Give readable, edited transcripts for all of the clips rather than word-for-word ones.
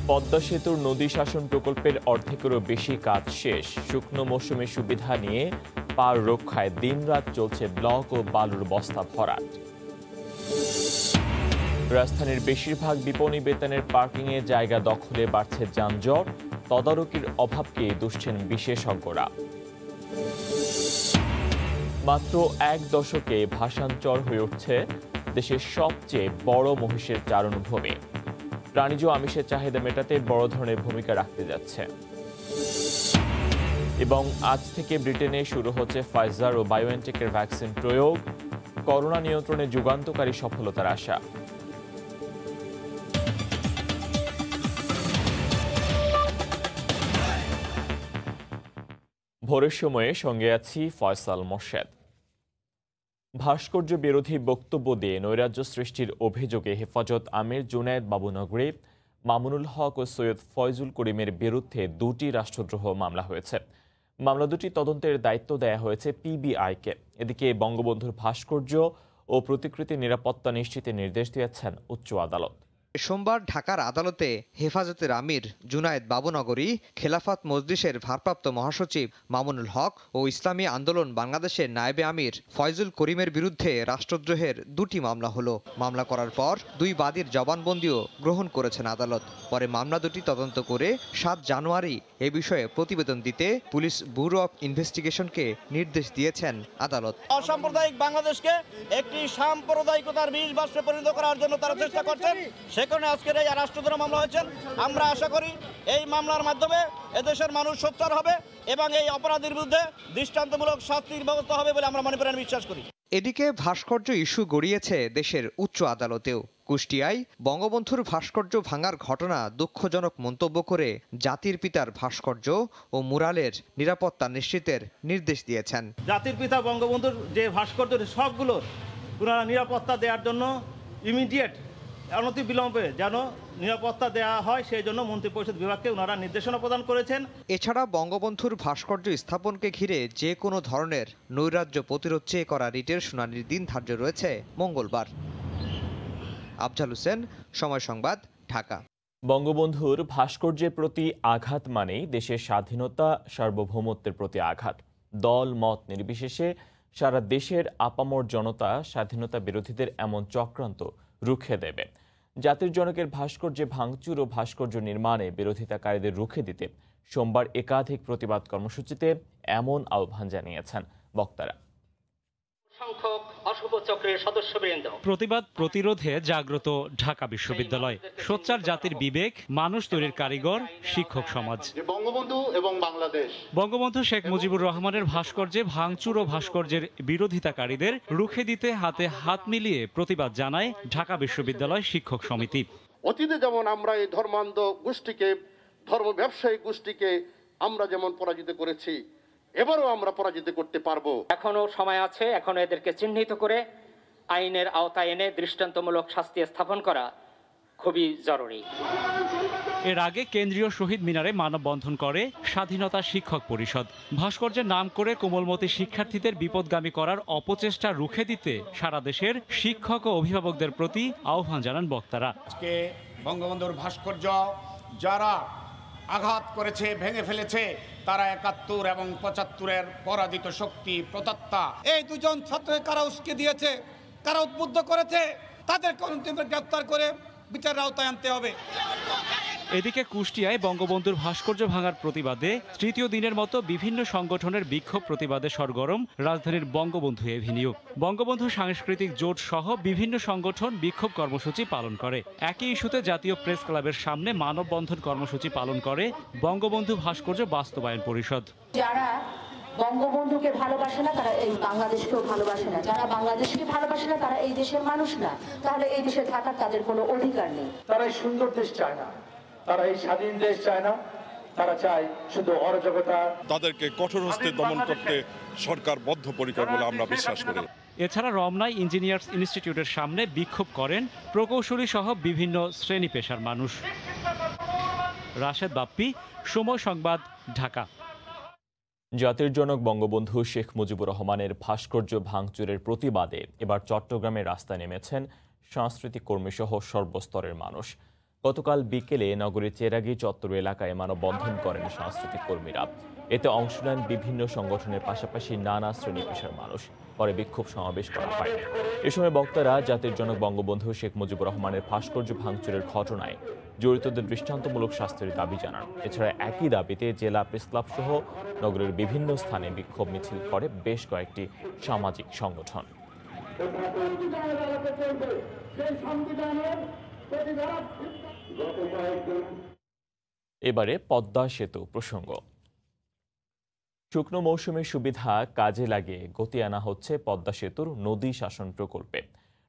পদ্মা সেতুর নদী শাসন প্রকল্পের অর্ধেকেরও বেশি কাজ শেষ। শুকনো মৌসুমে সুবিধা নিয়ে পার রক্ষায় দিনরাত চলছে ব্লক ও বালুর বস্তা ভরাট। রাজধানীর বেশিরভাগ বিপণী বেতানের পার্কিংয়ে জায়গা দখলে বাড়ছে যানজট, তদারকির অভাবকে দুষছেন বিশেষজ্ঞরা। মাত্র এক দশকে ভাষাঞ্চর হয়ে উঠছে দেশের সবচেয়ে বড় মহিষের চারণভূমি। প্রাণীজ আমিষের চাহিদা মেটাতে বড় ধরনের ভূমিকা রাখতে যাচ্ছে। এবং আজ থেকে ব্রিটেনে শুরু হচ্ছে ফাইজার ও বায়োএনটেকের ভ্যাকসিন প্রয়োগ, করোনা নিয়ন্ত্রণে যুগান্তকারী সফলতার আশা। ভোরের সময়ে সঙ্গে আছি ফয়সাল মোর্শেদ। ভাস্কর্য বিরোধী বক্তব্য দিয়ে নৈরাজ্য সৃষ্টির অভিযোগে হেফাজত আমির জুনায়েদ বাবুনগরী, মামুনুল হক ও সৈয়দ ফয়জুল করিমের বিরুদ্ধে দুটি রাষ্ট্রদ্রোহ মামলা হয়েছে। মামলা দুটি তদন্তের দায়িত্ব দেয়া হয়েছে পিবিআইকে। এদিকে বঙ্গবন্ধুর ভাস্কর্য ও প্রতিকৃতির নিরাপত্তা নিশ্চিতের নির্দেশ দিয়েছেন উচ্চ আদালত। সোমবার ঢাকার আদালতে হেফাজতের আমির জুনায়েদ বাবুনগরী, খেলাফত মজলিসের ভারপ্রাপ্ত মহাসচিব মামুনুল হক ও ইসলামী আন্দোলন বাংলাদেশের নায়েবে আমির ফয়জুল করিমের বিরুদ্ধে রাষ্ট্রদ্রোহের দুটি মামলা হলো। মামলা করার পর দুই বাদীর জবানবন্দিও গ্রহণ করেছেন আদালত। পরে মামলা দুটি তদন্ত করে ৭ জানুয়ারি এ বিষয়ে প্রতিবেদন দিতে পুলিশ ব্যুরো অব ইনভেস্টিগেশনকে নির্দেশ দিয়েছেন আদালত। অসাম্প্রদায়িক বাংলাদেশকে একটি সাম্প্রদায়িকতার বিষবাষ্পে পরিণত করার জন্য তারা চেষ্টা করছেন। সেখানে আজকের এই রাষ্ট্রদ্রোহ মামলা হয়েছেন। আমরা আশা করি এই মামলার মাধ্যমে এদেশের মানুষ সোচ্চার হবে এবং এই অপরাধীর বিরুদ্ধে দৃষ্টান্তমূলক শাস্তির ব্যবস্থা হবে বলে আমরা মনে প্রাণে বিশ্বাস করি। এদিকে ভাস্কর্য ইস্যু গড়িয়েছে দেশের উচ্চ আদালতেও। কুষ্টিয়ায় বঙ্গবন্ধুর ভাস্কর্য ভাঙার ঘটনা দুঃখজনক মন্তব্য করে জাতির পিতার ভাস্কর্য ও মুরালের নিরাপত্তা নিশ্চিতের নির্দেশ দিয়েছেন। জাতির পিতা বঙ্গবন্ধুর যে ভাস্কর্য সবগুলোর পুনরায় নিরাপত্তা দেওয়ার জন্য ইমিডিয়েট অনতিবিলম্বে যেন নিরাপত্তা দেওয়া হয় সেই জন্য মন্ত্রিপরিষদ বিভাগকে ওনারা নির্দেশনা প্রদান করেছেন। এছাড়া বঙ্গবন্ধুর ভাস্কর্য স্থাপনকে ঘিরে যে কোনো ধরনের নৈরাজ্য প্রতিরোধ চেয়ে করা রিটের শুনানির দিন ধার্য রয়েছে মঙ্গলবার। আফজাল হোসেন, সময় সংবাদ, ঢাকা। বঙ্গবন্ধুর ভাস্কর্যের প্রতি আঘাত মানেই দেশের স্বাধীনতা, সার্বভৌমত্বের প্রতি আঘাত। দল মত নির্বিশেষে সারা দেশের আপামর জনতা স্বাধীনতা বিরোধীদের এমন চক্রান্ত রুখে দেবে। জাতির জনকের ভাস্কর্যে ভাঙচুর ও ভাস্কর্য নির্মাণে বিরোধিতাকারীদের রুখে দিতে সোমবার একাধিক প্রতিবাদ কর্মসূচিতে এমন আহ্বান জানিয়েছেন বক্তারা। প্রতিবাদ প্রতিরোধে জাগ্রত ঢাকা বিশ্ববিদ্যালয়, সোচ্চার জাতির বিবেক, মানুষ তৈরির কারিগর, শিক্ষক সমাজ। বঙ্গবন্ধু এবং বাংলাদেশ। বঙ্গবন্ধু শেখ মুজিবুর রহমানের ভাস্কর্যে ভাঙচুর ও ভাস্কর্যের বিরোধিতাকারীদের রুখে দিতে হাতে হাত মিলিয়ে প্রতিবাদ জানায় ঢাকা বিশ্ববিদ্যালয় শিক্ষক সমিতি। অতীতে যেমন আমরা এই ধর্মান্ধ গোষ্ঠীকে, ধর্ম ব্যবসায়ী গোষ্ঠীকে আমরা যেমন পরাজিত করেছি, এবারও আমরা পরাজিত করতে পারবো। এখনো সময় আছে, এখনো এদেরকে চিহ্নিত করে আইনের আওতায় এনে দৃষ্টান্তমূলক শাস্তি স্থাপন করা খুবই জরুরি। এর আগে কেন্দ্রীয় শহীদ মিনারে মানববন্ধন করে স্বাধীনতা শিক্ষক পরিষদ। ভাস্কর্যের নাম করে কোমলমতি শিক্ষার্থীদের বিপদগামী করার অপচেষ্টা রুখে দিতে সারা দেশের শিক্ষক ও অভিভাবকদের প্রতি আহ্বান জানান বক্তারা। আজকে বঙ্গবন্ধুর ভাস্কর্য যারা আঘাত করেছে, ভেঙে ফেলেছে, তারা ৭১ এবং ৭৫-এর পরাজিত শক্তি প্রতাত্মা। এই দুজন ছাত্রকে কারা উস্কে দিয়েছে, কারা উদ্বুদ্ধ করেছে, তাদেরকে অন্তিমে গ্রেফতার করে বিচারের আওতায় আনতে হবে। এদিকে কুষ্টিয়ায় বঙ্গবন্ধুর ভাস্কর্য ভাঙার প্রতিবাদে তৃতীয় দিনের মতো বিভিন্ন সংগঠনের বিক্ষোভ প্রতিবাদে সরগরম রাজধানীর বঙ্গবন্ধু এভিনিউ। বঙ্গবন্ধু সাংস্কৃতিক জোট সহ বিভিন্ন সংগঠন বিক্ষোভ কর্মসূচি পালন করে। একই ইস্যুতে জাতীয় প্রেস ক্লাবের সামনে মানববন্ধন কর্মসূচি পালন করে বঙ্গবন্ধু ভাস্কর্য বাস্তবায়ন পরিষদ। যারা বঙ্গবন্ধুকে ভালোবাসে না তারা এই বাংলাদেশকেও ভালোবাসে না, যারা বাংলাদেশকে ভালোবাসে না তারা এই দেশের মানুষ না, তাহলে এই দেশে থাকার তাদের কোনো অধিকার নেই। তারা এই সুন্দর দেশ চায় না, তারা এই স্বাধীন দেশ চায় না, তারা চায় শুধু অরাজকতা। তাদেরকে কঠোর হস্তে দমন করতে সরকার বদ্ধপরিকর বলে আমরা বিশ্বাস করি। এছাড়া রমনায় ইঞ্জিনিয়ার্স ইনস্টিটিউটের সামনে বিক্ষোভ করেন প্রকৌশলী সহ বিভিন্ন শ্রেণী পেশার মানুষ। রাশেদ বাপ্পি, সময় সংবাদ, ঢাকা। জাতির জনক বঙ্গবন্ধু শেখ মুজিবুর রহমানের ভাস্কর্য ভাঙচুরের প্রতিবাদে এবার চট্টগ্রামে রাস্তায় নেমেছেন সাংস্কৃতিক কর্মীসহ সর্বস্তরের মানুষ। গতকাল বিকেলে নগরীর চেরাগি চত্বর এলাকায় মানববন্ধন করেন সাংস্কৃতিক কর্মীরা। এতে অংশ নেন বিভিন্ন সংগঠনের পাশাপাশি নানা শ্রেণী পেশার মানুষ। পরে বিক্ষোভ সমাবেশ করা হয়। এ সময় বক্তারা জাতির জনক বঙ্গবন্ধু শেখ মুজিবুর রহমানের ভাস্কর্য ভাঙচুরের ঘটনায় জড়িতদের দৃষ্টান্তমূলক শাস্তির দাবি জানান। এছাড়া একই দাবিতে জেলা প্রেসক্লাব সহ নগরের বিভিন্ন স্থানে বিক্ষোভ মিছিল করে বেশ কয়েকটি সামাজিক সংগঠন। এবারে পদ্মা সেতু প্রসঙ্গ। শুকনো মৌসুমের সুবিধা কাজে লাগিয়ে গতি আনা হচ্ছে পদ্মা সেতুর নদী শাসন প্রকল্পে।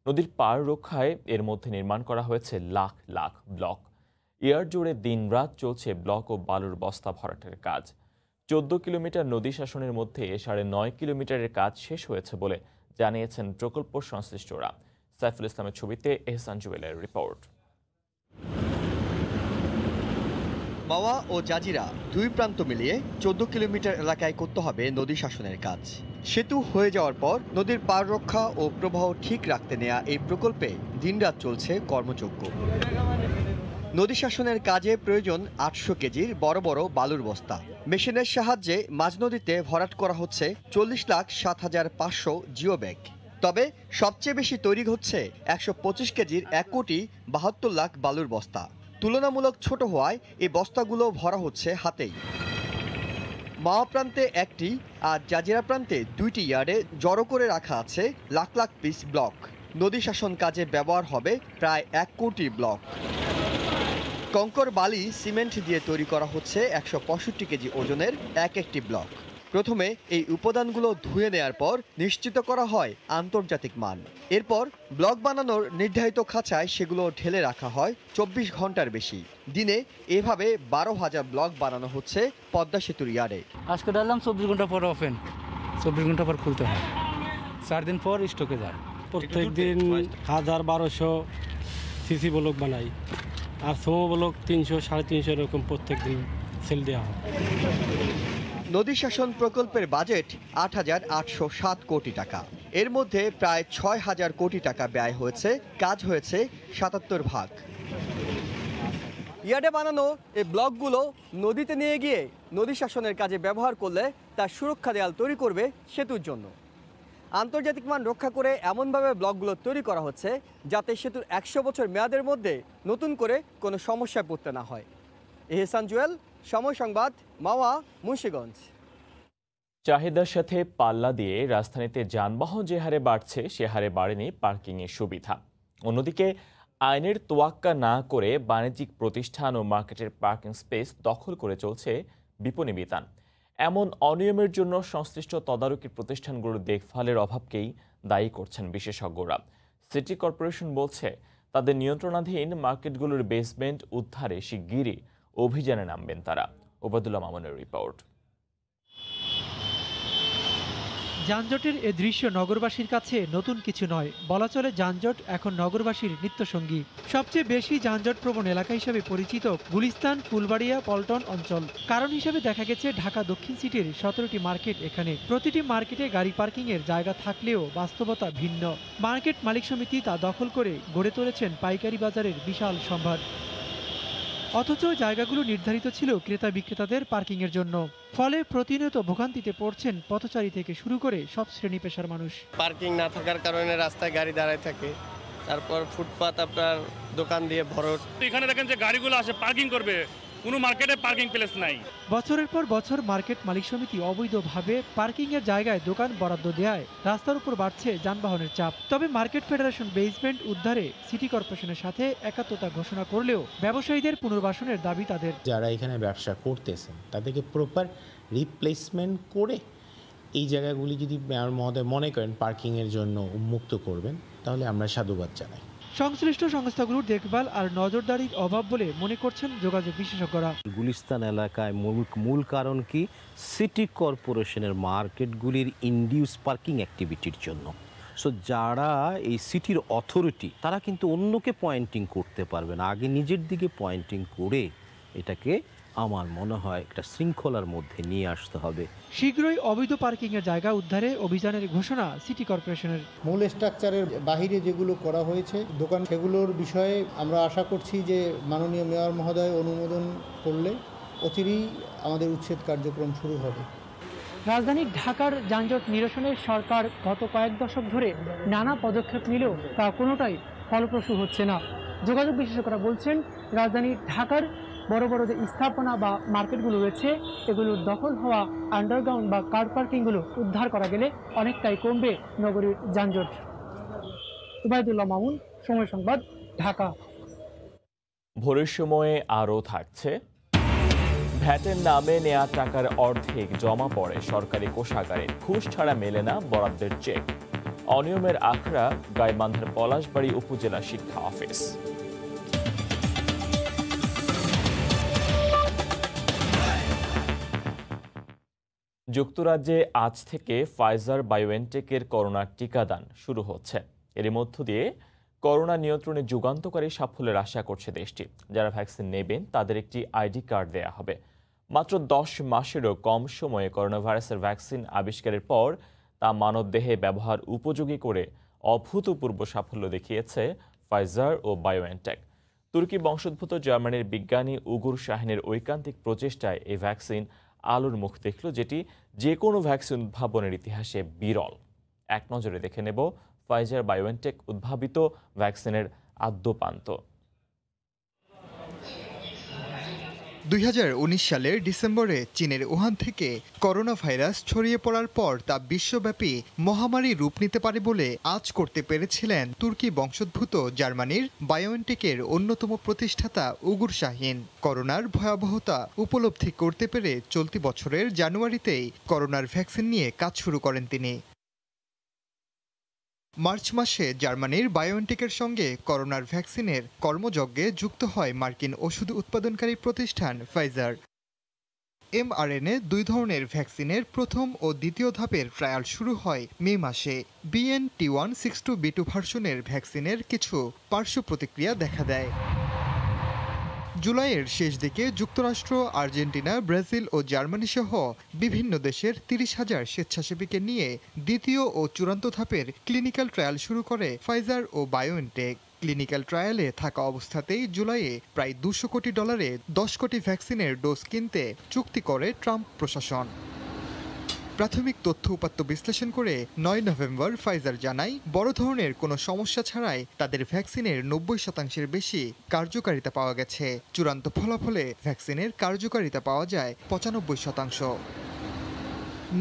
নদীর পার রক্ষায় এর মধ্যে নির্মাণ করা হয়েছে লাখ লাখ ব্লক। ইয়ার জুড়ে দিনরাত চলছে ব্লক ও বালুর বস্তা ভরাটের কাজ। 14 কিলোমিটার নদী শাসনের মধ্যে 9.5 কিলোমিটারের কাজ শেষ হয়েছে বলে জানিয়েছেন প্রকল্প সংশ্লিষ্টরা। সাইফুল ইসলামের ছবিতে এহসান জুয়েলের রিপোর্ট। মাওয়া ও জাজিরা দুই প্রান্ত মিলিয়ে 14 কিলোমিটার এলাকায় করতে হবে নদী শাসনের কাজ। সেতু হয়ে যাওয়ার পর নদীর পার রক্ষা ও প্রবাহ ঠিক রাখতে নেওয়া এই প্রকল্পে দিনরাত চলছে কর্মযজ্ঞ। নদী শাসনের কাজে প্রয়োজন 800 কেজির বড় বড় বালুর বস্তা। মেশিনের সাহায্যে মাঝ নদীতে ভরাট করা হচ্ছে 40,07,500 জিও ব্যাগ। তবে সবচেয়ে বেশি তৈরি হচ্ছে 125 কেজির 1,72,00,000 বালুর বস্তা। তুলনামূলক ছোট হওয়ায় এই বস্তাগুলো ভরা হচ্ছে হাতেই। মাওয়া প্রান্তে একটি আর জাজিরা প্রান্তে 2টি ইয়ার্ডে জড়ো করে রাখা আছে লাখ লাখ পিস ব্লক। নদী শাসন কাজে ব্যবহার হবে প্রায় 1 কোটি ব্লক। কঙ্কর বালি সিমেন্ট দিয়ে তৈরি করা হচ্ছে 165 কেজি ওজনের একটি ব্লক। প্রথমে এই উপাদানগুলো ধুয়ে নেয়ার পর নিশ্চিত করা হয় আন্তর্জাতিক মান। এরপর ব্লক বানানোর নির্ধারিত খাঁচায় সেগুলো ঢেলে রাখা হয় 24 ঘন্টার বেশি। দিনে এভাবে 12,000 ব্লক বানানো হচ্ছে পদ্মা সেতুর ইয়ার্ডে। আজকে ডাললাম 24 ঘন্টা পর ওপেন, 24 ঘন্টা পর খুলতে হয়, 4 দিন পর স্টকে যায়। প্রত্যেক দিন 1000-1200 সিসি ব্লক বানাই, আর সমো ব্লক 300-350 এরকম প্রত্যেক দিন সেল দেওয়া হয়। নদী শাসন প্রকল্পের বাজেট 8,807 কোটি টাকা। এর মধ্যে প্রায় 6,000 কোটি টাকা ব্যয় হয়েছে, কাজ হয়েছে 77 ভাগ। ইয়ার্ডে বানানো এই ব্লকগুলো নদীতে নিয়ে গিয়ে নদী শাসনের কাজে ব্যবহার করলে তার সুরক্ষা দেয়াল তৈরি করবে সেতুর জন্য। আন্তর্জাতিক মান রক্ষা করে এমনভাবে ব্লকগুলো তৈরি করা হচ্ছে যাতে সেতুর 100 বছর মেয়াদের মধ্যে নতুন করে কোনো সমস্যায় পড়তে না হয়। এহসান জুয়েল, সময় সংবাদ, মাওয়া, মুন্সিগঞ্জ। চাহিদার সাথে পাল্লা দিয়ে রাজধানীতে যানবাহন যে হারে বাড়ছে সে হারে বাড়েনি পার্কিংয়ের সুবিধা। অন্যদিকে আইনের তোয়াক্কা না করে বাণিজ্যিক প্রতিষ্ঠান ও মার্কেটের পার্কিং স্পেস দখল করে চলছে বিপণী বিতান। এমন অনিয়মের জন্য সংশ্লিষ্ট তদারকি প্রতিষ্ঠানগুলোর দেখভালের অভাবকেই দায়ী করছেন বিশেষজ্ঞরা। সিটি কর্পোরেশন বলছে তাদের নিয়ন্ত্রণাধীন মার্কেটগুলোর বেসমেন্ট উদ্ধারে শিগগিরই অভিযানে নামবেন তারা। ওবায়দুল্লাহ মামুনের রিপোর্ট। যানজটের এ দৃশ্য নগরবাসীর কাছে নতুন কিছু নয়, বলা চলে যানজট এখন নগরবাসীর নিত্যসঙ্গী। সবচেয়ে বেশি যানজট প্রবণ এলাকা হিসেবে পরিচিত গুলিস্তান, ফুলবাড়িয়া, পল্টন অঞ্চল। কারণ হিসেবে দেখা গেছে ঢাকা দক্ষিণ সিটির 17টি মার্কেট এখানে। প্রতিটি মার্কেটে গাড়ি পার্কিংয়ের জায়গা থাকলেও বাস্তবতা ভিন্ন। মার্কেট মালিক সমিতি তা দখল করে গড়ে তুলেছেন পাইকারি বাজারের বিশাল সম্ভার। অথচ জায়গাগুলো নির্ধারিত ছিল ক্রেতা বিক্রেতাদের পার্কিংয়ের জন্য। ফলে প্রতিনিয়ত ভোগান্তিতে পড়ছেন পথচারী থেকে শুরু করে সব শ্রেণী পেশার মানুষ। পার্কিং না থাকার কারণে রাস্তায় গাড়ি দাঁড়ায় থাকে, তারপর ফুটপাত আপনার দোকান দিয়ে ভরট। এখানে দেখেন যে গাড়িগুলো আসে পার্কিং করবে, কোনো মার্কেটে পার্কিং প্লেস নাই। বছরের পর বছর মার্কেট মালিক সমিতি অবৈধভাবে পার্কিংয়ের জায়গায় দোকান বরাদ্দ দেয়ায় রাস্তার উপর বাড়ছে যানবাহনের চাপ। তবে মার্কেট ফেডারেশন বেসমেন্ট উদ্ধারে সিটি কর্পোরেশনের সাথে একাত্মতা ঘোষণা করলেও ব্যবসায়ীদের পুনর্বাসনের দাবি তাদের। যারা এখানে ব্যবসা করতেছেন তাদেরকে প্রপার রিপ্লেসমেন্ট করে এই জায়গাগুলি যদি মহোদয় মনে করেন পার্কিংয়ের জন্য উন্মুক্ত করবেন তাহলে আমরা সাধুবাদ জানাই। সংশ্লিষ্ট সংস্থাগুলোর দেখভাল আর নজরদারির অভাব বলে মনে করছেন যোগাযোগ বিশেষজ্ঞরা। গুলিস্তান এলাকায় মূল কারণ কি, সিটি কর্পোরেশনের মার্কেটগুলির ইনডিউস পার্কিং অ্যাক্টিভিটির জন্য। সো যারা এই সিটির অথরিটি তারা কিন্তু অন্যকে পয়েন্টিং করতে পারবে না, আগে নিজের দিকে পয়েন্টিং করে এটাকে আমার মনে হয় একটা শৃঙ্খলার মধ্যে নিয়ে আসতে হবে। শীঘ্রই অবৈধ পার্কিংয়ের জায়গা উদ্ধারে অভিযানের ঘোষণা সিটি কর্পোরেশনের। মূল স্ট্রাকচারের বাহিরে যেগুলো করা হয়েছে দোকান, সেগুলোর বিষয়ে আমরা আশা করছি যে মাননীয় মেয়র মহোদয় অনুমোদন করলে অচিরেই আমাদের উচ্ছেদ কার্যক্রম শুরু হবে। রাজধানী ঢাকার যানজট নিরসনে সরকার গত কয়েক দশক ধরে নানা পদক্ষেপ নিলেও তা কোনোটাই ফলপ্রসূ হচ্ছে না। যোগাযোগ বিশেষজ্ঞরা বলছেন, রাজধানী ঢাকার বড় বড় যে স্থাপনা বা মার্কেটগুলো রয়েছে, এগুলোর দখল হওয়া আন্ডারগ্রাউন্ড বা কার পার্কিংগুলো উদ্ধার করা গেলে অনেকটাই কমবে নগরীর যানজট। উবাইদুল্লাহ মামুন, সময় সংবাদ, ঢাকা। ভোরের সময়ে আরও থাকছে, ভ্যাটের নামে নেয়া টাকার অর্ধেক জমা পড়ে সরকারি কোষাগারে, ঘুষ ছাড়া মেলে না বরাদ্দের চেক। অনিয়মের আখড়া গাইবান্ধার পলাশবাড়ী উপজেলা শিক্ষা অফিস। যুক্তরাজ্যে আজ থেকে ফাইজার বায়োএনটেকের করোনার টিকাদান শুরু হচ্ছে। এর মধ্য দিয়ে করোনা নিয়ন্ত্রণে যুগান্তকারী সাফল্যের আশা করছে দেশটি। যারা ভ্যাকসিন নেবেন তাদের একটি আইডি কার্ড দেয়া হবে। মাত্র 10 মাসেরও কম সময়ে করোনা ভাইরাসের ভ্যাকসিন আবিষ্কারের পর তা মানবদেহে ব্যবহার উপযোগী করে অভূতপূর্ব সাফল্য দেখিয়েছে ফাইজার ও বায়োএনটেক। তুর্কি বংশোদ্ভূত জার্মানির বিজ্ঞানী উগুর শাহিনের ঐকান্তিক প্রচেষ্টায় এই ভ্যাকসিন আলোর মুখ দেখল, যেটি যে কোনো ভ্যাকসিন উদ্ভাবনের ইতিহাসে বিরল। এক নজরে দেখে নেব ফাইজার বায়োএনটেক উদ্ভাবিত ভ্যাকসিনের আদ্যোপান্ত। 2019 সালের ডিসেম্বরে চীনের উহান থেকে করোনা ভাইরাস ছড়িয়ে পড়ার পর তা বিশ্বব্যাপী মহামারী রূপ নিতে পারে বলে আঁচ করতে পেরেছিলেন তুর্কি বংশোদ্ভূত জার্মানির বায়োএনটেকের অন্যতম প্রতিষ্ঠাতা উগুর শাহিন। করোনার ভয়াবহতা উপলব্ধি করতে পেরে চলতি বছরের জানুয়ারিতেই করোনার ভ্যাকসিন নিয়ে কাজ শুরু করেন তিনি। মার্চ মাসে জার্মানির বায়োএনটেকের সঙ্গে করোনার ভ্যাকসিনের কর্মযজ্ঞে যুক্ত হয় মার্কিন ওষুধ উৎপাদনকারী প্রতিষ্ঠান ফাইজার। এমআরএনএ 2 ধরনের ভ্যাকসিনের প্রথম ও দ্বিতীয় ধাপের ট্রায়াল শুরু হয় মে মাসে। BNT162b2 ভার্সনের ভ্যাকসিনের কিছু পার্শ্ব প্রতিক্রিয়া দেখা দেয়। জুলাইয়ের শেষ দিকে যুক্তরাষ্ট্র, আর্জেন্টিনা, ব্রাজিল ও জার্মানি সহ বিভিন্ন দেশের 30,000 স্বেচ্ছাসেবীকে নিয়ে দ্বিতীয় ও চূড়ান্ত ধাপের ক্লিনিক্যাল ট্রায়াল শুরু করে ফাইজার ও বায়োএনটেক। ক্লিনিক্যাল ট্রায়ালে থাকা অবস্থাতেই জুলাইয়ে প্রায় $200 কোটি 10 কোটি ভ্যাকসিনের ডোজ কিনতে চুক্তি করে ট্রাম্প প্রশাসন। প্রাথমিক তথ্য উপাত্ত বিশ্লেষণ করে 9 নভেম্বর ফাইজার জানায়, বড় ধরনের কোনো সমস্যা ছাড়াই তাদের ভ্যাকসিনের 90% বেশি কার্যকারিতা পাওয়া গেছে। চূড়ান্ত ফলাফলে ভ্যাকসিনের কার্যকারিতা পাওয়া যায় 95%।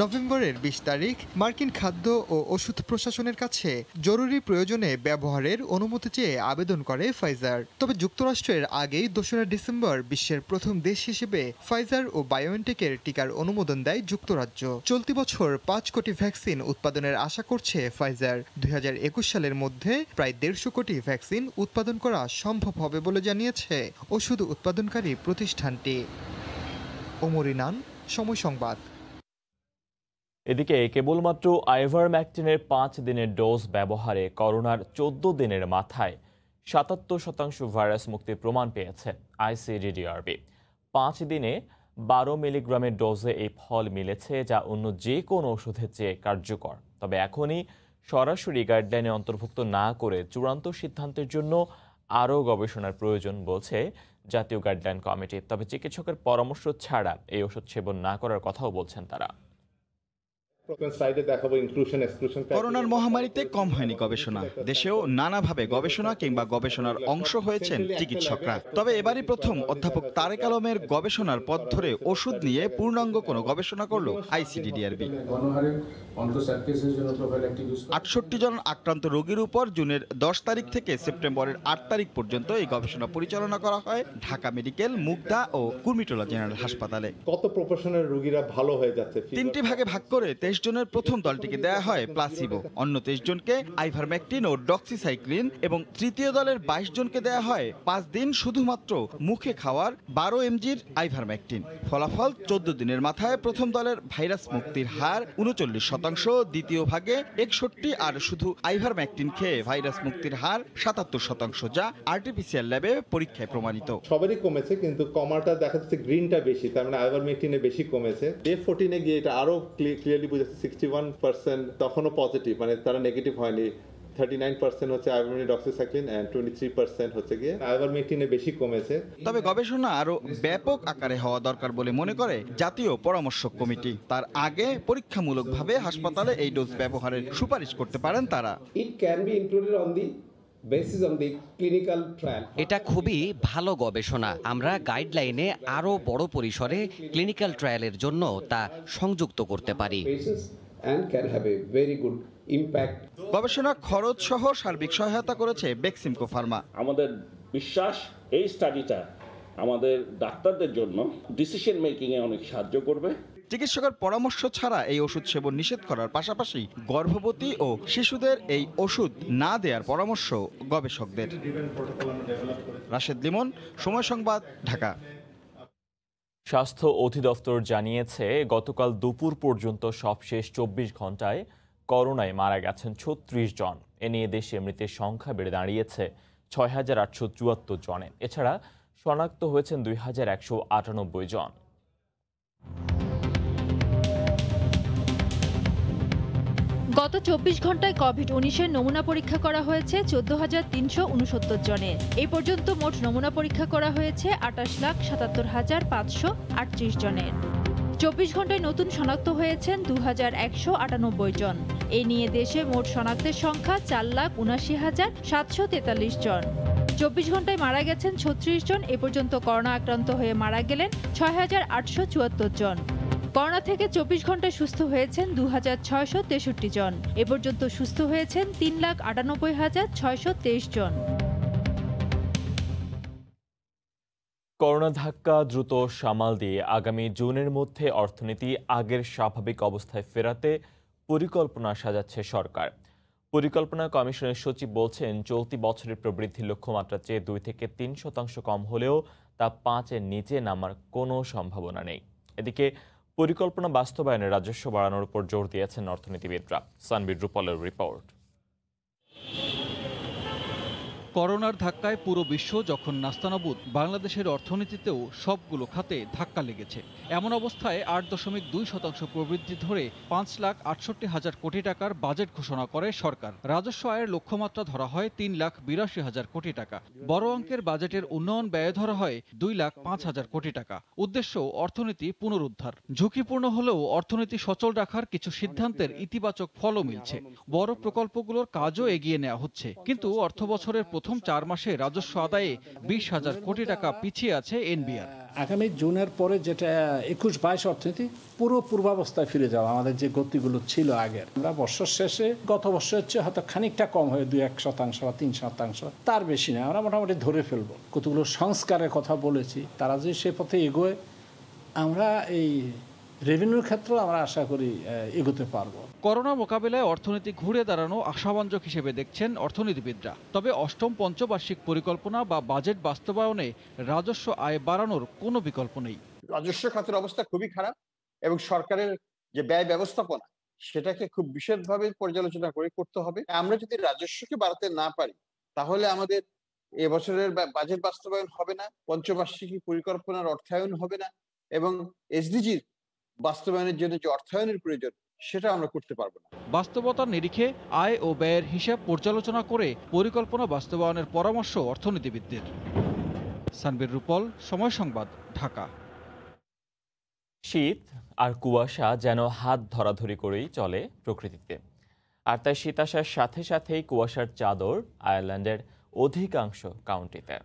নভেম্বরের 20 তারিখ মার্কিন খাদ্য ও ওষুধ প্রশাসনের কাছে জরুরি প্রয়োজনে ব্যবহারের অনুমতি চেয়ে আবেদন করে ফাইজার। তবে যুক্তরাষ্ট্রের আগেই 2রা ডিসেম্বর বিশ্বের প্রথম দেশ হিসেবে ফাইজার ও বায়োএনটেকের টিকার অনুমোদন দেয় যুক্তরাজ্য। চলতি বছর 5 কোটি ভ্যাকসিন উৎপাদনের আশা করছে ফাইজার। 2021 সালের মধ্যে প্রায় 150 কোটি ভ্যাকসিন উৎপাদন করা সম্ভব হবে বলে জানিয়েছে ওষুধ উৎপাদনকারী প্রতিষ্ঠানটি। ওমর ইনান, সময় সংবাদ। এদিকে কেবলমাত্র আইভারম্যাকটিনের 5 দিনের ডোজ ব্যবহারে করোনার 14 দিনের মাথায় 77% ভাইরাস মুক্তির প্রমাণ পেয়েছে আইসিডিডিআরবি। 5 দিনে 12 মিলিগ্রামের ডোজে এই ফল মিলেছে, যা অন্য যে কোনো ওষুধের চেয়ে কার্যকর। তবে এখনই সরাসরি গাইডলাইনে অন্তর্ভুক্ত না করে চূড়ান্ত সিদ্ধান্তের জন্য আরও গবেষণার প্রয়োজন বলছে জাতীয় গাইডলাইন কমিটি। তবে চিকিৎসকের পরামর্শ ছাড়া এই ওষুধ সেবন না করার কথাও বলছেন তারা। করোনার মহামারীতে কম হয়নি গবেষণা। দেশেও নানাভাবে গবেষণা কিংবা গবেষণার অংশ হয়েছেন চিকিৎসকরা। তবে এবারই প্রথম অধ্যাপক তারেক আলমের গবেষণার পথ ধরে ওষুধ নিয়ে পূর্ণাঙ্গ কোনো গবেষণা করল আইসিডিডিআরবি। 68 জন আক্রান্ত রোগীর উপর জুনের 10 তারিখ থেকে সেপ্টেম্বরের 8 তারিখ পর্যন্ত এই গবেষণা পরিচালনা করা হয় ঢাকা মেডিকেল, মুগদা ও কুর্মিটোলা জেনারেল হাসপাতালে। কত প্রপোর্শনের রোগীরা ভালো হয়ে যাচ্ছে? 3টি ভাগে ভাগ করে 23 22 জনের প্রথম দলটিকে দেয়া হয় প্লাসিবো, অন্য 23 জনকে আইভারমেকটিন ও ডক্সিসাইক্লিন এবং তৃতীয় দলের 22 জনকে দেয়া হয় 5 দিন শুধুমাত্র মুখে খাওয়ার 12 mg'র আইভারমেকটিন। ফলাফল 14 দিনের মাথায় প্রথম দলের ভাইরাস মুক্তির হার 39%, দ্বিতীয় ভাগে 61 আর শুধু আইভারমেকটিন খেয়ে ভাইরাস মুক্তির হার 77%, যা আরটিপিসিআর ল্যাবে পরীক্ষায় প্রমাণিত। সবারই কমেছে, কিন্তু কমাটা দেখা যাচ্ছে গ্রিনটা বেশি, তার মানে আইভারমেকটিনে বেশি কমেছে। ডে 14-এ গিয়ে এটা আরো ক্লিয়ারলি বুঝেছে 61% তখনও পজিটিভ, মানে তারা নেগেটিভ হয়নি। 39% হচ্ছে আইভারমেকটিন ডক্সিসাইক্লিন এন্ড 23% হচ্ছে গিয়ে আইভারমেকটিনে বেশি কমেছে। তবে গবেষণা আরো ব্যাপক আকারে হওয়া দরকার বলে মনে করে জাতীয় পরামর্শক কমিটি। তার আগে পরীক্ষামূলকভাবে হাসপাতালে এই ডোজ ব্যবহারের সুপারিশ করতে পারেন তারা। It can be included on the basis of the clinical trial. এটা খুবই ভালো গবেষণা। আমরা গাইডলাইনে আরো বড় পরিসরে ক্লিনিক্যাল ট্রায়ালের জন্য তা সংযুক্ত করতে পারি। And can have a very good impact. গবেষণা খরচ সহ সার্বিক সহায়তা করেছে বেক্সিমকো ফার্মা। আমাদের বিশ্বাস এই স্টাডিটা আমাদের ডাক্তারদের জন্য ডিসিশন মেকিং এ অনেক সাহায্য করবে। চিকিৎসকের পরামর্শ ছাড়া এই ওষুধ সেবন নিষেধ করার পাশাপাশি গর্ভবতী ও শিশুদের এই ওষুধ না দেওয়ার পরামর্শ গবেষকদের। রাশেদ লিমন, সময় সংবাদ, ঢাকা। স্বাস্থ্য অধিদপ্তর জানিয়েছে গতকাল দুপুর পর্যন্ত সবশেষ 24 ঘন্টায় করোনায় মারা গেছেন 36 জন। এ নিয়ে দেশে মৃতের সংখ্যা বেড়ে দাঁড়িয়েছে 6,874 জনে। এছাড়া শনাক্ত হয়েছেন 2,198 জন। গত 24 ঘন্টায় কোভিড-19 নমুনা পরীক্ষা করা হয়েছে 14,369 জনের। এই পর্যন্ত মোট নমুনা পরীক্ষা করা হয়েছে 28,77,538 জনের। 24 ঘন্টায় নতুন শনাক্ত হয়েছেন 2,198 জন। এ নিয়ে দেশে মোট শনাক্তের সংখ্যা 4,79,743 জন। 24 ঘন্টায় মারা গেছেন 36 জন। এ পর্যন্ত করোনা আক্রান্ত হয়ে মারা গেলেন 6,874 জন। করোনা থেকে 24 ঘন্টায় সুস্থ হয়েছেন 2,663 জন। এ পর্যন্ত সুস্থ হয়েছেন 3,98,623 জন। করোনা ধাক্কা দ্রুত সামাল দিয়ে আগামী জুনের মধ্যে অর্থনীতি আগের স্বাভাবিক অবস্থায় ফেরাতে পরিকল্পনা সাজাচ্ছে সরকার। পরিকল্পনা কমিশনের সচিব বলছেন, চলতি বছরের প্রবৃদ্ধির লক্ষ্যমাত্রার চেয়ে 2 থেকে 3% কম হলেও তা 5-এর নিচে নামার কোনো সম্ভাবনা নেই। এদিকে পরিকল্পনা বাস্তবায়নে রাজস্ব বাড়ানোর উপর জোর দিয়েছেন অর্থনীতিবিদরা। সানবীর রূপালের রিপোর্ট। করোনার ধাক্কায় পুরো বিশ্ব যখন নাস্তানাবুদ, বাংলাদেশের অর্থনীতিতেও সবগুলো খাতে ধাক্কা লেগেছে। এমন অবস্থায় 8.2% প্রবৃদ্ধি ধরে 5,68,000 কোটি টাকার বাজেট ঘোষণা করে সরকার। রাজস্ব আয়ের লক্ষ্যমাত্রা ধরা হয় 3,82,000 কোটি টাকা। বড় অঙ্কের বাজেটের উন্নয়ন ব্যয় ধরা হয় 2,05,000 কোটি টাকা। উদ্দেশ্য অর্থনীতি পুনরুদ্ধার। ঝুঁকিপূর্ণ হলেও অর্থনীতি সচল রাখার কিছু সিদ্ধান্তের ইতিবাচক ফলও মিলছে। বড় প্রকল্পগুলোর কাজও এগিয়ে নেওয়া হচ্ছে। কিন্তু অর্থবছরের প্রথম 4 মাসে রাজস্ব আদায়ে 20,000 কোটি টাকা পিছিয়ে আছে এনবিআর। আগামী জুনের পরে যেটা 21-22 অর্থনীতি পুরো পূর্বাবস্থায় ফিরে যাওয়া, আমাদের যে গতিগুলো ছিল আগের। আমরা বছর শেষে গত বছরের চেয়ে হয়তো খানিকটা কম হয়ে 2-1% বা 3%, তার বেশি না, আমরা মোটামুটি ধরে ফেলবো। কতগুলো সংস্কারের কথা বলেছি, তারা যদি সে পথে এগোয় আমরা এই রেভিনিউর ক্ষেত্রেও আমরা আশা করি এগোতে পারবো। করোনা মোকাবিলায় অর্থনীতি ঘুরে দাঁড়ানো আশাব্যঞ্জক হিসেবে দেখছেন অর্থনীতিবিদরা। তবে অষ্টম পঞ্চবার্ষিক পরিকল্পনা বা বাজেট বাস্তবায়নে রাজস্ব আয় বাড়ানোর কোনো বিকল্প নেই। রাজস্ব খাতের অবস্থা খুবই খারাপ এবং সরকারের যে ব্যয় ব্যবস্থাপনা সেটাকে খুব বিশেষভাবে পর্যালোচনা করে করতে হবে। আমরা যদি রাজস্বকে বাড়াতে না পারি তাহলে আমাদের এবছরের বাজেট বাস্তবায়ন হবে না, পঞ্চবার্ষিকী পরিকল্পনার অর্থায়ন হবে না এবং এসডিজির বাস্তবায়নের জন্য যে অর্থায়নের প্রয়োজন সেটা আমরা করতে পারবো না। বাস্তবতার নিরিখে আয় ও ব্যয়ের হিসাব পর্যালোচনা করে পরিকল্পনা বাস্তবায়নের পরামর্শ অর্থনীতিবিদদের। সানবীর রূপল, সময় সংবাদ, ঢাকা। শীত আর কুয়াশা যেন হাত ধরাধরি করেই চলে প্রকৃতিতে। আর তাই শীত আসার সাথে সাথেই কুয়াশার চাদর আয়ারল্যান্ডের অধিকাংশ কাউন্টিতে।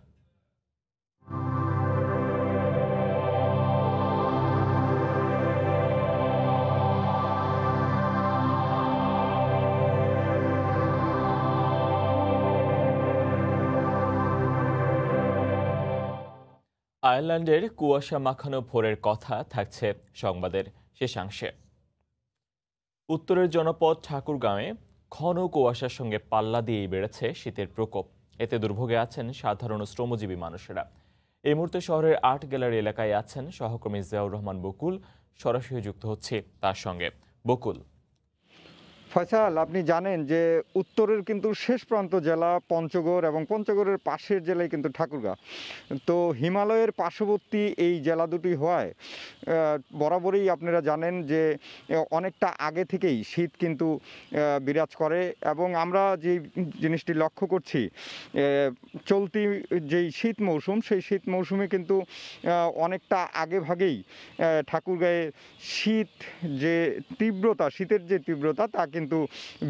আয়ারল্যান্ডের কুয়াশা মাখানো ভোরের কথা থাকছে সংবাদের শেষাংশে। উত্তরের জনপদ ঠাকুরগাঁওয়ে ঘন কুয়াশার সঙ্গে পাল্লা দিয়েই বেড়েছে শীতের প্রকোপ। এতে দুর্ভোগে আছেন সাধারণ শ্রমজীবী মানুষেরা। এই মুহূর্তে শহরের আর্ট গ্যালারি এলাকায় আছেন সহকর্মী জিয়াউর রহমান বকুল। সরাসরি যুক্ত হচ্ছে তার সঙ্গে। বকুল, ফয়সাল, আপনি জানেন যে উত্তরের কিন্তু শেষ প্রান্ত জেলা পঞ্চগড় এবং পঞ্চগড়ের পাশের জেলায় কিন্তু ঠাকুরগাঁও। তো হিমালয়ের পার্শ্ববর্তী এই জেলা দুটি হওয়ায় বরাবরই আপনারা জানেন যে অনেকটা আগে থেকেই শীত কিন্তু বিরাজ করে এবং আমরা যে জিনিসটি লক্ষ্য করছি চলতি যেই শীত মৌসুম, সেই শীত মৌসুমে কিন্তু অনেকটা আগে ভাগেই ঠাকুরগাঁয়ে শীতের যে তীব্রতা তা কিন্তু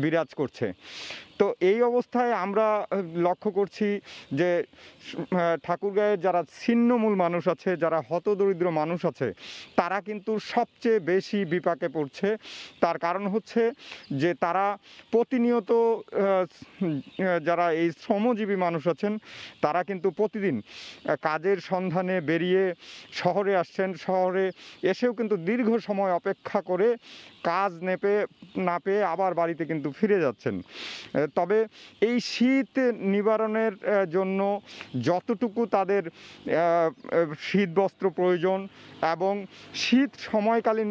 বিরাজ করছে। তো এই অবস্থায় আমরা লক্ষ্য করছি যে ঠাকুরগাঁয়ের যারা ছিন্নমূল মানুষ আছে, যারা হতদরিদ্র মানুষ আছে, তারা কিন্তু সবচেয়ে বেশি বিপাকে পড়ছে। তার কারণ হচ্ছে যে তারা প্রতিনিয়ত যারা এই শ্রমজীবী মানুষ আছেন তারা কিন্তু প্রতিদিন কাজের সন্ধানে বেরিয়ে শহরে আসছেন। শহরে এসেও কিন্তু দীর্ঘ সময় অপেক্ষা করে কাজ না পেয়ে আবার বাড়িতে কিন্তু ফিরে যাচ্ছেন। তবে এই শীত নিবারণের জন্য যতটুকু তাদের শীত বস্ত্র প্রয়োজন এবং শীত সময়কালীন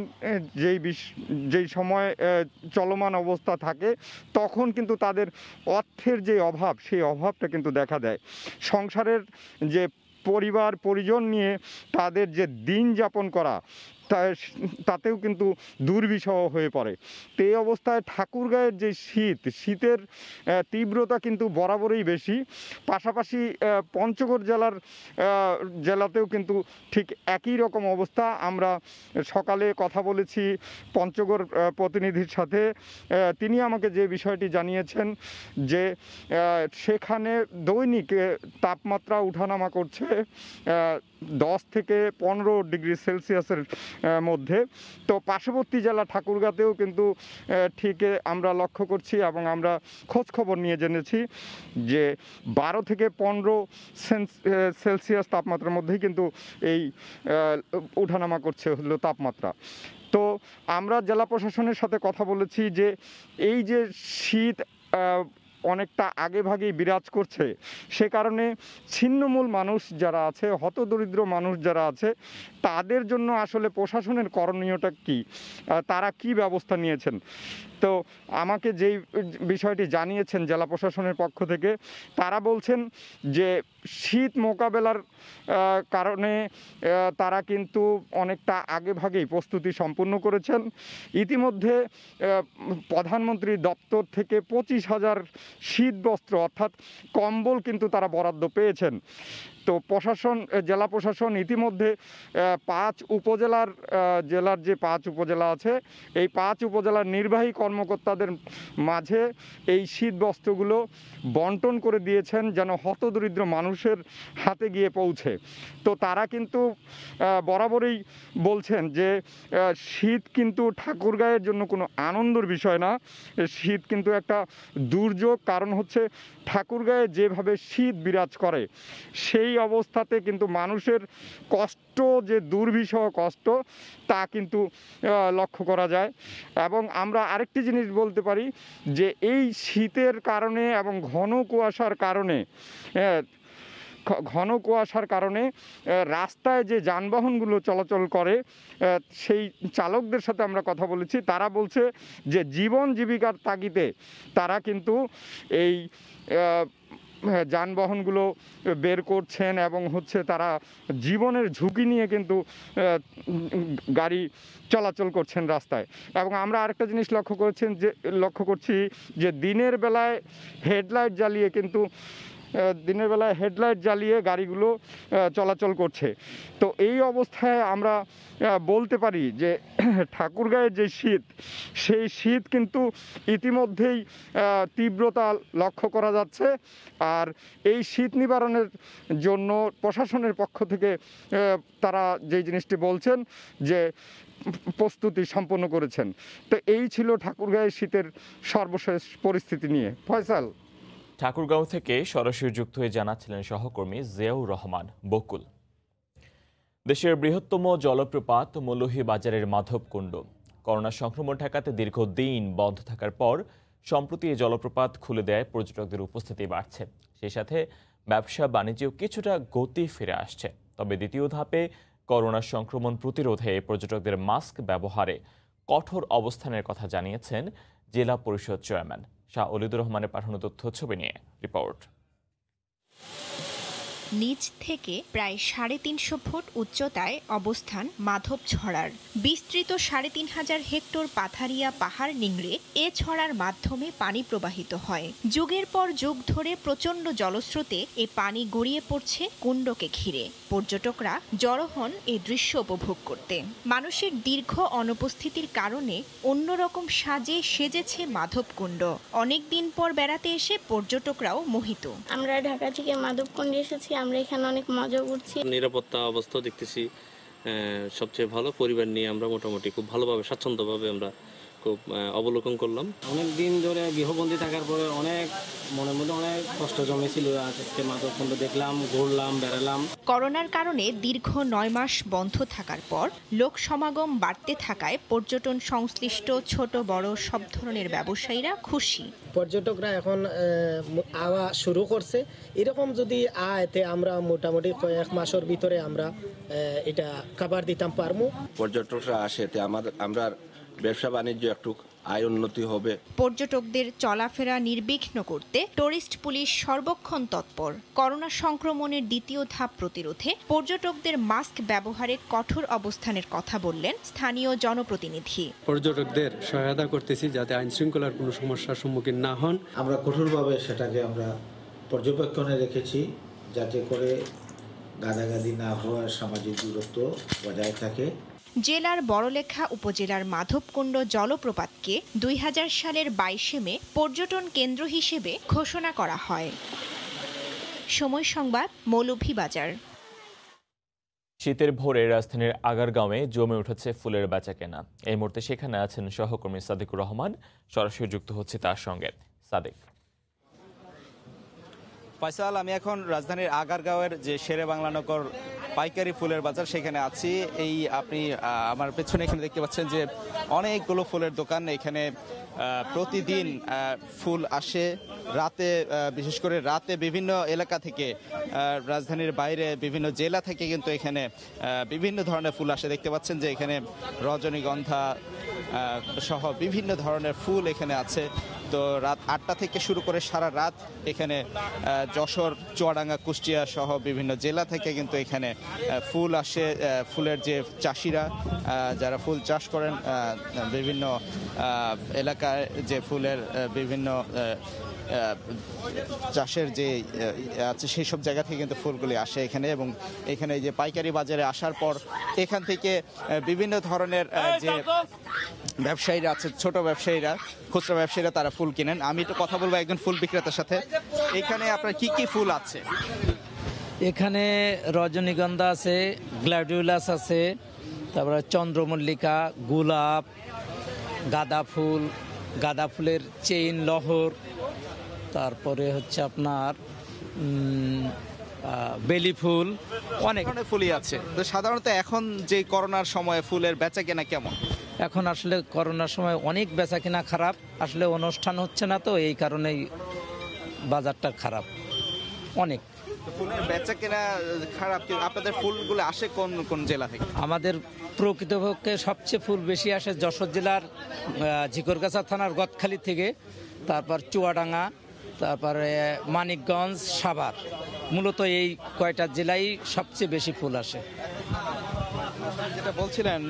যেই সময় চলমান অবস্থা থাকে তখন কিন্তু তাদের অর্থের যে অভাব, সেই অভাবটা কিন্তু দেখা দেয়। সংসারের যে পরিবার পরিজন নিয়ে তাদের যে দিন যাপন করা তাতেও কিন্তু দুর্বিষহ হয়ে পড়ে। তো এই অবস্থায় ঠাকুরগাঁয়ের যে শীতের তীব্রতা কিন্তু বরাবরই বেশি। পাশাপাশি পঞ্চগড় জেলাতেও কিন্তু ঠিক একই রকম অবস্থা। আমরা সকালে কথা বলেছি পঞ্চগড় প্রতিনিধির সাথে, তিনি আমাকে যে বিষয়টি জানিয়েছেন যে সেখানে দৈনিক তাপমাত্রা উঠানামা করছে 10 থেকে 15 ডিগ্রি সেলসিয়াসের মধ্যে। তো পার্শ্ববর্তী জেলা ঠাকুরগাঁতেও কিন্তু ঠিক আমরা লক্ষ্য করছি এবং আমরা খোঁজ খবর নিয়ে জেনেছি যে 12 থেকে 15 সেলসিয়াস তাপমাত্রার মধ্যেই কিন্তু এই ওঠানামা করছে হলো তাপমাত্রা। তো আমরা জেলা প্রশাসনের সাথে কথা বলেছি যে এই যে শীত অনেকটা আগে ভাগেই বিরাজ করছে, সে কারণে ছিন্নমূল মানুষ যারা আছে, হতদরিদ্র মানুষ যারা আছে, তাদের জন্য আসলে প্রশাসনের করণীয়টা কি, তারা কি ব্যবস্থা নিয়েছেন। তো আমাকে যেই বিষয়টি জানিয়েছেন জেলা প্রশাসনের পক্ষ থেকে, তারা বলছেন যে শীত মোকাবেলার কারণে তারা কিন্তু অনেকটা আগে ভাগেই প্রস্তুতি সম্পূর্ণ করেছেন। ইতিমধ্যে প্রধানমন্ত্রীর দপ্তর থেকে 25,000 শীত বস্ত্র অর্থাৎ কম্বল কিন্তু তারা বরাদ্দ পেয়েছেন। তো জেলা প্রশাসন ইতিমধ্যে 5 জেলার যে 5 উপজেলা আছে, এই 5 উপজেলার নির্বাহী কর্মকর্তাদের মাঝে এই শীত বস্ত্রগুলো বন্টন করে দিয়েছেন যেন হতদরিদ্র মানুষের হাতে গিয়ে পৌঁছে। তো তারা কিন্তু বরাবরই বলছেন যে শীত কিন্তু ঠাকুরগাঁয়ের জন্য কোনো আনন্দের বিষয় না, শীত কিন্তু একটা দুর্যোগ। কারণ হচ্ছে ঠাকুরগাঁয়ে যেভাবে শীত বিরাজ করে সেই অবস্থাতে কিন্তু মানুষের কষ্ট, যে দুর্বিষহ কষ্ট, তা কিন্তু লক্ষ্য করা যায়। এবং আমরা আরেকটি জিনিস বলতে পারি যে এই শীতের কারণে এবং ঘন কুয়াশার কারণে রাস্তায় যে যানবাহনগুলো চলাচল করে সেই চালকদের সাথে আমরা কথা বলেছি। তারা বলছে যে জীবন জীবিকার তাগিদে তারা কিন্তু এই যানবাহনগুলো বের করছেন এবং তারা জীবনের ঝুঁকি নিয়ে কিন্তু গাড়ি চলাচল করছেন রাস্তায়। এবং আমরা আরেকটা জিনিস লক্ষ্য করছি যে দিনের বেলায় হেডলাইট জ্বালিয়ে গাড়িগুলো চলাচল করছে। তো এই অবস্থায় আমরা বলতে পারি যে ঠাকুরগাঁয়ের যে সেই শীত কিন্তু ইতিমধ্যেই তীব্রতা লক্ষ্য করা যাচ্ছে। আর এই শীত নিবারণের জন্য প্রশাসনের পক্ষ থেকে তারা যে জিনিসটি বলছেন যে প্রস্তুতি সম্পন্ন করেছেন। তো এই ছিল ঠাকুরগাঁয়ের শীতের সর্বশেষ পরিস্থিতি নিয়ে। ফয়সাল, ঠাকুরগাঁও থেকে সরাসরি যুক্ত হয়ে জানাচ্ছিলেন সহকর্মী জিয়াউর রহমান বকুল। দেশের বৃহত্তম জলপ্রপাত মৌলভীবাজারের মাধবকুণ্ড করোনা সংক্রমণ ঠেকাতে দীর্ঘদিন বন্ধ থাকার পর সম্প্রতি এই জলপ্রপাত খুলে দেয় পর্যটকদের উপস্থিতি বাড়ছে। সেই সাথে ব্যবসা বাণিজ্যেও কিছুটা গতি ফিরে আসছে। তবে দ্বিতীয় ধাপে করোনা সংক্রমণ প্রতিরোধে পর্যটকদের মাস্ক ব্যবহারে কঠোর অবস্থানের কথা জানিয়েছেন জেলা পরিষদ চেয়ারম্যান। শাহ অলিদুর রহমানের পাঠানো তথ্য ছবি নিয়ে রিপোর্ট। নিচ থেকে প্রায় 350 ফুট উচ্চতায় অবস্থান মাধব ছড়ার। বিস্তৃত 3500 হেক্টর পাথারিয়া পাহাড় নিংড়ে এ ছড়ার মাধ্যমে পানি প্রবাহিত হয়। যুগের পর যুগ ধরে প্রচণ্ড জলস্রোতে এ পানি গড়িয়ে পড়ছে কুণ্ডকে ঘিরে। পর্যটকরা জড়ো হন এই দৃশ্য উপভোগ করতে। মানুষের দীর্ঘ অনুপস্থিতির কারণে অন্যরকম সাজে সেজেছে মাধবকুণ্ড। অনেকদিন পর বেড়াতে এসে পর্যটকরাও মোহিত। আমরা ঢাকা থেকে মাধবকুণ্ডে এসেছি, আমরা এখানে অনেক মজা করছি। নিরাপত্তা অবস্থা দেখতেছি সবচেয়ে ভালো। পরিবার নিয়ে আমরা মোটামুটি খুব ভালোভাবে স্বাচ্ছন্দ্যভাবে আমরা খুব অবলোকন করলাম। অনেক দিন ধরে গৃহবন্দী থাকার পরে অনেক মনের মধ্যে অনেক কষ্ট জমেছিল। আজকে মাধবকুণ্ড দেখলাম, ঘুরলাম, বেড়ালাম। করোনার কারণে দীর্ঘ 9 মাস বন্ধ থাকার পর লোক সমাগম বাড়তে থাকায় পর্যটন সংশ্লিষ্ট ছোট বড় সব ধরনের ব্যবসায়ীরা খুশি। পর্যটকরা এখন আওয়া শুরু করছে। এরকম যদি আয়তে আমরা মোটামুটি কয়েক মাসের ভিতরে আমরা এটা খাবার দিতাম পারবো। পর্যটকরা আসে আমরা ব্যবসা বাণিজ্য একটু আয় উন্নতি হবে। পর্যটকদের চলাফেরা নির্বিঘ্ন করতে টুরিস্ট পুলিশ সর্বক্ষণ তৎপর। করোনা সংক্রমণের দ্বিতীয় ধাপ প্রতিরোধে পর্যটকদের মাস্ক ব্যবহারে কঠোর অবস্থানের কথা বললেন স্থানীয় জনপ্রতিনিধি। পর্যটকদের সহায়তা করতেছি যাতে আইন শৃঙ্খলার কোনো সমস্যার সম্মুখীন না হন। আমরা কঠোরভাবে সেটাকে আমরা পর্যবেক্ষণে রেখেছি যাতে করে গাদাগাদি না হওয়ার, সামাজিক দূরত্ব বজায় থাকে। জেলার বড়লেখা উপজেলার মাধবকুণ্ড জলপ্রপাতকে 2000 সালের 22 মে পর্যটন কেন্দ্র হিসেবে ঘোষণা করা হয়। সময় সংবাদ, মৌলভীবাজার। শীতের ভোরে রাজধানীর আগারগাঁওয়ে জমে উঠেছে ফুলের বেচাকেনা। এই মুহূর্তে সেখানে আছেন সহকর্মী সাদিকুর রহমান। সরাসরি যুক্ত হচ্ছে তার সঙ্গে। সাদিক। ফয়সাল, আমি এখন রাজধানীর আগারগাঁওয়ের যে শেরে বাংলানগর পাইকারি ফুলের বাজার সেখানে আছি। এই আপনি আমার পেছনে এখানে দেখতে পাচ্ছেন যে অনেকগুলো ফুলের দোকান। এখানে প্রতিদিন ফুল আসে রাতে, বিশেষ করে রাতে বিভিন্ন এলাকা থেকে, রাজধানীর বাইরে বিভিন্ন জেলা থেকে কিন্তু এখানে বিভিন্ন ধরনের ফুল আসে। দেখতে পাচ্ছেন যে এখানে রজনীগন্ধা সহ বিভিন্ন ধরনের ফুল এখানে আছে। তো রাত 8টা থেকে শুরু করে সারা রাত এখানে যশোর, চুয়াডাঙ্গা, কুষ্টিয়া সহ বিভিন্ন জেলা থেকে কিন্তু এখানে ফুল আসে। ফুলের যে চাষিরা যারা ফুল চাষ করেন, বিভিন্ন এলাকায় যে ফুলের বিভিন্ন চাষের যে আছে সেই সব জায়গা থেকে কিন্তু ফুলগুলি আসে এখানে। এবং এখানে যে পাইকারি বাজারে আসার পর এখান থেকে বিভিন্ন ধরনের যে ব্যবসায়ীরা আছে, ছোট ব্যবসায়ীরা, খুচরা ব্যবসায়ীরা, তারা ফুল কিনেন। আমি একটু কথা বলবো একজন ফুল বিক্রেতার সাথে। এখানে আপনার কি কি ফুল আছে? এখানে রজনীগন্ধা আছে, গ্ল্যাডিওলাস আছে, তারপরে চন্দ্রমল্লিকা, গোলাপ, গাঁদা ফুলের চেইন, লহর, তারপরে হচ্ছে আপনার বেলি ফুল, অনেক ধরনের ফুলই আছে। তো সাধারণত এখন যে করোনার সময়ে ফুলের বেচা কেনা কেমন? এখন আসলে করোনার সময় অনেক বেচা কেনা খারাপ। আসলে অনুষ্ঠান হচ্ছে না, তো এই কারণেই বাজারটা খারাপ অনেক। ফুলের বেচা কেনা খারাপ, কিন্তু আপনাদের ফুলগুলো আসে কোন কোন জেলা থেকে? আমাদের প্রকৃতপক্ষে সবচেয়ে ফুল বেশি আসে যশোর জেলার ঝিকরগাছা থানার গদখালি থেকে, তারপর চুয়াডাঙ্গা, তারপরে মানিকগঞ্জ, সাভার। মূলত এই কয়টা জেলায় সবচেয়ে বেশি ফুল আসে। যেটা বলছিলেন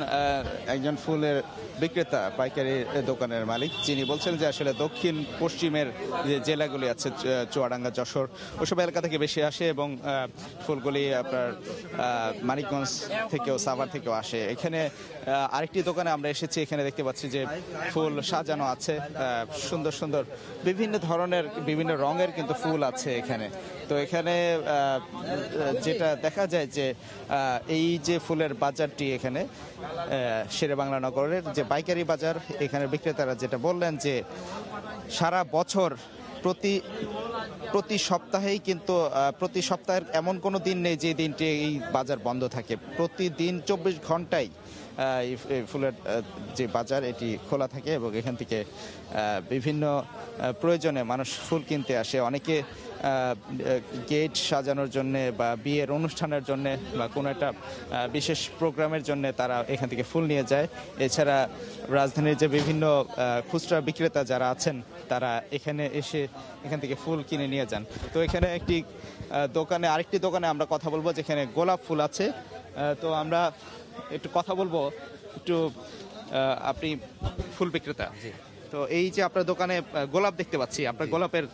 একজন ফুলের বিক্রেতা, পাইকারি দোকানের মালিক, যিনি বলছেন যে আসলে দক্ষিণ পশ্চিমের যে জেলাগুলি আছে, চুয়াডাঙ্গা, যশোর, ওইসব এলাকা থেকে বেশি আসে এবং ফুলগুলি আপনার মানিকগঞ্জ থেকেও, সাভার থেকেও আসে। এখানে আরেকটি দোকানে আমরা এসেছি, এখানে দেখতে পাচ্ছি যে ফুল সাজানো আছে, সুন্দর সুন্দর বিভিন্ন ধরনের, বিভিন্ন রঙের কিন্তু ফুল আছে এখানে। তো এখানে যেটা দেখা যায় যে এই যে ফুলের বাজারটি এখানে শেরে বাংলা নগরের যে পাইকারি বাজার, এখানে বিক্রেতারা যেটা বললেন যে সারা বছর প্রতি সপ্তাহেই কিন্তু প্রতি সপ্তাহের এমন কোনো দিন নেই যে দিনটি এই বাজার বন্ধ থাকে। প্রতিদিন 24 ঘন্টায় এই ফুলের যে বাজার এটি খোলা থাকে এবং এখান থেকে বিভিন্ন প্রয়োজনে মানুষ ফুল কিনতে আসে। অনেকে গেট সাজানোর জন্যে বা বিয়ের অনুষ্ঠানের জন্যে বা কোনো একটা বিশেষ প্রোগ্রামের জন্য তারা এখান থেকে ফুল নিয়ে যায়। এছাড়া রাজধানীর যে বিভিন্ন খুচরা বিক্রেতা যারা আছেন তারা এখানে এসে এখান থেকে ফুল কিনে নিয়ে যান। তো এখানে আরেকটি দোকানে আমরা কথা বলবো যেখানে গোলাপ ফুল আছে। তো আমরা একটু কথা বলবো। আপনি ফুল বিক্রেতা, তো এই যে আপনার দোকানে গোলাপ দেখতে পাচ্ছি, আপনার গোলাপের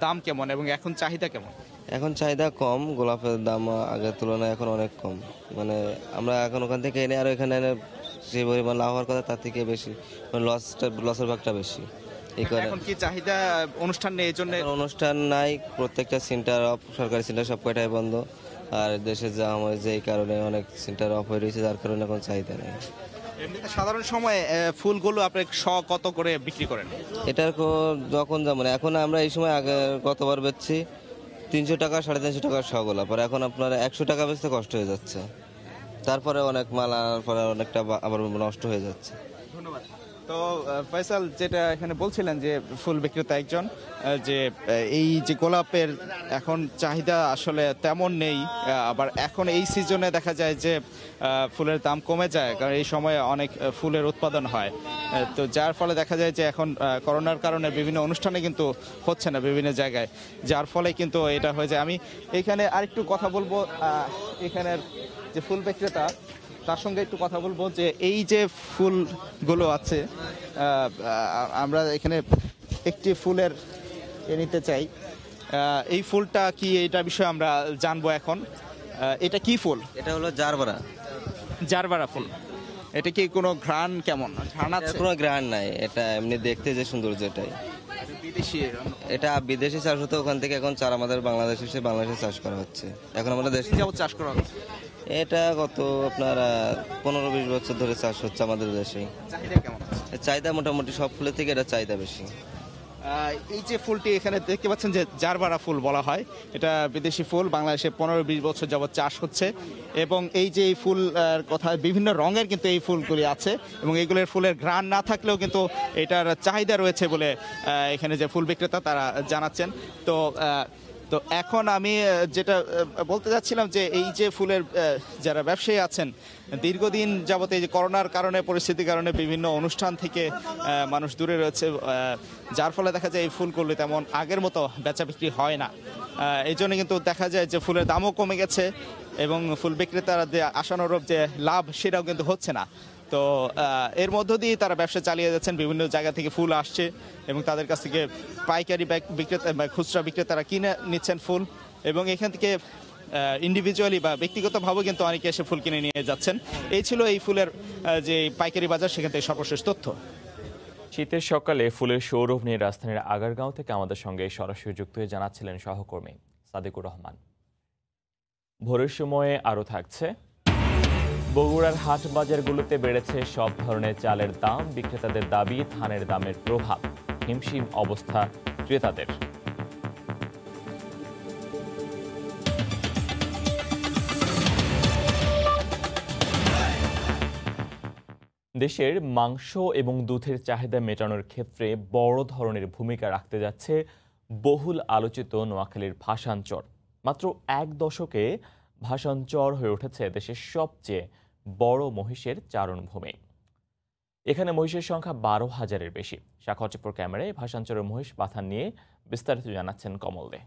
দাম কেমন এবং এখন চাহিদা কেমন? এখন চাহিদা কম, গোলাপের দাম আগের তুলনায় এখন অনেক কম। মানে আমরা এখন ওখান থেকে এনে আর এখানে এনে যে পরিমাণ লাভ হওয়ার কথা তার থেকে বেশি, লসের ভাগটা বেশি। এই কারণে এখন কি চাহিদা অনুষ্ঠান নেই, এই জন্য অনুষ্ঠান নাই, প্রত্যেকটা সেন্টার অফ, সরকারি সেন্টার সব কয়টাই বন্ধ। আর দেশের যা হয় যে এই কারণে অনেক সেন্টার অফ হয়ে রয়েছে, যার কারণে এখন চাহিদা নেই। এমনিতে সাধারণ সময়ে ফুলগুলো আপনি কত করে বিক্রি করেন? এটার যখন যেমন এখন আমরা এই সময় আগে গতবার বেচছি 300 টাকা 350 টাকা শ গোলাপ, আর এখন আপনার 100 টাকা বেচতে কষ্ট হয়ে যাচ্ছে। তারপরে অনেক মাল আনার পরে অনেকটা আবার নষ্ট হয়ে যাচ্ছে। ধন্যবাদ। তো ফয়সাল, যেটা এখানে বলছিলেন যে ফুল বিক্রেতা একজন, যে এই যে গোলাপের এখন চাহিদা আসলে তেমন নেই, আবার এখন এই সিজনে দেখা যায় যে ফুলের দাম কমে যায়, কারণ এই সময়ে অনেক ফুলের উৎপাদন হয়। তো যার ফলে দেখা যায় যে এখন করোনার কারণে বিভিন্ন অনুষ্ঠানে কিন্তু হচ্ছে না বিভিন্ন জায়গায়, যার ফলে কিন্তু এটা হয়ে যায়। আমি এখানে আরেকটু কথা বলবো, এখানের যে ফুল বিক্রেতা তার সঙ্গে একটু কথা বলবো যে এই যে ফুলগুলো আছে, আমরা এখানে একটি ফুলের নিতে চাই। এই ফুলটা কি, এটা বিষয়ে আমরা জানবো এখন। এটা কি ফুল? এটা হলো জারবারা ফুল। এটা কি কোনো ঘ্রাণ কেমন? ঘ্রাণ আছে? কোনো ঘ্রাণ নাই, এটা এমনি দেখতে যে সৌন্দর্য এটাই। বিদেশি? এটা বিদেশি চাষ হতো, ওখান থেকে এখন চারা আমাদের বাংলাদেশে চাষ করা হচ্ছে। এখন আমাদের দেশে চাষ করা হচ্ছে। এটা গত আপনার 15-20 বছর ধরে চাষ হচ্ছে আমাদের দেশে। চাহিদা কেমন? চাহিদা মোটামুটি সব ফুলের থেকে এটা চাহিদা বেশি। এই যে ফুলটি এখানে দেখতে পাচ্ছেন যে জারবারা ফুল বলা হয়, এটা বিদেশি ফুল, বাংলাদেশে 15-20 বছর যাবত চাষ হচ্ছে। এবং এই যে এই ফুল কথা, বিভিন্ন রঙের কিন্তু এই ফুলগুলি আছে এবং এইগুলোর ফুলের ঘ্রাণ না থাকলেও কিন্তু এটার চাহিদা রয়েছে বলে এখানে যে ফুল বিক্রেতা তারা জানাচ্ছেন। তো এখন আমি যেটা বলতে যাচ্ছিলাম যে এই যে ফুলের যারা ব্যবসায়ী আছেন, দীর্ঘদিন যাবত এই যে করোনার কারণে, পরিস্থিতির কারণে বিভিন্ন অনুষ্ঠান থেকে মানুষ দূরে রয়েছে, যার ফলে দেখা যায় এই ফুলগুলো তেমন আগের মতো বেচা বিক্রি হয় না। এই জন্য কিন্তু দেখা যায় যে ফুলের দামও কমে গেছে এবং ফুল বিক্রেতারা যে আশানুরূপ যে লাভ সেটাও কিন্তু হচ্ছে না। তো এর মধ্য দিয়ে তারা ব্যবসা চালিয়ে যাচ্ছেন, বিভিন্ন জায়গা থেকে ফুল আসছে এবং তাদের কাছ থেকে পাইকারি বিক্রেতা বা খুচরা বিক্রেতারা কিনে নিচ্ছেন ফুল, এবং এখান থেকে ইন্ডিভিজুয়ালি বা ব্যক্তিগতভাবে কিন্তু অনেকে এসে ফুল কিনে নিয়ে যাচ্ছেন। এই ছিল এই ফুলের যে পাইকারি বাজার, সেখান থেকে সর্বশেষ তথ্য। শীতের সকালে ফুলের সৌরভ নিয়ে রাজধানীর আগারগাঁও থেকে আমাদের সঙ্গে সরাসরি যুক্ত হয়ে জানাচ্ছিলেন সহকর্মী সাদিকুর রহমান। ভোরের সময়ে আরও থাকছে, বগুড়ার হাট বাজারগুলোতে বেড়েছে সব ধরনের চালের দাম, বিক্রেতাদের দাবি ধানের দামের প্রভাব, হিমশিম অবস্থা ক্রেতাদের। দেশের মাংস এবং দুধের চাহিদা মেটানোর ক্ষেত্রে বড় ধরনের ভূমিকা রাখতে যাচ্ছে বহুল আলোচিত নোয়াখালীর ভাসানচর। মাত্র 1 দশকে ভাসানচর হয়ে উঠেছে দেশের সবচেয়ে বড় মহিষের চারণভূমি। এখানে মহিষের সংখ্যা 12,000-এর বেশি। শাখাচিপুর ক্যামেরায় ভাসানচরের মহিষ পাথান নিয়ে বিস্তারিত জানাচ্ছেন কমল দে।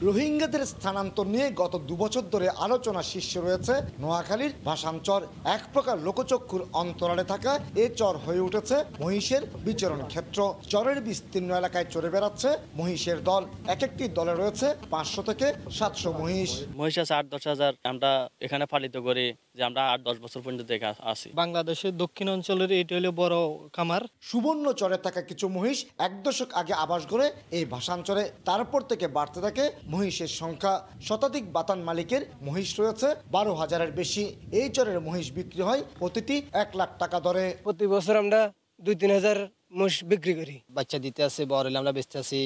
রোহিঙ্গাদের স্থানান্তর নিয়ে গত 2 বছর ধরে আলোচনা শীর্ষে রয়েছে নোয়াখালীর ভাসানচর। এক প্রকার লোকচক্ষুর অন্তরালে থাকা এ চর হয়ে উঠেছে মহিষের বিচরণ ক্ষেত্র। চরের বিস্তীর্ণ এলাকায় চড়ে বেড়াচ্ছে মহিষের দল। এক একটি দলে রয়েছে 500 থেকে 700 মহিষ। মহিষ আছে 8-10 হাজার। আমরা এখানে পালিত করি যে আমরা 8-10 বছর পর্যন্ত আছি। বাংলাদেশের দক্ষিণ অঞ্চলের এটা হলো বড় খামার। সুবর্ণ চরে থাকা কিছু মহিষ 1 দশক আগে আবাস গড়ে এই ভাসানচরে, তারপর থেকে বাড়তে থাকে মহিষের সংখ্যা। শতাধিক বাতান মালিকের মহিষ রয়েছে 12,000-এর বেশি। এই চরের মহিষ বিক্রি হয় প্রতিটি 1 লাখ টাকা দরে। প্রতি বছর আমরা 2-3 হাজার মোষ বিক্রি করি, বাচ্চা দিতে আছে, বড় হলে আমরা বেচতে আছি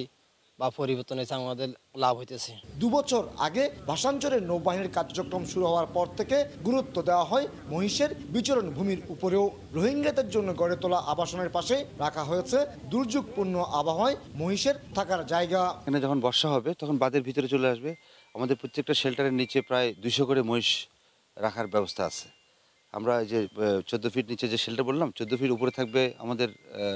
বা পরিবর্তন হয়েছে, আমাদের লাভ হইতেছে। 2 বছর আগে ভাষাঞ্চলের নৌবাহিনীর কার্যক্রম শুরু হওয়ার পর থেকে গুরুত্ব দেওয়া হয় মহিষের বিচরণ ভূমির উপরেও। রোহিঙ্গাদের জন্য গড়ে তোলা আবাসনের পাশে রাখা হয়েছে দুর্যোগপূর্ণ আবহাওয়ায় মহিষের থাকার জায়গা। এখানে যখন বর্ষা হবে তখন বাঁধের ভিতরে চলে আসবে। আমাদের প্রত্যেকটা শেল্টারের নিচে প্রায় 200 করে মহিষ রাখার ব্যবস্থা আছে। আমরা যে 14 ফিট নিচে যে শেল্টার বললাম, 14 ফিট উপরে থাকবে আমাদের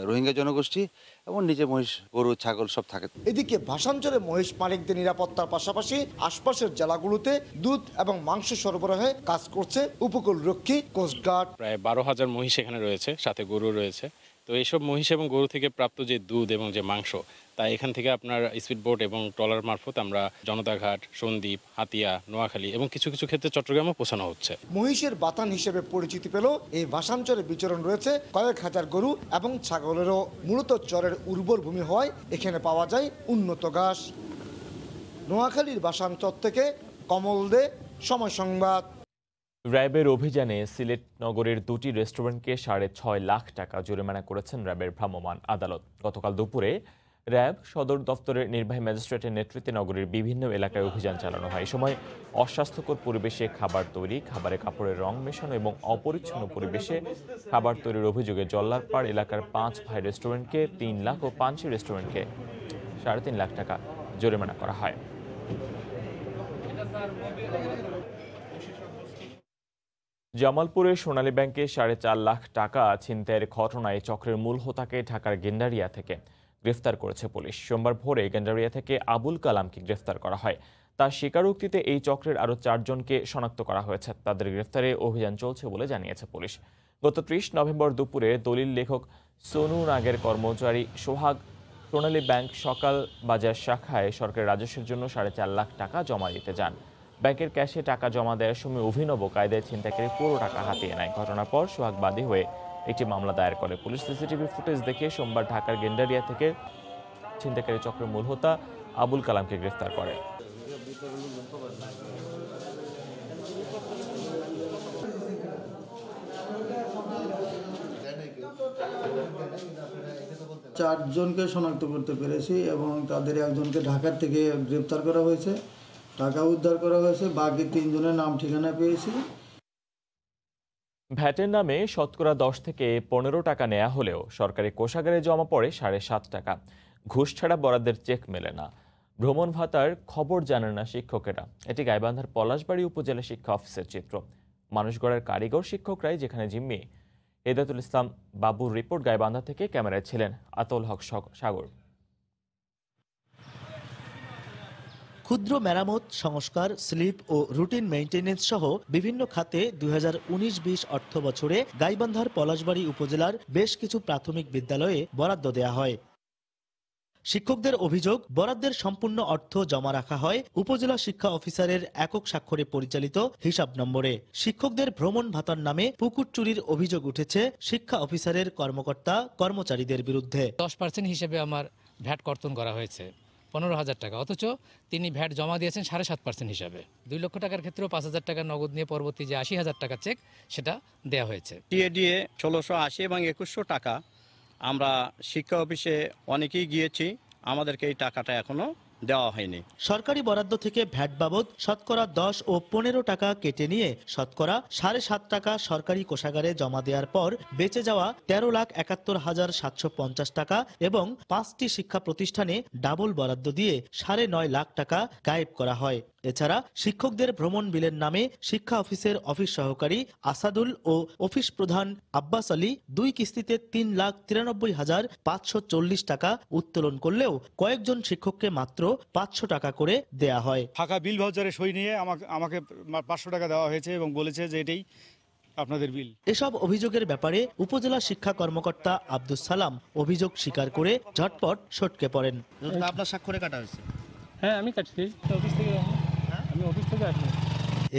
রোহিঙ্গা জনগোষ্ঠী এবং নিচে মহিষ, গরু, ছাগল সব থাকে। এদিকে ভাষাঞ্চলে মহিষ মালিকদের নিরাপত্তার পাশাপাশি আশপাশের জেলাগুলোতে দুধ এবং মাংস সরবরাহে কাজ করছে উপকূলরক্ষী কোস্টগার্ড। প্রায় 12,000 মহিষ এখানে রয়েছে, সাথে গরু রয়েছে। তো এইসব মহিষ এবং গরু থেকে প্রাপ্ত যে দুধ এবং যে মাংস, তাই এখান থেকে আপনার স্পিড বোট এবং ট্রলার মারফত আমরা জনতাঘাট, সন্দ্বীপ, হাতিয়া, নোয়াখালী এবং কিছু কিছু ক্ষেত্রে চট্টগ্রামে পৌঁছানো হচ্ছে। মহিষের বাতান হিসেবে পরিচিতি পেল এই ভাষাঞ্চলে বিচরণ রয়েছে কয়েক হাজার গরু এবং ছাগলেরও। মূলত চরের উর্বর ভূমি হওয়ায় এখানে পাওয়া যায় উন্নত ঘাস। নোয়াখালীর ভাষাঞ্চল থেকে কমল দে, সময় সংবাদ। র্যাবের অভিযানে সিলেট নগরের 2টি রেস্টুরেন্টকে 6.5 লাখ টাকা জরিমানা করেছেন র্যাবের ভ্রাম্যমাণ আদালত। গতকাল দুপুরে র্যাব সদর দফতরের নির্বাহী ম্যাজিস্ট্রেটের নেতৃত্বে নগরীর বিভিন্ন এলাকায় অভিযান চালানো হয়। এই সময় অস্বাস্থ্যকর পরিবেশে খাবার তৈরি, খাবারে কাপড়ের রং মেশানো এবং অপরিচ্ছন্ন পরিবেশে খাবার তৈরির অভিযোগে জল্লারপাড় এলাকার 5 ভাই রেস্টুরেন্টকে 3 লাখ ও পাঞ্চি রেস্টুরেন্টকে 3.5 লাখ টাকা জরিমানা করা হয়। জামালপুরের সোনালী ব্যাংকে 4.5 লাখ টাকা ছিনতাইয়ের ঘটনায় চক্রের মূল হোতাকে ঢাকার গেন্ডারিয়া থেকে গ্রেফতার করেছে পুলিশ। সোমবার ভোরে গেন্ডারিয়া থেকে আবুল কালামকে গ্রেফতার করা হয়। তার স্বীকারোক্তিতে এই চক্রের আরও 4 জনকে শনাক্ত করা হয়েছে। তাদের গ্রেফতারে অভিযান চলছে বলে জানিয়েছে পুলিশ। গত 30 নভেম্বর দুপুরে দলিল লেখক সোনু নাগের কর্মচারী সোহাগ সোনালী ব্যাংক সকাল বাজার শাখায় সরকারি রাজস্বের জন্য 4.5 লাখ টাকা জমা দিতে যান। ব্যাংকের ক্যাশে টাকা জমা দেওয়ার সময় অভিনব কায়দায় ছিনতাইকারী পুরো টাকা হাতিয়ে নেয়। ঘটনার পর সোহাগ বাদী হয়ে একটি মামলা দায়ের করে পুলিশ। সিসিটিভি ফুটেজ দেখে সোমবার ঢাকার গেন্ডারিয়া থেকে ছিনতাইকারী চক্রের মূল হোতা আবুল কালামকে গ্রেফতার করে। চারজনকে শনাক্ত করতে পেরেছি এবং তাদের একজনকে ঢাকার থেকে গ্রেপ্তার করা হয়েছে, টাকা উদ্ধার করা হয়েছে। বাকি 3 জনের নাম ঠিকানা পেয়েছি। ভ্যাটের নামে শতকরা 10 থেকে 15 টাকা নেওয়া হলেও সরকারি কোষাগারে জমা পড়ে 7.5 টাকা। ঘুষ ছাড়া বরাদ্দের চেক মেলে না। ভ্রমণ ভাতার খবর জানেন না শিক্ষকেরা। এটি গাইবান্ধার পলাশবাড়ি উপজেলা শিক্ষা অফিসের চিত্র। মানুষ গড়ার কারিগর শিক্ষকরাই যেখানে জিম্মি। হেদায়েতুল ইসলাম বাবুর রিপোর্ট। গাইবান্ধা থেকে ক্যামেরায় ছিলেন আতল হক সাগর। ক্ষুদ্র মেরামত, সংস্কার, স্লিপ ও রুটিন মেইনটেনেন্স সহ বিভিন্ন খাতে 2019-20 অর্থ বছরে গাইবান্ধার পলাশবাড়ি উপজেলার বেশ কিছু প্রাথমিক বিদ্যালয়ে বরাদ্দ দেয়া হয়। শিক্ষকদের অভিযোগ, বরাদ্দের সম্পূর্ণ অর্থ জমা রাখা হয় উপজেলা শিক্ষা অফিসারের একক স্বাক্ষরে পরিচালিত হিসাব নম্বরে। শিক্ষকদের ভ্রমণ ভাতার নামে পুকুর চুরির অভিযোগ উঠেছে শিক্ষা অফিসারের কর্মকর্তা কর্মচারীদের বিরুদ্ধে। 10% হিসেবে আমার ভ্যাট কর্তন করা হয়েছে 15,000 টাকা, অথচ তিনি ভ্যাট জমা দিয়েছেন 7.5% হিসাবে। 2 লক্ষ টাকার ক্ষেত্রেও 5,000 টাকা নগদ নিয়ে পরবর্তী যে 80,000 টাকা চেক সেটা দেয়া হয়েছে। টিএডিএ 1680 এবং 2100 টাকা আমরা শিক্ষা অফিসে অনেকেই গিয়েছি, আমাদেরকে এই টাকাটা এখনো দেওয়া হয়নি। সরকারি বরাদ্দ থেকে ভ্যাট বাবদ শতকরা 10 ও 15 টাকা কেটে নিয়ে শতকরা 7.5 টাকা সরকারি কোষাগারে জমা দেওয়ার পর বেঁচে যাওয়া 13,71,750 টাকা এবং 5টি শিক্ষা প্রতিষ্ঠানে ডাবল বরাদ্দ দিয়ে 9.5 লাখ টাকা গায়েব করা হয়। এছাড়া শিক্ষকদের ভ্রমণ বিলের নামে শিক্ষা অফিসের অফিস সহকারী আসাদুল ও অফিস প্রধান আব্বাস আলী 2 কিস্তিতে 3,93,540 টাকা উত্তোলন করলেও কয়েকজন শিক্ষককে মাত্র 500 টাকা করে দেয়া হয়। ফাঁকা বিল ভাউচারে সই নিয়ে আমাকে 500 টাকা দেওয়া হয়েছে এবং বলেছে যে এটাই আপনাদের বিল। এসব অভিযোগের ব্যাপারে উপজেলা শিক্ষা কর্মকর্তা আব্দুস সালাম অভিযোগ স্বীকার করে ঝটপট সটকে পড়েন। আপনার স্বাক্ষরে কাটা হয়েছে? হ্যাঁ, আমি কাটছি অফিস থেকে। আমি অফিস থেকে আসি।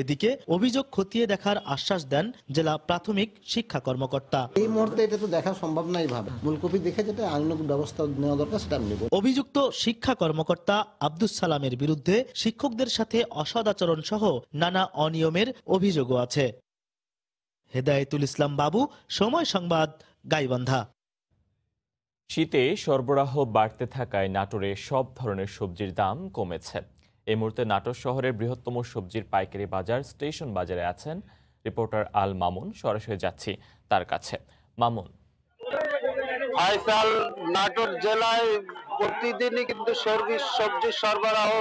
এদিকে অভিযোগ খতিয়ে দেখার আশ্বাস দেন জেলা প্রাথমিক শিক্ষা কর্মকর্তা। এই মুহূর্তে এটা তো দেখা সম্ভব নাই ভাবে, মূল কপি দেখে যেটা আইনানুগ ব্যবস্থা নেওয়া দরকার সেটা আমি নেব। অভিযুক্ত শিক্ষা কর্মকর্তা আব্দুস সালামের বিরুদ্ধে শিক্ষকদের সাথে অসদাচরণ সহ নানা অনিয়মের অভিযোগও আছে। হেদায়েতুল ইসলাম বাবু, সময় সংবাদ, গাইবান্ধা। শীতে সরবরাহ বাড়তে থাকায় নাটোরে সব ধরনের সবজির দাম কমেছে। এই মুহূর্তে নাটোর শহরের বৃহত্তম সবজির পাইকারি বাজার স্টেশন বাজারে আছেন রিপোর্টার আল মামুন। সরাসরি যাচ্ছি তার কাছে। মামুন, ফাইসাল, নাটোর জেলায় প্রতিদিনই কিন্তু সবজি সরবরাহ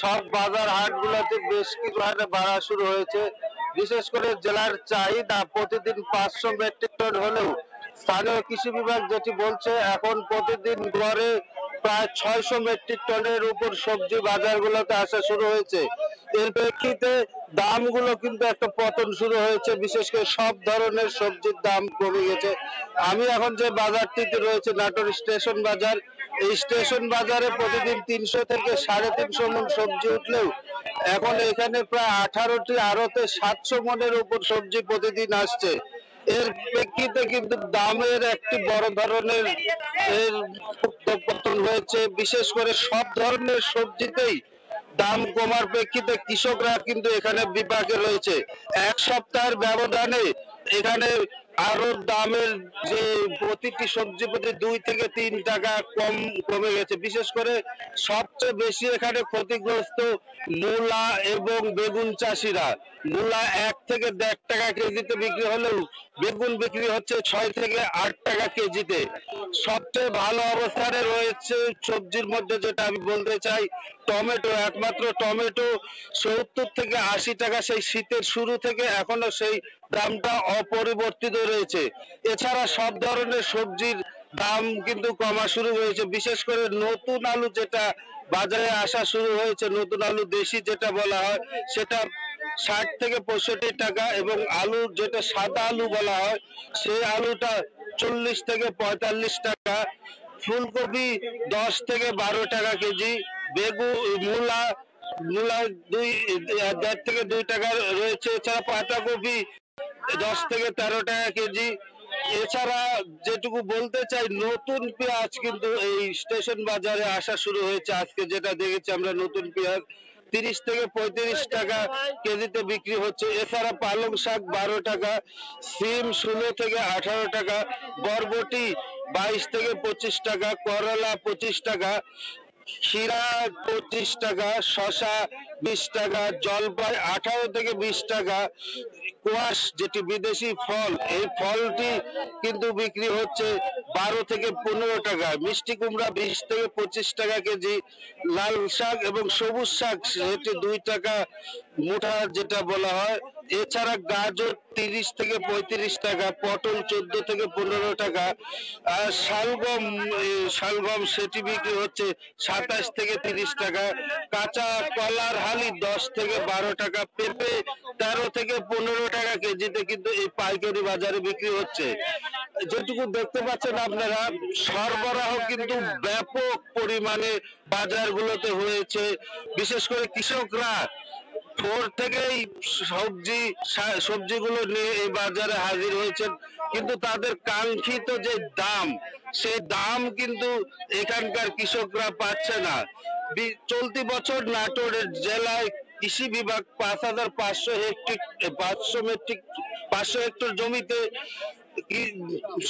সব বাজার হাটগুলোতে বেশ কিছু হারে বাড়া শুরু হয়েছে। বিশেষ করে জেলার চাহিদা প্রতিদিন 500 মেট্রিক টন হলেও স্থানীয় কৃষি বিভাগ যেটি বলছে এখন প্রতিদিন গড়ে প্রায় 600 মেট্রিক টনের উপর সবজি বাজারগুলোতে আসা শুরু হয়েছে। এর প্রেক্ষিতে দামগুলো কিন্তু একটা পতন শুরু হয়েছে। বিশেষ করে সব ধরনের সবজির দাম কমে গেছে। আমি এখন যে বাজারটিতে রয়েছে নাটোর স্টেশন বাজার, এই স্টেশন বাজারে প্রতিদিন 300 থেকে 350 মণ সবজি উঠলেও এখন এখানে প্রায় 18টি আড়তে 700 মণের উপর সবজি প্রতিদিন আসছে। এর প্রেক্ষিতে কিন্তু দামের একটি বড় ধরনের পতন হয়েছে। বিশেষ করে সব ধরনের সবজিতেই দাম কমার প্রেক্ষিতে কৃষকরা কিন্তু এখানে বিপাকে রয়েছে। এক সপ্তাহের ব্যবধানে এখানে আরো দামের যে প্রতিটি সবজি প্রতি 2 থেকে 3 টাকা কমে গেছে। বিশেষ করে সবচেয়ে বেশি এখানে ক্ষতিগ্রস্ত মূলা এবং বেগুন চাষিরা। মূলা 1 থেকে 1.5 টাকা কেজিতে বিক্রি হলেও বেগুন বিক্রি হচ্ছে 6 থেকে 8 টাকা কেজিতে। সবচেয়ে ভালো অবস্থানে রয়েছে সবজির মধ্যে যেটা আমি বলতে চাই টমেটো। একমাত্র টমেটো 70 থেকে 80 টাকা সেই শীতের শুরু থেকে এখনো সেই দামটা অপরিবর্তিত রয়েছে। এছাড়া সব ধরনের সবজির দাম কিন্তু কমা শুরু হয়েছে। বিশেষ করে নতুন আলু যেটা বাজারে আসা শুরু হয়েছে, নতুন আলু দেশি যেটা বলা হয়, সেটা 60 থেকে 65 টাকা এবং আলু যেটা সাদা আলু বলা হয় সেই আলুটা 40 থেকে 45 টাকা। ফুলকপি 10 থেকে 12 টাকা কেজি। মূলা 1.5 থেকে 2 টাকা রয়েছে। এছাড়া পাতাকপি 10 থেকে 13 টাকা কেজি। এছাড়া যেটুকু বলতে চাই নতুন পেঁয়াজ কিন্তু এই স্টেশন বাজারে আসা শুরু হয়েছে। আজকে যেটা দেখেছি আমরা নতুন পেঁয়াজ 30 থেকে 35 টাকা কেজিতে বিক্রি হচ্ছে। এছাড়া পালং শাক 12 টাকা, সিম 16 থেকে 18 টাকা, বরবটি 22 থেকে 25 টাকা, করলা 25 টাকা, ক্ষীরা 25 টাকা, শসা 20 টাকা, জলপাই 18 থেকে 20 টাকা, কোয়াশ যেটি বিদেশি ফল এই ফলটি কিন্তু বিক্রি হচ্ছে 12 থেকে 15 টাকা, মিষ্টি কুমড়া 20 থেকে 25 টাকা কেজি, লাল শাক এবং সবুজ শাক সেটি 2 টাকা মুঠা যেটা বলা হয়। এছাড়া গাজর 30 থেকে 35 টাকা, পটল 14 থেকে 15 টাকা, আর শালগম সেটি বিক্রি হচ্ছে 27 থেকে 30 টাকা, কাঁচা কলার হালি 10 থেকে 12 টাকা, পেঁপে 13 থেকে 15 টাকা কেজিতে কিন্তু এই পাইকারি বাজারে বিক্রি হচ্ছে। যেটুকু দেখতে পাচ্ছেন আপনারা সরবরাহ কিন্তু ব্যাপক পরিমাণে বাজারগুলোতে হয়েছে। বিশেষ করে কৃষকরা ভোর থেকেই সবজিগুলো নিয়ে এই বাজারে হাজির হয়েছেন, কিন্তু তাদের কাঙ্ক্ষিত যে দাম সেই দাম কিন্তু এখানকার কৃষকরা পাচ্ছে না। চলতি বছর নাটোরের জেলায় কৃষি বিভাগ 5,500 হেক্টর জমিতে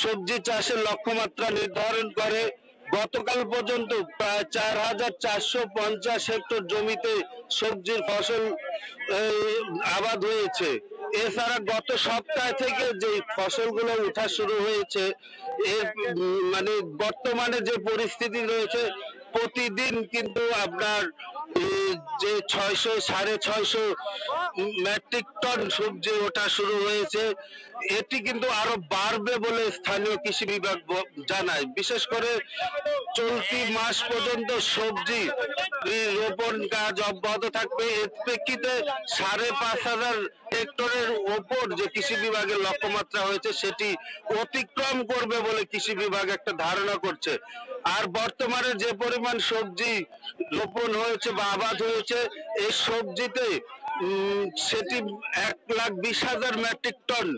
সবজি চাষের লক্ষ্যমাত্রা নির্ধারণ করে। গতকাল পর্যন্ত প্রায় 4,450 হেক্টর জমিতে সবজির ফসল আবাদ হয়েছে। এছাড়া গত সপ্তাহ থেকে যে ফসলগুলো উঠা শুরু হয়েছে, এর মানে বর্তমানে যে পরিস্থিতি রয়েছে প্রতিদিন কিন্তু আপনার যে 600-650 মেট্রিক টন সবজি ওঠা শুরু হয়েছে। এটি কিন্তু আরো বাড়বে বলে স্থানীয় কৃষি বিভাগ জানায়। বিশেষ করে চলতি মাস পর্যন্ত সবজি রোপণ কাজ অব্যাহত থাকবে। এর প্রেক্ষিতে 5,500 হেক্টরের ওপর যে কৃষি বিভাগের লক্ষ্যমাত্রা হয়েছে সেটি অতিক্রম করবে বলে কৃষি বিভাগ একটা ধারণা করছে। আর বর্তমানে যে পরিমাণ সবজি রোপণ হয়েছে বা আবাদ হয়েছে এই সবজিতে সেটি 1,20,000 মেট্রিক টন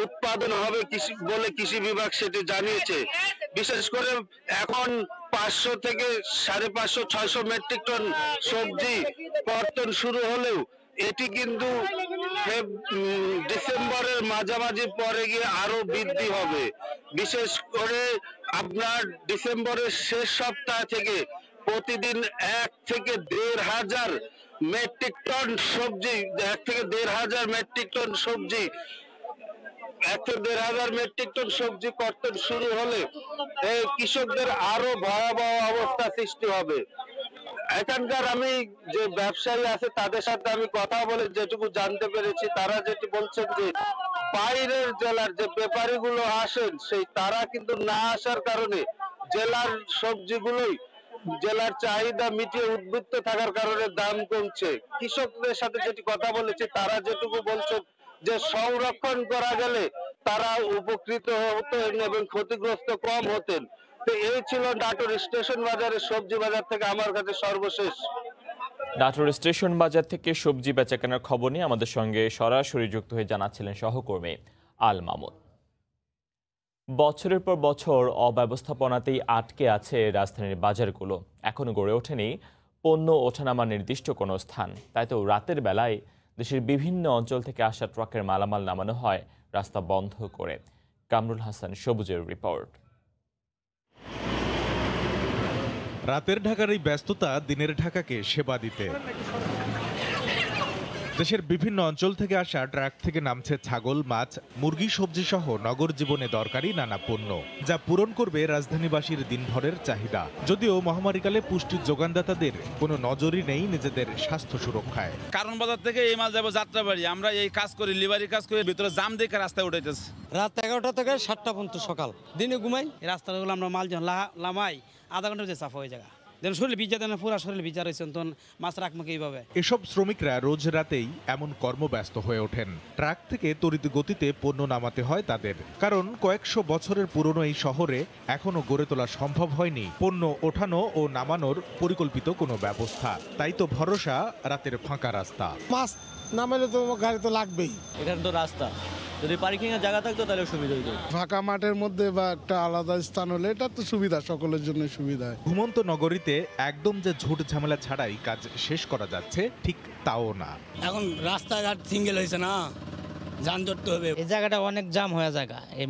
উৎপাদন হবে বলে কৃষি বিভাগ সেটি জানিয়েছে। বিশেষ করে এখন 500 থেকে 550-600 মেট্রিক টন সবজি কর্তন শুরু হলেও এটি কিন্তু ডিসেম্বরের মাঝামাঝি পরে গিয়ে আরো বৃদ্ধি হবে। বিশেষ করে আপনার ডিসেম্বরের শেষ সপ্তাহ থেকে প্রতিদিন 1 থেকে 1,500 মেট্রিক টন সবজি 1 থেকে 1,500 মেট্রিক টন সবজি 1 থেকে 1,500 মেট্রিক টন সবজি কর্তন শুরু হলে এই কৃষকদের আরো ভয়াবহ অবস্থা সৃষ্টি হবে। এখানকার আমি যে ব্যবসায়ী আছে তাদের সাথে আমি কথা বলে যেটুকু জানতে পেরেছি, তারা যেটি বলছেন যে বাইরের জেলার যে ব্যাপারীগুলো আসেন সেই তারা কিন্তু না আসার কারণে জেলার সবজিগুলোই জেলার চাহিদা মিটিয়ে উদ্বৃত্ত থাকার কারণে দাম কমছে। কৃষকদের সাথে যেটি কথা বলেছি তারা যেটুকু বলছেন যে সংরক্ষণ করা গেলে তারা উপকৃত হতেন এবং ক্ষতিগ্রস্ত কম হতেন। তো এই ছিল নাটোর স্টেশন বাজারের সবজি বাজার থেকে আমার কাছে সর্বশেষ। নাটোর স্টেশন বাজার থেকে সবজি বেচাকেনার খবর নিয়ে আমাদের সঙ্গে সরাসরি যুক্ত হয়ে জানাচ্ছিলেন সহকর্মী আল মামুন। বছরের পর বছর অব্যবস্থাপনাতেই আটকে আছে রাজধানীর বাজারগুলো, এখনো গড়ে ওঠেনি পণ্য ওঠানামার নির্দিষ্ট কোনো স্থান। তাই তো রাতের বেলায় দেশের বিভিন্ন অঞ্চল থেকে আসা ট্রাকের মালামাল নামানো হয় রাস্তা বন্ধ করে। কামরুল হাসান সবুজের রিপোর্ট। রাতের ঢাকার এই ব্যস্ততা দিনের ঢাকাকে সেবা দিতে দেশের বিভিন্ন অঞ্চল থেকে আসা ট্রাক থেকে নামছে ছাগল, মাছ, মুরগি, সবজি সহ নগর জীবনে দরকারি নানা পণ্য, যা পূরণ করবে রাজধানীবাসীর দিনভরের চাহিদা। যদিও মহামারীকালে পুষ্টির যোগানদাতাদের কোনো নজরই নেই নিজেদের স্বাস্থ্য সুরক্ষায়। কারণ বাজার থেকে এই মাল যাবো যাত্রাবাড়ি, আমরা এই কাজ করি, লিভারি কাজ করি, ভিতরে জাম দেখে রাস্তায় উঠাইতেছে। রাত 11টা থেকে 7টা পর্যন্ত সকাল, দিনে ঘুমাই। এই রাস্তাগুলো আমরা মাল যখন লামাই আধা ঘন্টা যে সাফা হয়ে যায়, শরীর ভিজা দেন, পুরা শরীর ভিজা রয়েছেন, তখন মাছ রাখবো এইভাবে। এসব শ্রমিকরা রোজ রাতেই এমন কর্মব্যস্ত হয়ে ওঠেন। ট্রাক থেকে তড়িৎ গতিতে পণ্য নামাতে হয় তাদের, কারণ কয়েকশো বছরের পুরনো এই শহরে এখনো গড়ে তোলা সম্ভব হয়নি পণ্য ওঠানো ও নামানোর পরিকল্পিত কোনো ব্যবস্থা। তাই তো ভরসা রাতের ফাঁকা রাস্তা। মাছ নামালে তো গাড়ি তো লাগবেই, এখানে তো রাস্তা, যদি পার্কিং এর জায়গা থাকতো তাহলে সুবিধা হইতো। ফাঁকা মাঠের মধ্যে বা একটা আলাদা স্থান হলে এটা তো সুবিধা, সকলের জন্য সুবিধা। ঘুমন্ত নগরীতে একদম যে ঝুট ঝামেলা ছাড়াই কাজ শেষ করা যাচ্ছে ঠিক তাও না। এখন রাস্তাঘাট সিঙ্গেল হয়েছে না, যানজট তো হবে। এই জায়গাটা অনেক জাম হয়ে জায়গা এই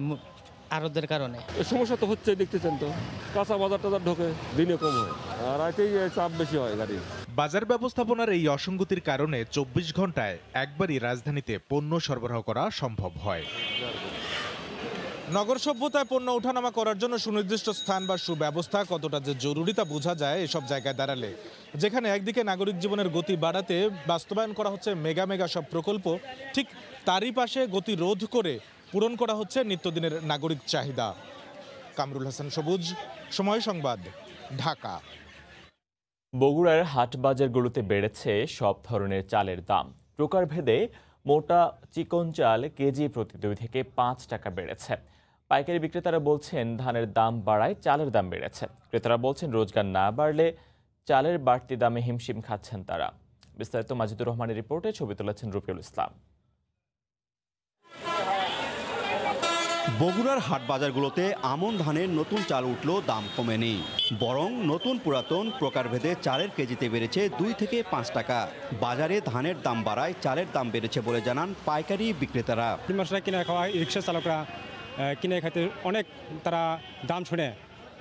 আরোদের কারণে। সমস্যা তো হচ্ছে, দেখতেছেন তো, কাঁচা বাজার টাজার ঢোকে, দিনে কম হয় আর রাতেই চাপ বেশি হয় গাড়ি। বাজার ব্যবস্থাপনার এই অসঙ্গতির কারণে 24 ঘন্টায় একবারই রাজধানীতে পণ্য সরবরাহ করা সম্ভব হয়। নগর সভ্যতায় পণ্য ওঠানামা করার জন্য সুনির্দিষ্ট স্থান বা সুব্যবস্থা কতটা যে জরুরি তা বোঝা যায় এসব জায়গায় দাঁড়ালে। যেখানে একদিকে নাগরিক জীবনের গতি বাড়াতে বাস্তবায়ন করা হচ্ছে মেগা মেগা সব প্রকল্প, ঠিক তারই পাশে গতি রোধ করে পূরণ করা হচ্ছে নিত্যদিনের নাগরিক চাহিদা। কামরুল হাসান সবুজ, সময় সংবাদ, ঢাকা। বগুড়ার হাট বাজারগুলোতে বেড়েছে সব ধরনের চালের দাম। প্রকারভেদে মোটা চিকন চাল কেজি প্রতি 2 থেকে 5 টাকা বেড়েছে। পাইকারি বিক্রেতারা বলছেন ধানের দাম বাড়ায় চালের দাম বেড়েছে। ক্রেতারা বলছেন রোজগার না বাড়লে চালের বাড়তি দামে হিমশিম খাচ্ছেন তারা। বিস্তারিত মাজিদুর রহমানের রিপোর্টে ছবি তুলেছেন রফিউল ইসলাম। বগুড়ার হাট বাজারগুলোতে আমন ধানের নতুন চাল উঠলেও দাম কমেনি, বরং নতুন পুরাতন প্রকারভেদে চালের কেজিতে বেড়েছে 2 থেকে 5 টাকা। বাজারে ধানের দাম বাড়ায় চালের দাম বেড়েছে বলে জানান পাইকারি বিক্রেতারা। কিনে খাওয়া রিক্সা চালকরা কিনে খাইতে অনেক তারা দাম শুনে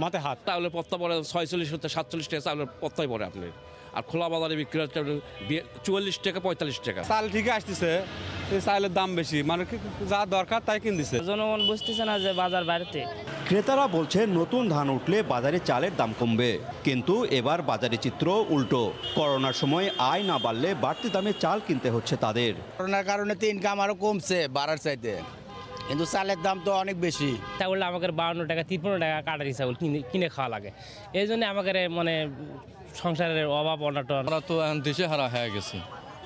মাথে হাত। চাউলের পত্তা পড়ে 46 থেকে 47 টাকা চাউলের পত্তাই পড়ে আপনি, আর খোলা বাজারে বিক্রি হচ্ছে 44 টাকা 45 টাকা। চাল ঠিক আসতেছে, এই চালের দাম বেশি, মানে যা দরকার তাই কিনতেছে। জনগণ বুঝতেছে না যে বাজার বাড়তে। ক্রেতারা বলছেন নতুন ধান উঠলে বাজারে চালের দাম কমবে, কিন্তু এবার বাজারে চিত্র উল্টো। করোনার সময় আয় না বাড়লে বাড়তি দামে চাল কিনতে হচ্ছে তাদের। করোনার কারণে তো ইনকাম আরো কমছে বাড়ার চাইতে, কিন্তু চালের দাম তো অনেক বেশি। চাউল আমাকে 52 টাকা 53 টাকা কাটারি চাউল কিনে খাওয়া লাগে, এই জন্য আমাদের মানে সংসারের অভাব অনটন। আমরা তো এখন দেশে হারা হয়ে গেছে,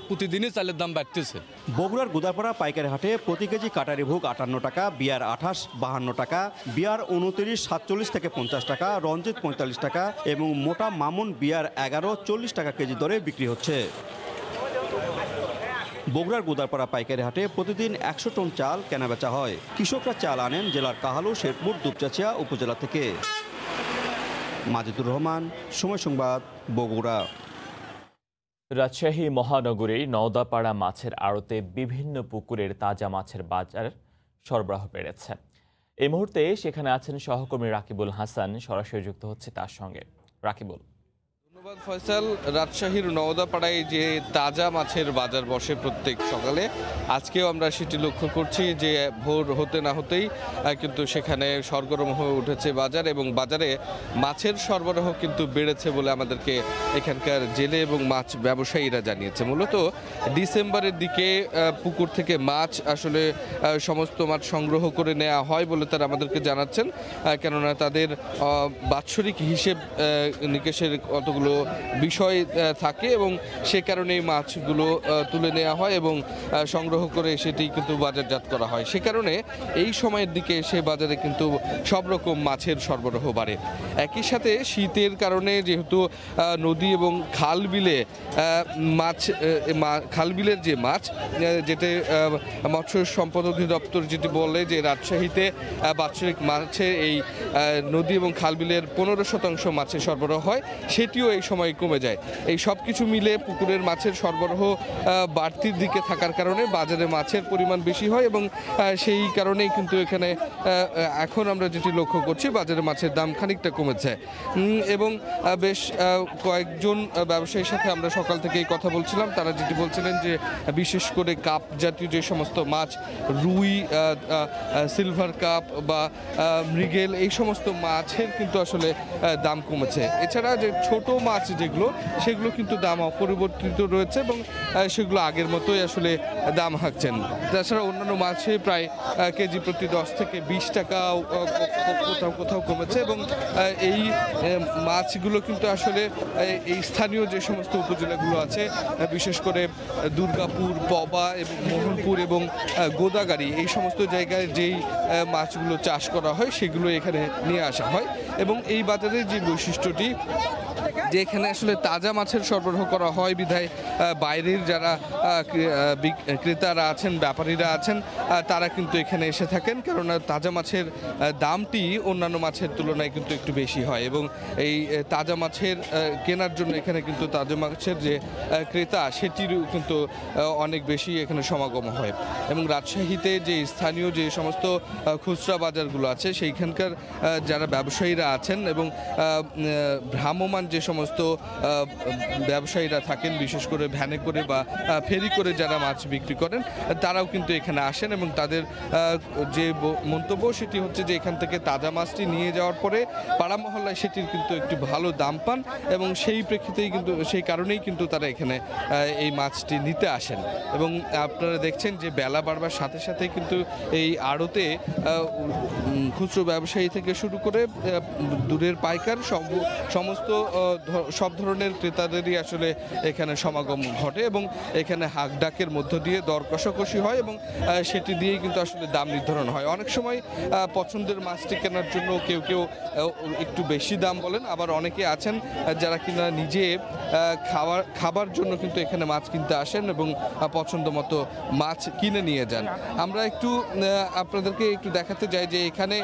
প্রতিদিনই চালের দাম বাড়তেছে। বগুড়ার গুদারপাড়া পাইকারি হাটে প্রতি কেজি কাটারি ভোগ 58 টাকা, বিয়ার 28 52 টাকা, বিয়ার 29 47 থেকে 50 টাকা, রঞ্জিত 45 টাকা এবং মোটা মামুন বিয়ার 11 40 টাকা কেজি দরে বিক্রি হচ্ছে। বগুড়ার গুদারপাড়া পাইকারি হাটে প্রতিদিন 100 টন চাল কেনাবেচা হয়। কৃষকরা চাল আনেন জেলার কাহালু, শেরপুর, দুপচাচিয়া উপজেলা থেকে। মাজিদুর রহমান, সময় সংবাদ, বগুড়া। রাজশাহী মহানগরীর নওদাপাড়া মাছের আড়তে বিভিন্ন পুকুরের তাজা মাছের বাজার সরবরাহ বেড়েছে। এই মুহূর্তে সেখানে আছেন সহকর্মী রাকিবুল হাসান, সরাসরি যুক্ত হচ্ছে তার সঙ্গে। রাকিবুল। ধন্যবাদ ফয়সাল। রাজশাহীর নওদাপাড়ায় যে তাজা মাছের বাজার বসে প্রত্যেক সকালে, আজকেও আমরা সেটি লক্ষ্য করছি যে ভোর হতে না হতেই কিন্তু সেখানে সরগরম হয়ে উঠেছে বাজার, এবং বাজারে মাছের সরবরাহ কিন্তু বেড়েছে বলে আমাদেরকে এখানকার জেলে এবং মাছ ব্যবসায়ীরা জানিয়েছে। মূলত ডিসেম্বরের দিকে পুকুর থেকে মাছ আসলে সমস্ত মাছ সংগ্রহ করে নেওয়া হয় বলে তারা আমাদেরকে জানাচ্ছেন, কেননা তাদের বাৎসরিক হিসেব নিকেশের কতগুলো বিষয় থাকে এবং সে কারণে মাছগুলো তুলে নেওয়া হয় এবং সংগ্রহ করে সেটি কিন্তু বাজারজাত করা হয়। সে কারণে এই সময়ের দিকে সে বাজারে কিন্তু সব রকম মাছের সরবরাহ বাড়ে। একই সাথে শীতের কারণে যেহেতু নদী এবং খাল বিলে খাল বিলের যে মাছ, যেটা মৎস্য সম্পদ অধিদপ্তর যেটি বলে যে রাজশাহীতে বাৎসরিক মাছের এই নদী এবং খাল বিলের 15% মাছের সরবরাহ হয়, সেটিও এই সময় কমে যায়। এই সব কিছু মিলে পুকুরের মাছের সরবরাহ বাড়তির দিকে থাকার কারণে বাজারে মাছের পরিমাণ বেশি হয়, এবং সেই কারণেই কিন্তু এখানে এখন আমরা যেটি লক্ষ্য করছি বাজারে মাছের দাম খানিকটা কমেছে। এবং বেশ কয়েকজন ব্যবসায়ীর সাথে আমরা সকাল থেকেই কথা বলছিলাম, তারা যেটি বলছিলেন যে বিশেষ করে কাপ জাতীয় যে সমস্ত মাছ, রুই, সিলভার কাপ বা মৃগেল, এই সমস্ত মাছের কিন্তু আসলে দাম কমেছে। এছাড়া যে ছোট মাছ যেগুলো, সেগুলো কিন্তু দাম অপরিবর্তিত রয়েছে এবং সেগুলো আগের মতোই আসলে দাম হাঁকছেন। তাছাড়া অন্যান্য মাছে প্রায় কেজি প্রতি 10 থেকে 20 টাকা কোথাও কোথাও কমেছে, এবং এই মাছগুলো কিন্তু আসলে এই স্থানীয় যে সমস্ত উপজেলাগুলো আছে, বিশেষ করে দুর্গাপুর, পবা এবং মোহনপুর এবং গোদাগাড়ি, এই সমস্ত জায়গায় যেই মাছগুলো চাষ করা হয় সেগুলো এখানে নিয়ে আসা হয়। এবং এই বাজারের যে বৈশিষ্ট্যটি, যে এখানে আসলে তাজা মাছের সরবরাহ করা হয় বিধায় বাইরের যারা ক্রেতারা আছেন, ব্যাপারীরা আছেন, তারা কিন্তু এখানে এসে থাকেন, কেননা তাজা মাছের দামটি অন্যান্য মাছের তুলনায় কিন্তু একটু বেশি হয়, এবং এই তাজা মাছের কেনার জন্য এখানে কিন্তু তাজা মাছের যে ক্রেতা, সেটিরও কিন্তু অনেক বেশি এখানে সমাগম হয়। এবং রাজশাহীতে যে স্থানীয় যে সমস্ত খুচরা বাজারগুলো আছে, সেইখানকার যারা ব্যবসায়ীরা আছেন এবং ভ্রাম্যমাণ যে সমস্ত ব্যবসায়ীরা থাকেন, বিশেষ করে ভ্যানে করে বা ফেরি করে যারা মাছ বিক্রি করেন, তারাও কিন্তু এখানে আসেন, এবং তাদের যে মন্তব্য সেটি হচ্ছে যে এখান থেকে তাজা মাছটি নিয়ে যাওয়ার পরে পাড়া মহল্লায় সেটির কিন্তু একটু ভালো দাম পান, এবং সেই প্রেক্ষিতেই কিন্তু সেই কারণেই কিন্তু তারা এখানে এই মাছটি নিতে আসেন। এবং আপনারা দেখছেন যে বেলা বাড়বার সাথে সাথে কিন্তু এই আড়তে খুচরো ব্যবসায়ী থেকে শুরু করে দূরের পাইকার সমস্ত সব ধরনের ক্রেতাদেরই আসলে এখানে সমাগম ঘটে, এবং এখানে হাক ডাকের মধ্য দিয়ে দর কষাকষি হয়, এবং সেটি দিয়েই কিন্তু আসলে দাম নির্ধারণ হয়। অনেক সময় পছন্দের মাছটি কেনার জন্য কেউ কেউ একটু বেশি দাম বলেন, আবার অনেকে আছেন যারা কিনা নিজে খাবার জন্য কিন্তু এখানে মাছ কিনতে আসেন এবং পছন্দ মতো মাছ কিনে নিয়ে যান। আমরা একটু আপনাদেরকে একটু দেখাতে যাই যে এখানে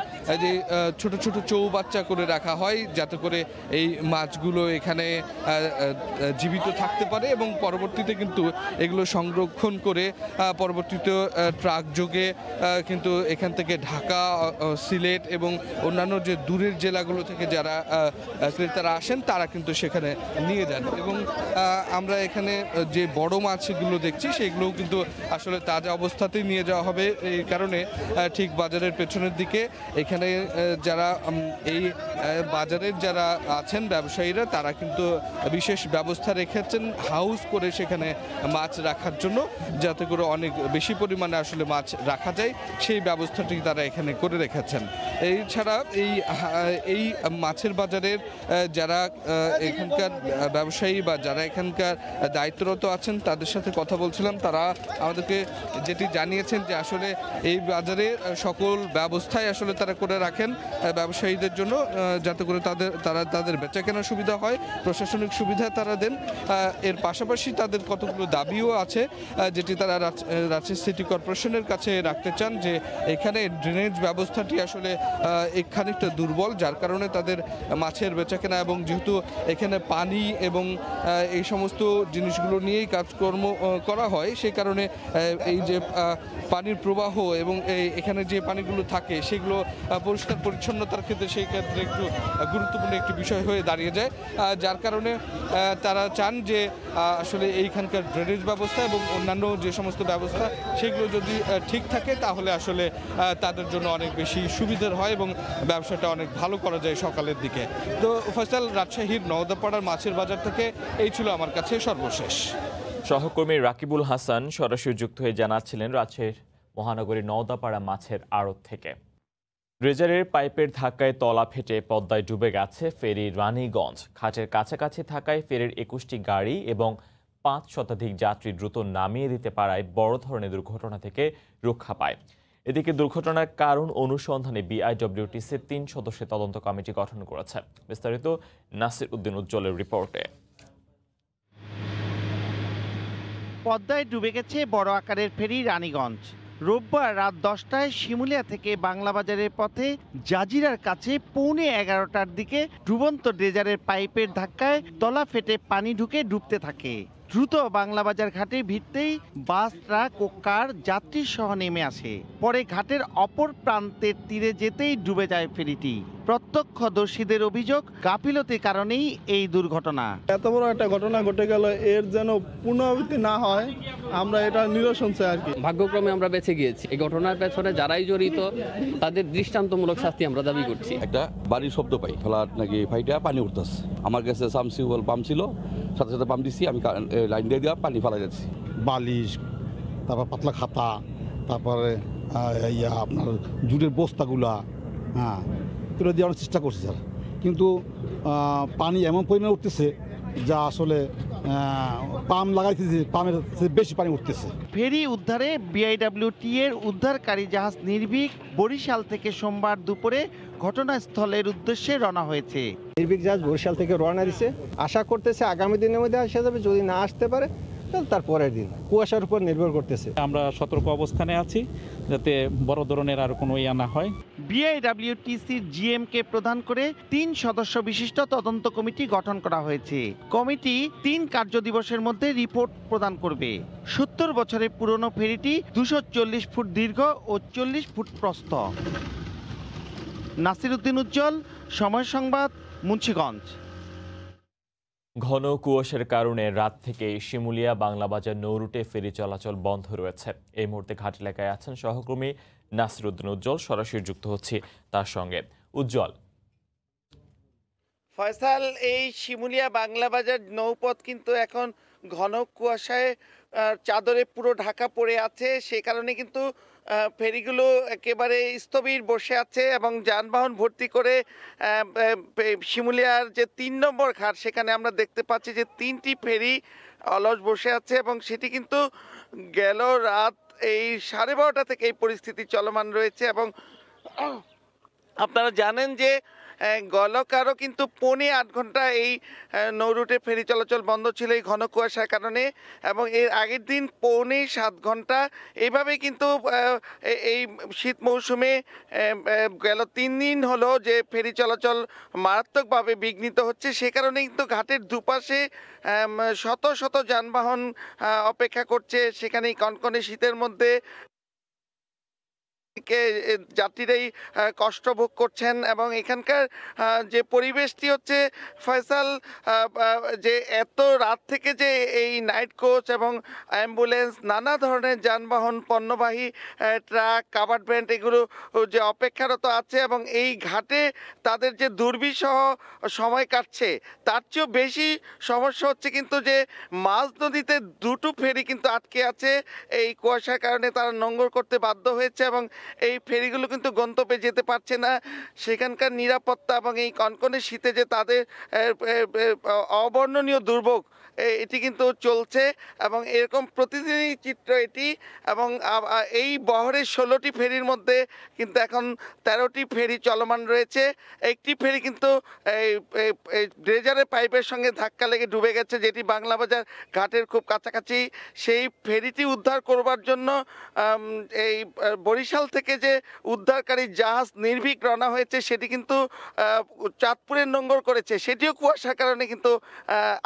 যে ছোট ছোট চৌবাচ্চা করে রাখা হয়, যাতে করে এই মাছগুলো এখানে জীবিত থাকতে পারে, এবং পরবর্তীতে কিন্তু এগুলো সংরক্ষণ করে পরবর্তীতে ট্রাক যোগে কিন্তু এখান থেকে ঢাকা, সিলেট এবং অন্যান্য যে দূরের জেলাগুলো থেকে যারা ক্রেতারা আসেন, তারা কিন্তু সেখানে নিয়ে যান। এবং আমরা এখানে যে বড় মাছগুলো দেখছি, সেগুলোও কিন্তু আসলে তাজা অবস্থাতেই নিয়ে যাওয়া হবে। এই কারণে ঠিক বাজারের পেছনের দিকে এখানে যারা এই বাজারের যারা আছেন ব্যবসায়ীরা, তারা কিন্তু বিশেষ ব্যবস্থা রেখেছেন হাউস করে সেখানে মাছ রাখার জন্য, যাতে করে অনেক বেশি পরিমাণে আসলে মাছ রাখা যায়, সেই ব্যবস্থাটি তারা এখানে করে রেখেছেন। এছাড়া এই মাছের বাজারের যারা এখানকার ব্যবসায়ী বা যারা এখানকার দায়িত্বরত আছেন, তাদের সাথে কথা বলছিলাম। তারা আমাদেরকে যেটি জানিয়েছেন যে আসলে এই বাজারে সকল ব্যবস্থাই আসলে তারা করে রাখেন ব্যবসায়ীদের জন্য, যাতে করে তাদের বেচা কেনার সুবিধা হয়। হয়, প্রশাসনিক সুবিধা তারা দেন। এর পাশাপাশি তাদের কতগুলো দাবিও আছে যেটি তারা রাজশাহী সিটি কর্পোরেশনের কাছে রাখতে চান, যে এখানে ড্রেনেজ ব্যবস্থাটি আসলে খানিকটা দুর্বল, যার কারণে তাদের মাছের বেচাকেনা এবং যেহেতু এখানে পানি এবং এই সমস্ত জিনিসগুলো নিয়েই কাজকর্ম করা হয়, সেই কারণে এই যে পানির প্রবাহ এবং এখানে যে পানিগুলো থাকে সেগুলো পরিষ্কার পরিচ্ছন্নতার ক্ষেত্রে সেই ক্ষেত্রে একটু গুরুত্বপূর্ণ একটি বিষয় হয়ে দাঁড়িয়ে যায়, যার কারণে তারা চান যে আসলে এইখানকার ড্রেনেজ ব্যবস্থা এবং অন্যান্য যে সমস্ত ব্যবস্থা সেগুলো যদি ঠিক থাকে তাহলে আসলে তাদের জন্য অনেক বেশি সুবিধার হয় এবং ব্যবসাটা অনেক ভালো করা যায় সকালের দিকে। তো ফয়সাল, রাজশাহীর নওদাপাড়ার মাছের বাজার থেকে এই ছিল আমার কাছে সর্বশেষ। সহকর্মী রাকিবুল হাসান সরাসরি যুক্ত হয়ে জানাচ্ছিলেন রাজশাহীর মহানগরীর নওদাপাড়া মাছের আড়ত থেকে। ড্রেজারের পাইপের ধাক্কায় তলা ফেটে পদ্মায় ডুবে গেছে ফেরি রানীগঞ্জ। ঘাটের কাছাকাছি থাকায় ফেরির 21টি গাড়ি এবং 5 শতাধিক যাত্রী দ্রুত নামিয়ে দিতে পারায় বড় ধরনের দুর্ঘটনা থেকে রক্ষা পায়। এদিকে দুর্ঘটনার কারণ অনুসন্ধানে বিআইডব্লিউটিসি 3 সদস্যের তদন্ত কমিটি গঠন করেছে। বিস্তারিত নাসির উদ্দিন উজ্জ্বলের রিপোর্টে। পদ্মায় ডুবে গেছে বড় আকারের ফেরি রানীগঞ্জ। রোববার রাত 10টায় শিমুলিয়া থেকে বাংলাবাজারের পথে জাজিরার কাছে 11:15টার দিকে ডুবন্ত ড্রেজারের পাইপের ধাক্কায় তলা ফেটে পানি ঢুকে ডুবতে থাকে। দ্রুত বাংলাবাজার ঘাটে ভিড়তেই বাস, ট্রাক ও কার যাত্রী সহ নেমে আসে। পরে ঘাটের অপর প্রান্তের তীরে যেতেই ডুবে যায় ফেরিটি। প্রত্যক্ষদর্শীদের অভিযোগ, গাফিলতির কারণেই এই দুর্ঘটনা। এত বড় একটা ঘটনা ঘটে গেল, এর যেন পুনরাবৃত্তি না হয় আমরা এটা নিরসন চাই আর কি। ভাগ্যক্রমে আমরা বেঁচে গিয়েছি। এই ঘটনার পেছনে যারাই জড়িত তাদের দৃষ্টান্তমূলক শাস্তি আমরা দাবি করছি। একটা বাড়ির শব্দ পাই, ফ্ল্যাট নাকি ফাইটা পানি উঠতেছে। আমার কাছে সাবমার্সিবল পাম্প ছিল, সাথে সাথে পাম্প দিচ্ছি, আমি লাইন দিয়ে দেওয়া পানি ফেলা যাচ্ছি। বালিশ, তারপর পাতলা খাতা, তারপরে আপনার জুটের বস্তাগুলা, হ্যাঁ এগুলো দিয়ে অনেক চেষ্টা করছে স্যার, কিন্তু পানি এমন পরিমাণে উঠতেছে যা আসলে পাম্প লাগাইতেছে, পাম্পের বেশি পানি উঠতেছে। ফেরি উদ্ধারে বিআইডব্লিউটি এর উদ্ধারকারী জাহাজ নির্ভীক বরিশাল থেকে সোমবার দুপুরে ঘটনাস্থলের উদ্দেশ্যে রওনা হয়েছে। নির্ভীক জাহাজ বরিশাল থেকে রওনা দিছে, আশা করতেছে আগামী দিনের মধ্যে আসা যাবে। যদি না আসতে পারে তার পরের দিন, কুয়াশার উপর নির্ভর করতেছে। আমরা সতর্ক অবস্থানে আছি যাতে বড় ধরনের আর কোনো ইয়া না হয়। বিআইডব্লিউটিসির জিএম কে প্রধান করে 3 সদস্য বিশিষ্ট তদন্ত কমিটি গঠন করা হয়েছে। কমিটি 3 কার্যদিবসের মধ্যে রিপোর্ট প্রদান করবে। 70 বছরের পুরনো ফেরিটি 240 ফুট দীর্ঘ ও 40 ফুট প্রস্থ। নাসির উদ্দিন উজ্জ্বল, সময় সংবাদ, মুন্সিগঞ্জ। ঘন কুয়াশার কারণে রাত থেকে শিমুলিয়া বাংলাবাজার নৌরুটে ফেরি চলাচল বন্ধ রয়েছে। এই মুহূর্তে ঘাট এলাকায় আছেন সহকর্মী নাসির উদ্দিন উজ্জ্বল, সরাসরি যুক্ত হচ্ছে তার সঙ্গে। উজ্জ্বল। ফয়সাল, এই শিমুলিয়া বাংলাবাজার নৌপথ কিন্তু এখন ঘন কুয়াশায় চাদরে পুরো ঢাকা পড়ে আছে। সে কারণে কিন্তু ফেরিগুলো একেবারে স্থবির বসে আছে এবং যানবাহন ভর্তি করে শিমুলিয়ার যে 3 নম্বর ঘাট, সেখানে আমরা দেখতে পাচ্ছি যে 3টি ফেরি অলস বসে আছে এবং সেটি কিন্তু গেল রাত এই 12:30 থেকে এই পরিস্থিতি চলমান রয়েছে। এবং আপনারা জানেন যে গলকারও কিন্তু 8.25 ঘন্টা এই নৌরুটে ফেরি চলাচল বন্ধ ছিল এই ঘন কুয়াশার কারণে, এবং এর আগের দিন 6.25 ঘন্টা। এইভাবে কিন্তু এই শীত মৌসুমে গেল 3 দিন হলো যে ফেরি চলাচল মারাত্মকভাবে বিঘ্নিত হচ্ছে। সে কারণে কিন্তু ঘাটের দুপাশে শত শত যানবাহন অপেক্ষা করছে। সেখানেই কনকনে শীতের মধ্যে যাত্রীরাই কষ্ট ভোগ করছেন এবং এখানকার যে পরিবেশটি হচ্ছে ফয়সাল, যে এত রাত থেকে যে এই নাইট কোচ এবং অ্যাম্বুলেন্স, নানা ধরনের যানবাহন, পণ্যবাহী ট্রাক, কাভার্ড ভ্যান এগুলো যে অপেক্ষারত আছে এবং এই ঘাটে তাদের যে দুর্বিষহ সময় কাটছে, তার চেয়েও বেশি সমস্যা হচ্ছে কিন্তু যে মাঝ নদীতে 2টো ফেরি কিন্তু আটকে আছে। এই কুয়াশার কারণে তারা নোঙর করতে বাধ্য হয়েছে এবং এই ফেরিগুলো কিন্তু গন্তব্যে যেতে পারছে না। সেখানকার নিরাপত্তা এবং এই কনকনে শীতে যে তাদের অবর্ণনীয় দুর্ভোগ এটি কিন্তু চলছে এবং এরকম প্রতিদিনই চিত্র এটি। এবং এই বহরের 16টি ফেরির মধ্যে কিন্তু এখন 13টি ফেরি চলমান রয়েছে। একটি ফেরি কিন্তু এই ড্রেজারের পাইপের সঙ্গে ধাক্কা লেগে ডুবে গেছে, যেটি বাংলাবাজার ঘাটের খুব কাছাকাছি। সেই ফেরিটি উদ্ধার করবার জন্য এই বরিশাল থেকে যে উদ্ধারকারী জাহাজ নির্ভীক রওনা হয়েছে, সেটি কিন্তু চাঁদপুরের নোঙ্গর করেছে, সেটিও কুয়াশার কারণে কিন্তু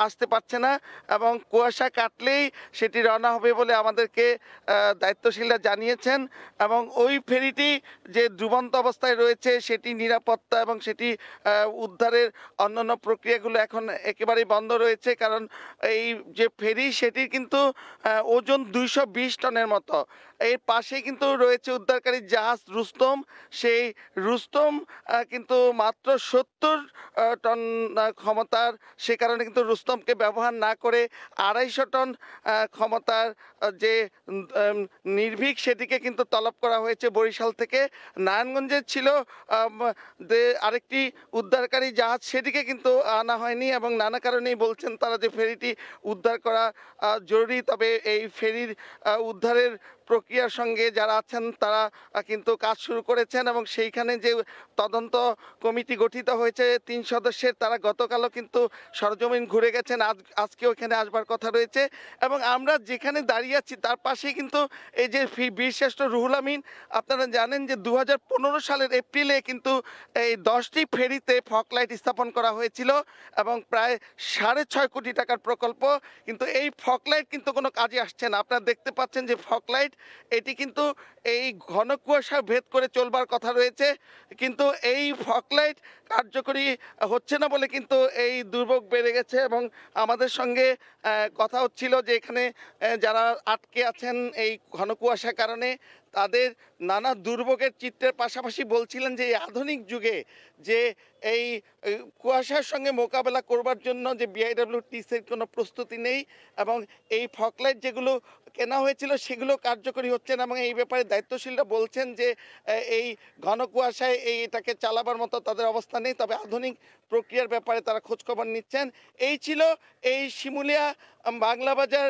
আসতে পারছে না এবং কুয়াশা কাটলেই সেটি রওনা হবে বলে আমাদেরকে দায়িত্বশীলরা জানিয়েছেন। এবং ওই ফেরিটি যে ডুবন্ত অবস্থায় রয়েছে সেটি নিরাপত্তা এবং সেটি উদ্ধারের অন্যান্য প্রক্রিয়াগুলো এখন একেবারেই বন্ধ রয়েছে, কারণ এই যে ফেরি সেটির কিন্তু ওজন 220 টনের মতো। এর পাশে কিন্তু রয়েছে উদ্ধারকারী জাহাজ রুস্তম, সেই রুস্তম কিন্তু মাত্র 70 টন ক্ষমতার, সে কারণে কিন্তু রুস্তমকে ব্যবহার না করে 250 টন ক্ষমতার যে নির্ভীক সেটিকে কিন্তু তলব করা হয়েছে বরিশাল থেকে। নারায়ণগঞ্জের ছিল আরেকটি উদ্ধারকারী জাহাজ, সেটিকে কিন্তু আনা হয়নি এবং নানা কারণেই বলছেন তারা যে ফেরিটি উদ্ধার করা জরুরি। তবে এই ফেরির উদ্ধারের প্রক্রিয়ার সঙ্গে যারা আছেন তারা কিন্তু কাজ শুরু করেছেন এবং সেইখানে যে তদন্ত কমিটি গঠিত হয়েছে 3 সদস্যের, তারা গতকালও কিন্তু সরজমিন ঘুরে গেছেন, আজকেও এখানে আসবার কথা রয়েছে। এবং আমরা যেখানে দাঁড়িয়ে আছি তার পাশেই কিন্তু এই যে বীরশ্রেষ্ঠ রুহুল আমিন, আপনারা জানেন যে 2015 সালের এপ্রিলে কিন্তু এই 10টি ফেরিতে ফগ লাইট স্থাপন করা হয়েছিল এবং প্রায় 6.5 কোটি টাকার প্রকল্প। কিন্তু এই ফগ লাইট কিন্তু কোনো কাজে আসছে না। আপনারা দেখতে পাচ্ছেন যে ফগ লাইট এটি কিন্তু এই ঘন কুয়াশা ভেদ করে চলবার কথা রয়েছে, কিন্তু এই ফগ লাইট কার্যকরী হচ্ছে না বলে কিন্তু এই দুর্ভোগ বেড়ে গেছে। এবং আমাদের সঙ্গে কথা হচ্ছিল যে এখানে যারা আটকে আছেন এই ঘন কুয়াশার কারণে, তাদের নানা দুর্ভোগের চিত্রের পাশাপাশি বলছিলেন যে এই আধুনিক যুগে যে এই কুয়াশার সঙ্গে মোকাবেলা করবার জন্য যে বিআইডব্লিউটিসির কোনো প্রস্তুতি নেই এবং এই ফগলাইট যেগুলো কেনা হয়েছিল সেগুলো কার্যকরী হচ্ছে না। এবং এই ব্যাপারে দায়িত্বশীলরা বলছেন যে এই ঘন কুয়াশায় এটাকে চালাবার মতো তাদের অবস্থা নেই, তবে আধুনিক প্রক্রিয়ার ব্যাপারে তারা খোঁজখবর নিচ্ছেন। এই ছিল এই শিমুলিয়া বাংলাবাজার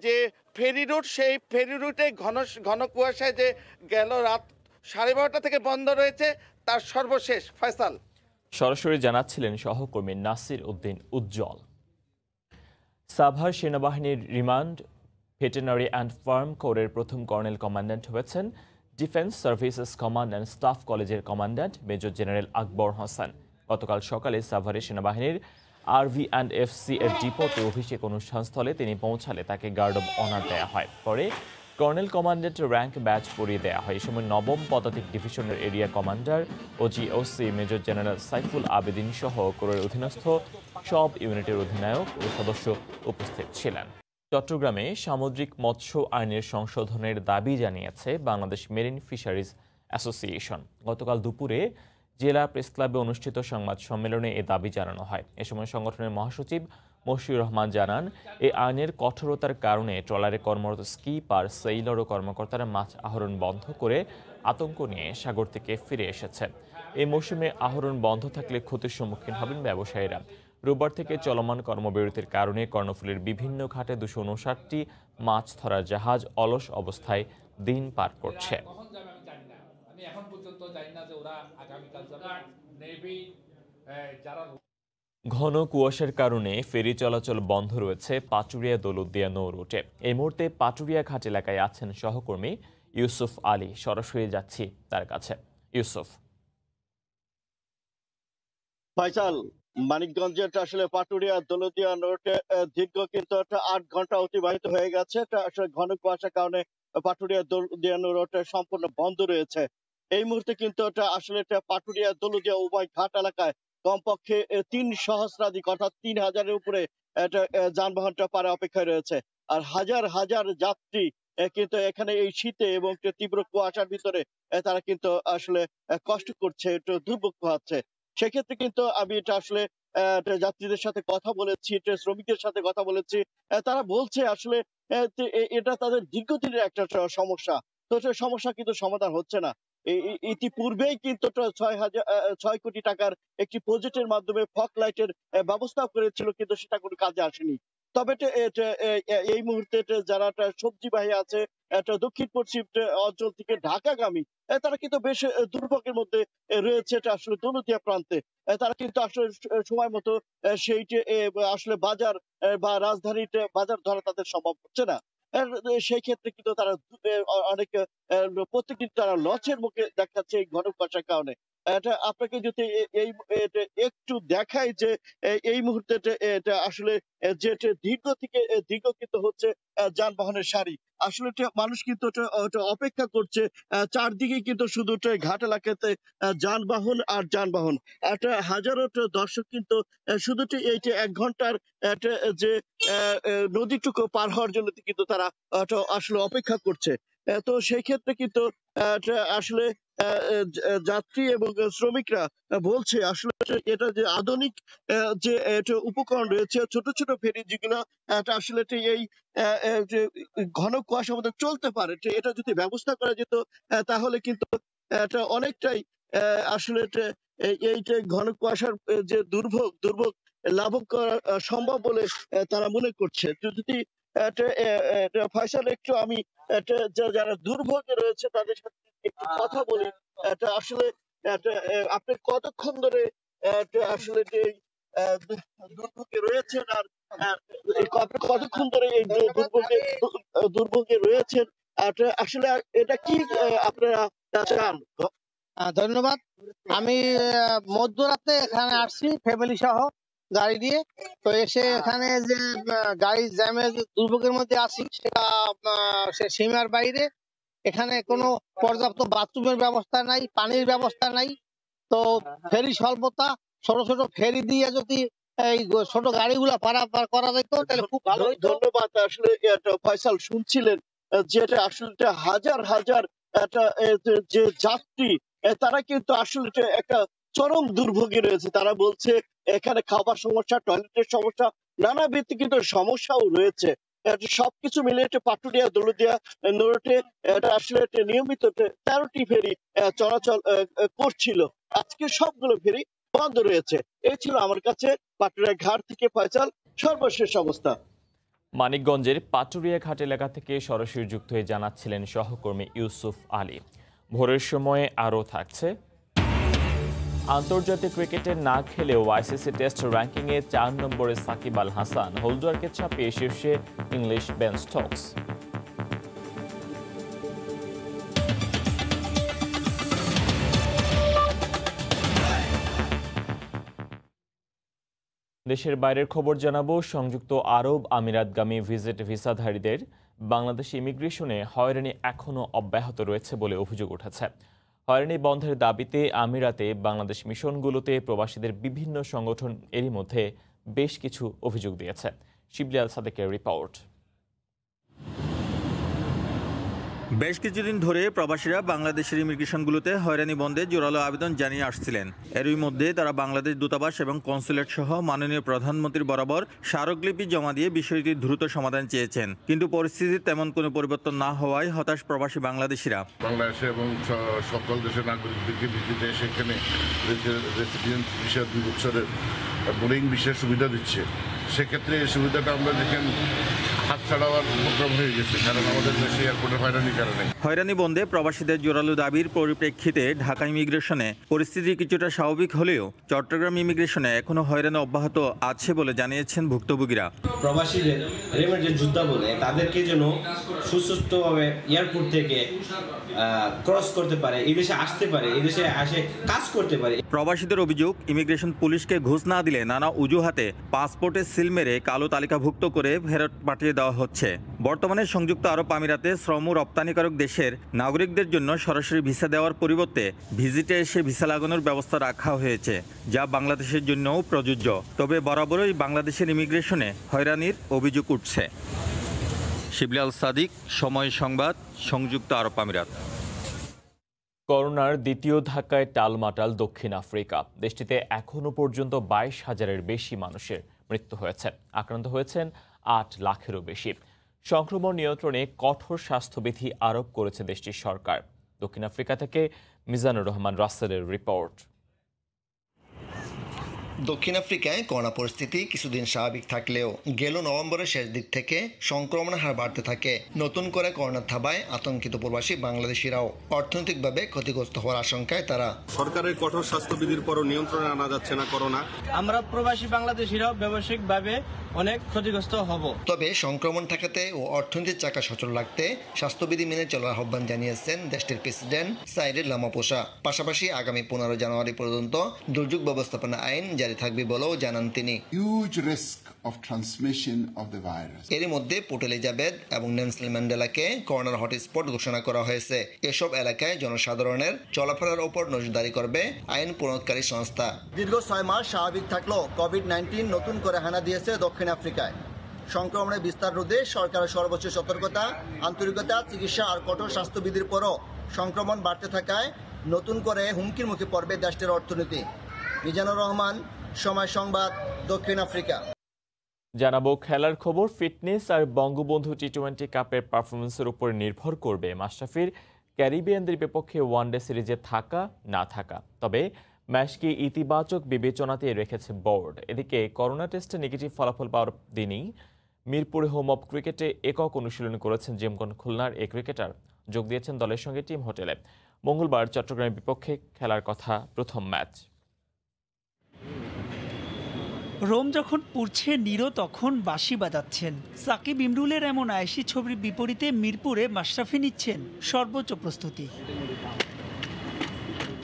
যে ফেরি রুট, সেই ফেরি রুটে ঘন কুয়াশায় যে গেল রাত 12:30 থেকে বন্ধ রয়েছে তার সর্বশেষ। ফয়সাল সরাসরি জানাচ্ছিলেন সহকর্মী নাসির উদ্দিন উজ্জ্বল। সাভার সেনাবাহিনীর রিমান্ড ভেটেরিনারি অ্যান্ড ফার্ম কোরের প্রথম কর্নেল কমান্ড্যান্ট হয়েছেন defence services command and staff কলেজের commandant major general Akbar Hossain. গতকাল সকালে সাভারের সেনাবাহিনীর RV&FC এর ডিপোতে অভিষেক অনুষ্ঠানস্থলে তিনি পৌঁছালে তাকে গার্ড অব অনার দেওয়া হয়। পরে কর্নেল কমান্ড্যান্টের র্যাঙ্ক ব্যাচ পরিয়ে দেওয়া হয়। এই সময় 9ম পদাতিক ডিভিশনের এরিয়া কমান্ডার ও GOC major general Saiful Abedin সহ কোরের অধীনস্থ সব ইউনিটের অধিনায়ক ও সদস্য উপস্থিত ছিলেন। চট্টগ্রামে সামুদ্রিক মৎস্য আইনের সংশোধনের দাবি জানিয়েছে বাংলাদেশ মেরিন ফিশারিজ অ্যাসোসিয়েশন। গতকাল দুপুরে জেলা প্রেস ক্লাবে অনুষ্ঠিত সংবাদ সম্মেলনে এ দাবি জানানো হয়। এ সময় সংগঠনের মহাসচিব মশিউর রহমান জানান, এই আইনের কঠোরতার কারণে ট্রলারে কর্মরত স্কিপ আর সেইলর ও কর্মকর্তারা মাছ আহরণ বন্ধ করে আতঙ্ক নিয়ে সাগর থেকে ফিরে এসেছে। এই মৌসুমে আহরণ বন্ধ থাকলে ক্ষতির সম্মুখীন হবেন ব্যবসায়ীরা। রোববার থেকে চলমান কর্মবিরতির কারণে কর্ণফুলীর বিভিন্ন ঘাটে 259টি মাছ ধরার জাহাজ অলস অবস্থায় দিন পার করছে। ঘন কুয়াশার কারণে ফেরি চলাচল বন্ধ রয়েছে পাটুরিয়া দৌলতদিয়া নৌ রুটে। এই মুহূর্তে পাটুরিয়া ঘাট এলাকায় আছেন সহকর্মী ইউসুফ আলী। সরাসরি যাচ্ছি তার কাছে। ইউসুফ। ফয়সাল, মানিকগঞ্জের আসলে পাটুরিয়া দৌলতদিয়া রুটে দীর্ঘ কিন্তু 8 ঘন্টা অতিবাহিত হয়ে গেছে। আসলে ঘন কুয়াশার কারণে পাটুরিয়া দৌলতদিয়া রুটে সম্পূর্ণ বন্ধ রয়েছে। এই মুহূর্তে কিন্তু আসলে পাটুরিয়া দৌলতদিয়া উভয় ঘাট এলাকায় কমপক্ষে 3 সহস্রাধিক অর্থাৎ 3000-এর উপরে যানবাহনটা পারে অপেক্ষায় রয়েছে। আর হাজার হাজার যাত্রী কিন্তু এখানে এই শীতে এবং তীব্র কুয়াশার ভিতরে তারা কিন্তু আসলে কষ্ট করছে, একটু দুর্ভোগ পোহাচ্ছে। সেক্ষেত্রে কিন্তু আমি এটা আসলে যাত্রীদের সাথে কথা বলেছি, শ্রমিকদের সাথে কথা বলেছি, তারা বলছে আসলে এটা তাদের দীর্ঘদিনের একটা সমস্যা। তো সে সমস্যা কিন্তু সমাধান হচ্ছে না। ইতিপূর্বেই কিন্তু 6 কোটি টাকার একটি প্রজেক্টের মাধ্যমে ফগ লাইটের ব্যবস্থা করেছিল, কিন্তু সেটা কোনো কাজে আসেনি। তবে এই মুহূর্তে যারা সবজিবাহী আছে দক্ষিণ পশ্চিম অঞ্চল থেকে ঢাকাগামী, তারা কিন্তু বেশ দুর্ভোগের মধ্যে রয়েছে। এটা আসলে দৌলতদিয়া প্রান্তে তারা কিন্তু আসলে সময় মতো সেইটি আসলে বাজার বা রাজধানীতে বাজার ধরা তাদের সম্ভব হচ্ছে না। সেই ক্ষেত্রে কিন্তু তারা অনেক প্রত্যেকদিন তারা লসের মুখে দেখাচ্ছে এই ঘন কুয়াশার কারণে। এটা আপনাকে যদি একটু দেখাই যে এই মুহূর্তে এটা আসলে যে দীর্ঘ থেকে দীর্ঘ কিন্তু হচ্ছে যানবাহনের সারি। আসলে মানুষ কিন্তু অপেক্ষা করছে, চারদিকে কিন্তু শুধু ঘাট এলাকাতে যানবাহন আর যানবাহন। একটা হাজারো দর্শক কিন্তু শুধু এইটা 1 ঘন্টার যে নদীটুকু পার হওয়ার জন্য কিন্তু তারা আসলে অপেক্ষা করছে। তো সেই ক্ষেত্রে কিন্তু আসলে যাত্রী এবং শ্রমিকরা বলছে আসলে এটা যে আধুনিক যে উপকরণ রয়েছে, ছোট ছোট ফেরি যেগুলো আসলে এই যে ঘন কুয়াশার মধ্যে চলতে পারে, এটা যদি ব্যবস্থা করা যেত তাহলে কিন্তু এটা অনেকটাই আসলে এই যে ঘন কুয়াশার যে দুর্ভোগ লাঘব করা সম্ভব বলে তারা মনে করছে। যদি ফয়সাল একটু আমি যারা দুর্ভোগে রয়েছে তাদের সাথে একটু কথা বলি। এটা আসলে আপনি কতক্ষণ ধরে আসলে যে দুর্ভোগে রয়েছেন, আর কতক্ষণ ধরে এই দুর্ভোগে রয়েছেন, আসলে এটা কি আপনারা চান? ধন্যবাদ। আমি মধ্যরাতে এখানে আসছি ফ্যামিলি সহ গাড়ি দিয়ে। তো এসে এখানে যে গাড়ি জ্যামের দুর্ভোগের মধ্যে আছি সেটা সীমার বাইরে। এখানে কোনো পর্যাপ্ত বাথরুমের ব্যবস্থা নাই, পানির ব্যবস্থা নাই। তো ফেরি স্বল্পতা, ছোট ছোট ফেরি দিয়ে যদি এই ছোট গাড়িগুলা পারাপার করা যেত তাহলে খুব ভালো হতো। ধন্যবাদ। আসলে ফয়সাল শুনছিলেন যেটা আসলে হাজার হাজার যে যাত্রী তারা কিন্তু আসলে একটা চরম দুর্ভোগে রয়েছে। তারা বলছে এখানে খাবার সমস্যা, টয়লেটের সমস্যা, নানাবিধ কিন্তু সমস্যাও রয়েছে। সবকিছু মিলে পাটুরিয়া দৌলতদিয়া রোডে আসলে নিয়মিত 13টি ফেরি চলাচল করছিল। আজকে সবগুলো ফেরি বন্ধ রয়েছে। এই ছিল আমার কাছে পাটুরিয়া ঘাট থেকে ফয়সাল সর্বশেষ অবস্থা। মানিকগঞ্জের পাটুরিয়া ঘাট এলাকা থেকে সরাসরি যুক্ত হয়ে জানাচ্ছিলেন সহকর্মী ইউসুফ আলী। ভোরের সময়ে আরও থাকছে, আন্তর্জাতিক ক্রিকেটে না খেলেও আইসিসি টেস্ট র্যাঙ্কিংয়ে 4 নম্বরে সাকিব আল হাসান, হোল্ডারকে ছাপিয়ে শীর্ষে ইংলিশ বেন স্টোকস। দেশের বাইরের খবর জানাবো। সংযুক্ত আরব আমিরাতগামী ভিসাধারীদের বাংলাদেশ ইমিগ্রেশনে হয়রানি এখনও অব্যাহত রয়েছে বলে অভিযোগ উঠেছে। হয়রানি বন্ধের দাবিতে আমিরাতে বাংলাদেশ মিশনগুলোতে প্রবাসীদের বিভিন্ন সংগঠন এরই মধ্যে বেশ কিছু অভিযোগ দিয়েছে। শিবলি আল সাদেকের রিপোর্ট। বেশ কিছুদিন ধরে প্রবাসীরা বাংলাদেশের ইমিগ্রেশনগুলোতে হয়রানি বন্ধে জোরালো আবেদন জানিয়ে আসছিলেন। এরই মধ্যে তারা বাংলাদেশ দূতাবাস এবং কনসুলেট সহ মাননীয় প্রধানমন্ত্রীর বরাবর স্মারকলিপি জমা দিয়ে বিষয়টির দ্রুত সমাধান চেয়েছেন। কিন্তু পরিস্থিতির তেমন কোনো পরিবর্তন না হওয়ায় হতাশ প্রবাসী বাংলাদেশিরা। বাংলাদেশে এবং সকল দেশের নাগরিকদেরকে ভিজিটে সেখানে রেসিডেন্স ভিসা 2 বছরের বোর্ডিং ভিসার সুবিধা দিচ্ছে। সেক্ষেত্রে এই সুবিধাটা আমরা দেখেন হাতছাড়া হওয়ার উপক্রম হয়ে গেছে, কারণ আমাদের দেশে এয়ারপোর্টে হয়রানির কারণে। হয়রানি বন্ধে প্রবাসীদের জোরালো দাবির পরিপ্রেক্ষিতে ঢাকা ইমিগ্রেশনে পরিস্থিতি কিছুটা স্বাভাবিক হলেও চট্টগ্রাম ইমিগ্রেশনে এখনো হয়রানি অব্যাহত আছে বলে জানিয়েছেন ভুক্তভোগীরা। প্রবাসীদের রেমিটেন্স যোদ্ধা বলে তাদেরকে যেন সুস্থভাবে এয়ারপোর্ট থেকে ক্রস করতে পারে, এই দেশে আসতে পারে, এই দেশে আসে কাজ করতে পারে। প্রবাসীদের অভিযোগ, ইমিগ্রেশন পুলিশকে ঘুষ না দিলে নানা অজুহাতে পাসপোর্টে সিল মেরে কালো তালিকাভুক্ত করে ফেরত পাঠিয়ে দেওয়া হচ্ছে। বর্তমানে সংযুক্ত আরব আমিরাতে শ্রম রপ্তানিকারক দেশের নাগরিকদের জন্য সরাসরি ভিসা দেওয়ার পরিবর্তে ভিজিটে এসে ভিসা লাগানোর ব্যবস্থা রাখা হয়েছে, যা বাংলাদেশের জন্যও প্রযোজ্য। তবে বরাবরই বাংলাদেশের ইমিগ্রেশনে হয়রানির অভিযোগ উঠছে। শিবলি আল সাদিক, সময় সংবাদ, সংযুক্ত আরব আমিরাত। করোনার দ্বিতীয় ধাক্কায় টালমাটাল দক্ষিণ আফ্রিকা। দেশটিতে এখনও পর্যন্ত 22,000-এর বেশি মানুষের মৃত্যু হয়েছে। আক্রান্ত হয়েছেন 8 লাখেরও বেশি। সংক্রমণ নিয়ন্ত্রণে কঠোর স্বাস্থ্যবিধি আরোপ করেছে দেশটির সরকার। দক্ষিণ আফ্রিকা থেকে মিজানুর রহমান রাসেলের রিপোর্ট। দক্ষিণ আফ্রিকায় করোনা পরিস্থিতি কিছুদিন স্বাভাবিক থাকলেও গেল নভেম্বরের শেষ দিক থেকে সংক্রমণের হার বাড়তে থাকে। নতুন করে করোনার থাবায় আতঙ্কিত প্রবাসী বাংলাদেশিরাও অর্থনৈতিকভাবে ক্ষতিগ্রস্ত হওয়ার আশঙ্কায় তারা। সরকারের কঠোর স্বাস্থ্যবিধির পরও নিয়ন্ত্রণে আনা যাচ্ছে না করোনা। আমরা প্রবাসী বাংলাদেশিরাও ব্যবসায়িকভাবে অনেক ক্ষতিগ্রস্ত হব। তবে সংক্রমণ ঠেকাতে ও অর্থনীতির চাকা সচল রাখতে স্বাস্থ্যবিধি মেনে চলার আহ্বান জানিয়েছেন দেশটির প্রেসিডেন্ট সাইরিল রামাফোসা। পাশাপাশি আগামী 15 জানুয়ারি পর্যন্ত দুর্যোগ ব্যবস্থাপনা আইন জারি থাকবে বলেও জানান তিনি। এরই মধ্যে পোর্ট এলিজাবেথ এবং নেলসন ম্যান্ডেলাকে করোনার হটস্পট ঘোষণা করা হয়েছে। এসব এলাকায় জনসাধারণের চলাফেরার উপর নজরদারি করবে আইন প্রণয়নকারী সংস্থা। দীর্ঘ 6 মাস স্বাভাবিক থাকলেও কোভিড-19 নতুন করে হানা দিয়েছে দক্ষিণ আফ্রিকায়। সংক্রমণের বিস্তার রোধে সরকারের সর্বোচ্চ সতর্কতা, আন্তরিকতা, চিকিৎসা আর কঠোর স্বাস্থ্যবিধির পরও সংক্রমণ বাড়তে থাকায় নতুন করে হুমকির মুখে পড়বে দেশটির অর্থনীতি। মিজানুর রহমান, সময় সংবাদ, দক্ষিণ আফ্রিকা। জানাবো খেলার খবর। ফিটনেস আর বঙ্গবন্ধু টি-20 কাপের পারফরমেন্সের উপর নির্ভর করবে মাশরাফির ক্যারিবিয়ানদের বিপক্ষে ওয়ানডে সিরিজে থাকা না থাকা। তবে ম্যাচকে ইতিবাচক বিবেচনাতে রেখেছে বোর্ড। এদিকে করোনা টেস্টে নেগেটিভ ফলাফল পাওয়ার দিনই মিরপুরে হোম অফ ক্রিকেটে একক অনুশীলন করেছেন জিমকন খুলনার এই ক্রিকেটার। যোগ দিয়েছেন দলের সঙ্গে টিম হোটেলে। মঙ্গলবার চট্টগ্রামের বিপক্ষে খেলার কথা প্রথম ম্যাচ। রোম যখন পুড়ছে, নিরো তখন বাঁশি বাজাচ্ছেন। সাকিব ইমরুলের এমন আয়েশি ছবির বিপরীতে মিরপুরে মাশরাফি নিচ্ছেন সর্বোচ্চ প্রস্তুতি।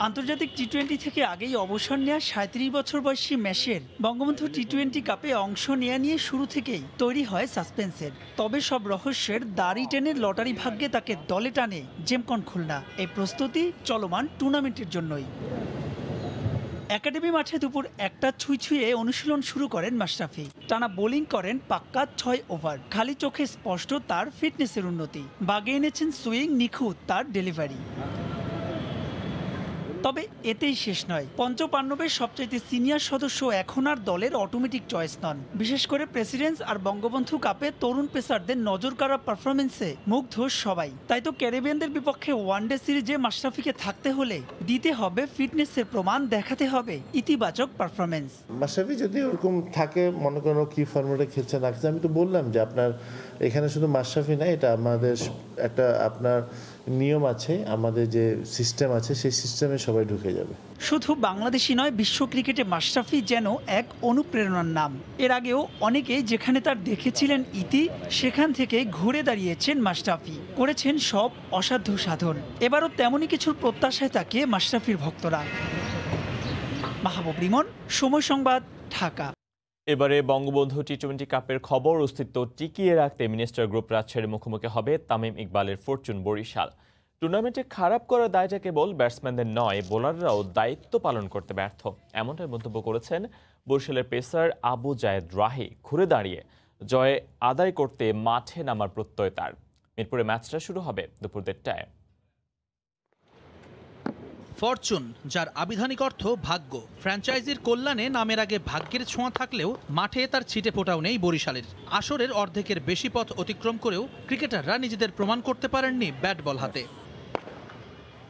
আন্তর্জাতিক টি-20 থেকে আগেই অবসর নেওয়া 37 বছর বয়সী ম্যাশের বঙ্গবন্ধু টি-20 কাপে অংশ নেওয়া নিয়ে শুরু থেকেই তৈরি হয় সাসপেন্সের। তবে সব রহস্যের দাড়ি টেনে লটারি ভাগ্যে তাকে দলে টানে জিমকন খুলনা। এই প্রস্তুতি চলমান টুর্নামেন্টের জন্যই। একাডেমি মাঠে দুপুর 1টা ছুঁয়ে অনুশীলন শুরু করেন মাশরাফি। টানা বোলিং করেন পাক্কা 6 ওভার। খালি চোখে স্পষ্ট তার ফিটনেসের উন্নতি। বাগে এনেছেন সুইং, নিখুঁত তার ডেলিভারি। তবে এতেই শেষ নয়। পঞ্চপাণ্ডবের সবচাইতে সিনিয়র সদস্য এখন আর দলের অটোমেটিক চয়েস নন। বিশেষ করে প্রেসিডেন্টস আর বঙ্গবন্ধু কাপে তরুণ পেসারদের নজর কাড়া পারফরমেন্সে মুগ্ধ সবাই। তাই তো ক্যারিবিয়ানদের বিপক্ষে ওয়ানডে সিরিজে মাশরাফিকে থাকতে হলে দিতে হবে ফিটনেসের প্রমাণ, দেখাতে হবে ইতিবাচক পারফরমেন্স। মাশরাফি যদি ওরকম থাকে, মনে করো কি ফর্মেটে খেলছে না খেলছে, আমি তো বললাম যে আপনার এখানে শুধু মাশরাফি না, এটা আমাদের একটা আপনার নিয়ম আছে, আমাদের যে সিস্টেম আছে সেই সিস্টেমে সবাই ঢুকে যাবে। শুধু বাংলাদেশি নয়, বিশ্ব ক্রিকেটে মাশরাফি যেন এক অনুপ্রেরণার নাম। এর আগেও অনেকেই যেখানে তার দেখেছিলেন ইতি, সেখান থেকে ঘুরে দাঁড়িয়েছেন মাশরাফি, করেছেন সব অসাধ্য সাধন। এবারও তেমনই কিছুর প্রত্যাশায় তাকিয়ে মাশরাফির ভক্তরা। মাহবুব রিমন, সময় সংবাদ, ঢাকা। এবারে বঙ্গবন্ধু টি-20 কাপের খবর। অস্তিত্ব টিকিয়ে রাখতে মিনিস্টার গ্রুপ রাজশাহীর মুখোমুখি হবে তামিম ইকবালের ফরচুন বরিশাল। টুর্নামেন্টে খারাপ করার দায়টা কেবল ব্যাটসম্যানদের নয়, বোলাররাও দায়িত্ব পালন করতে ব্যর্থ, এমনটাই মন্তব্য করেছেন বরিশালের পেসার আবু জায়েদ রাহি। ঘুরে দাঁড়িয়ে জয় আদায় করতে মাঠে নামার প্রত্যয় তার। মিরপুরে ম্যাচটা শুরু হবে দুপুর 1টায়। ফরচুন, যার আবিধানিক অর্থ ভাগ্য। ফ্র্যাঞ্চাইজির কল্যাণে নামের আগে ভাগ্যের ছোঁয়া থাকলেও মাঠে তার ছিটে ফোটাও নেই বরিশালের। আসরের অর্ধেকের বেশি পথ অতিক্রম করেও ক্রিকেটাররা নিজেদের প্রমাণ করতে পারেননি ব্যাট বল হাতে।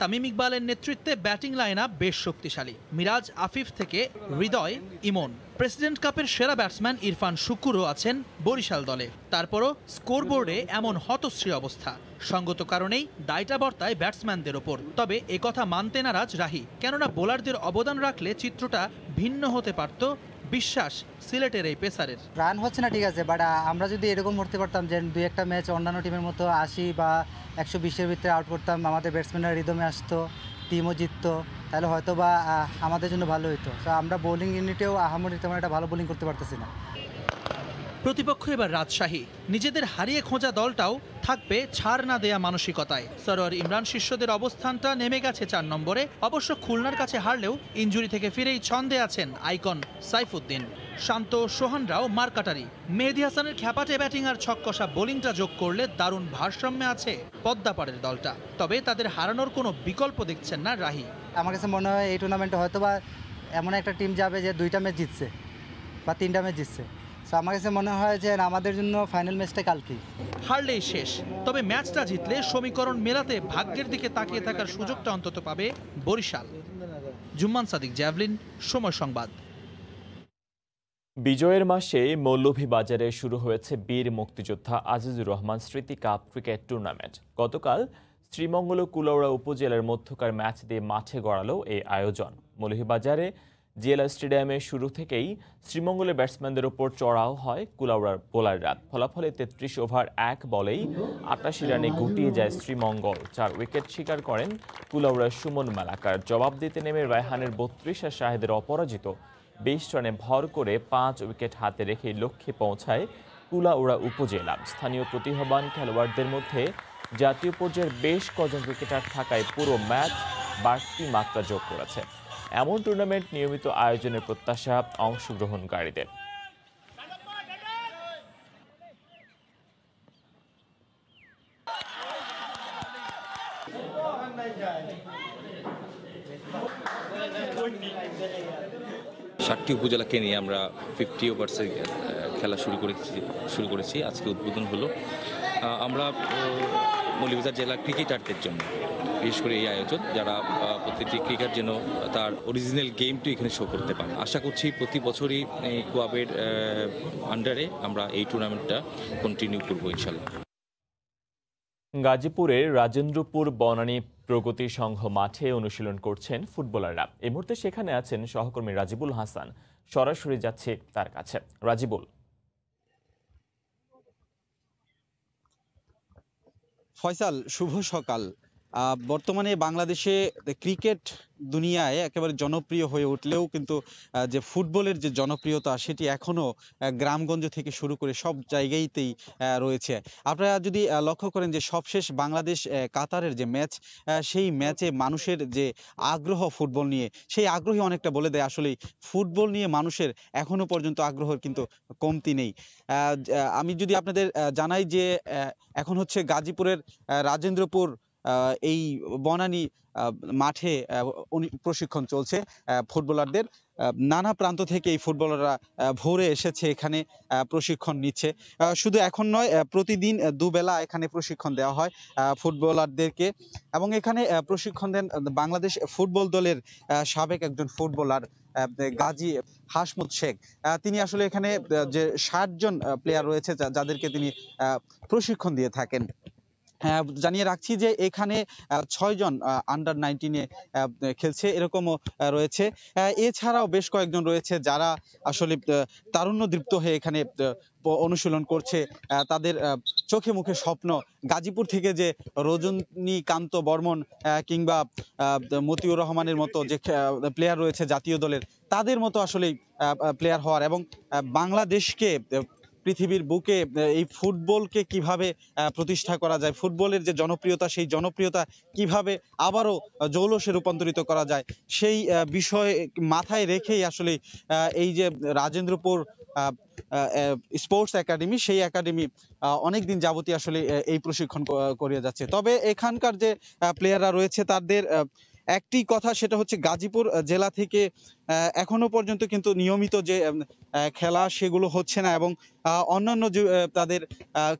তামিম ইকবালের নেতৃত্বে ব্যাটিং লাইন আপ বেশ শক্তিশালী। মিরাজ, আফিফ থেকে হৃদয়, ইমন। প্রেসিডেন্ট কাপের সেরা ব্যাটসম্যান ইরফান শুকুরও আছেন বরিশাল দলে। তারপরও স্কোরবোর্ডে এমন হতশ্রী অবস্থা। সঙ্গত কারণেই দায়টা বর্তায় ব্যাটসম্যানদের ওপর। তবে একথা মানতে নারাজ রাহি, কেননা বোলারদের অবদান রাখলে চিত্রটা ভিন্ন হতে পারত। বিশ্বাস সিলেটের এই পেসারের। রান হচ্ছে না ঠিক আছে, বাট আমরা যদি এরকম করতে পারতাম যে 2-1টা ম্যাচ অন্যান্য টিমের মতো 80 বা 120-এর ভিতরে আউট করতাম, আমাদের ব্যাটসম্যানরা রিদমে আসতো, টিমও জিততো, তাহলে হয়তো বা আমাদের জন্য ভালো হতো। তো আমরা বোলিং ইউনিটেও আহামরি তেমন একটা ভালো বোলিং করতে পারতেছি না। প্রতিপক্ষ এবার রাজশাহী। নিজেদের হারিয়ে খোঁজা দলটাও থাকবে ছাড় না দেয়া মানসিকতায়। সরোয়ার ইমরান শিষ্যদের অবস্থানটা নেমে গেছে 4 নম্বরে। অবশ্য খুলনার কাছে হারলেও ইনজুরি থেকে ফিরেই ছন্দে আছেন আইকন সাইফুদ্দিন। শান্ত, সোহানরাও মারকাটারি। মেহেদী হাসানের খ্যাপাটে ব্যাটিং আর ছক্কষা বোলিংটা যোগ করলে দারুণ ভারসাম্যে আছে পদ্মাপাড়ের দলটা। তবে তাদের হারানোর কোনো বিকল্প দেখছেন না রাহি। আমার কাছে মনে হয় এই টুর্নামেন্টে হয়তো বা এমন একটা টিম যাবে যে 2টা ম্যাচ জিতছে বা 3টা ম্যাচ জিতছে। তো আমার কাছে মনে হয় যে আমাদের জন্য ফাইনাল ম্যাচটা কালকেই। হারলেই শেষ, তবে ম্যাচটা জিতলে সমীকরণ মেলাতে ভাগ্যের দিকে তাকিয়ে থাকার সুযোগটা অন্তত পাবে বরিশাল। জুম্মান সাদিক, জ্যাভলিন, সময় সংবাদ। বিজয়ের মাসে মৌলভীবাজারে শুরু হয়েছে বীর মুক্তিযোদ্ধা আজিজুর রহমান স্মৃতি কাপ ক্রিকেট টুর্নামেন্ট। গতকাল শ্রীমঙ্গল ও কুলাউড়া উপজেলার মধ্যকার ম্যাচ দিয়ে মাঠে গড়ালো এই আয়োজন। মৌলভীবাজারে জেলা স্টেডিয়ামে শুরু থেকেই শ্রীমঙ্গলের ব্যাটসম্যানদের ওপর চড়াও হয় কুলাউড়ার বোলাররা। ফলাফলে 33 ওভার 1 বলেই 88 রানে গুটিয়ে যায় শ্রীমঙ্গল। 4 উইকেট শিকার করেন কুলাউড়ার সুমন মালাকার। জবাব দিতে নেমে রায়হানের 32 আর শাহেদের অপরাজিত 20 রানে ভর করে 5 উইকেট হাতে রেখে লক্ষ্যে পৌঁছায় কুলাউড়া উপজেলা। স্থানীয় প্রতিভাবান খেলোয়াড়দের মধ্যে জাতীয় পর্যায়ের বেশ কজন ক্রিকেটার থাকায় পুরো ম্যাচ বাড়তি মাত্রা যোগ করেছে। এমন টুর্নামেন্ট নিয়মিত আয়োজনের প্রত্যাশা অংশগ্রহণকারীদের। ষাটটি উপজেলাকে নিয়ে আমরা 50 ওভার্সের খেলা শুরু করেছি। আজকে উদ্বোধন হলো। আমরা মৌলভীবাজার জেলা ক্রিকেটারদের জন্য বিশেষ করে এই আয়োজন, যারা প্রত্যেকটি ক্রিকেট যেন তার অরিজিনাল গেমটি এখানে শো করতে পারে। আশা করছি প্রতি বছরই কোয়াবের আন্ডারে আমরা এই টুর্নামেন্টটা কন্টিনিউ করবো ইনশাল্লাহ। গাজীপুরের রাজেন্দ্রপুর বনানী প্রগতি সংঘ মাঠে অনুশীলন করছেন ফুটবলাররা। এই মুহূর্তে সেখানে আছেন সহকর্মী রাজিবুল হাসান। সরাসরি যাচ্ছে তার কাছে। রাজিবুল। ফয়সাল, শুভ সকাল। বর্তমানে বাংলাদেশে ক্রিকেট দুনিয়ায় একেবারে জনপ্রিয় হয়ে উঠলেও কিন্তু যে ফুটবলের যে জনপ্রিয়তা সেটি এখনো গ্রামগঞ্জ থেকে শুরু করে সব জায়গাতেই রয়েছে। আপনারা যদি লক্ষ্য করেন যে সবশেষ বাংলাদেশ কাতারের যে ম্যাচ, সেই ম্যাচে মানুষের যে আগ্রহ ফুটবল নিয়ে, সেই আগ্রহই অনেকটা বলে দেয় আসলে ফুটবল নিয়ে মানুষের এখনো পর্যন্ত আগ্রহের কিন্তু কমতি নেই। আমি যদি আপনাদের জানাই যে এখন হচ্ছে গাজীপুরের রাজেন্দ্রপুর এই বনানী মাঠে প্রশিক্ষণ চলছে ফুটবলারদের। নানা প্রান্ত থেকে এই ফুটবলাররা ভোরে এসেছে এখানে প্রশিক্ষণ নিচ্ছে। শুধু এখন নয়, প্রতিদিন দুবেলা এখানে প্রশিক্ষণ দেওয়া হয় ফুটবলারদেরকে। এবং এখানে প্রশিক্ষণ দেন বাংলাদেশ ফুটবল দলের সাবেক একজন ফুটবলার গাজী হাসমুদ শেখ। তিনি আসলে এখানে যে 60 জন প্লেয়ার রয়েছে যাদেরকে তিনি প্রশিক্ষণ দিয়ে থাকেন। জানিয়ে রাখছি যে এখানে 6 জন আন্ডার 19-এ খেলছে, এরকমও রয়েছে। এছাড়াও বেশ কয়েকজন রয়েছে যারা আসলে তারুণ্যদীপ্ত হয়ে এখানে অনুশীলন করছে। তাদের চোখে মুখে স্বপ্ন গাজীপুর থেকে যে রজনীকান্ত বর্মন কিংবা মতিউর রহমানের মতো যে প্লেয়ার রয়েছে জাতীয় দলের, তাদের মতো আসলে প্লেয়ার হওয়ার এবং বাংলাদেশকে পৃথিবীর বুকে এই ফুটবলকে কিভাবে প্রতিষ্ঠা করা যায়, ফুটবলের যে জনপ্রিয়তা, সেই জনপ্রিয়তা কিভাবে আবারও জৌলসে রূপান্তরিত করা যায়, সেই বিষয় মাথায় রেখেই আসলে এই যে রাজেন্দ্রপুর স্পোর্টস একাডেমি, সেই একাডেমি অনেকদিন যাবতীয় আসলে এই প্রশিক্ষণ করিয়ে যাচ্ছে। তবে এখানকার যে প্লেয়াররা রয়েছে তাদের একটি কথা, সেটা হচ্ছে গাজীপুর জেলা থেকে এখনো পর্যন্ত কিন্তু নিয়মিত যে খেলা সেগুলো হচ্ছে না এবং অন্যান্য যে তাদের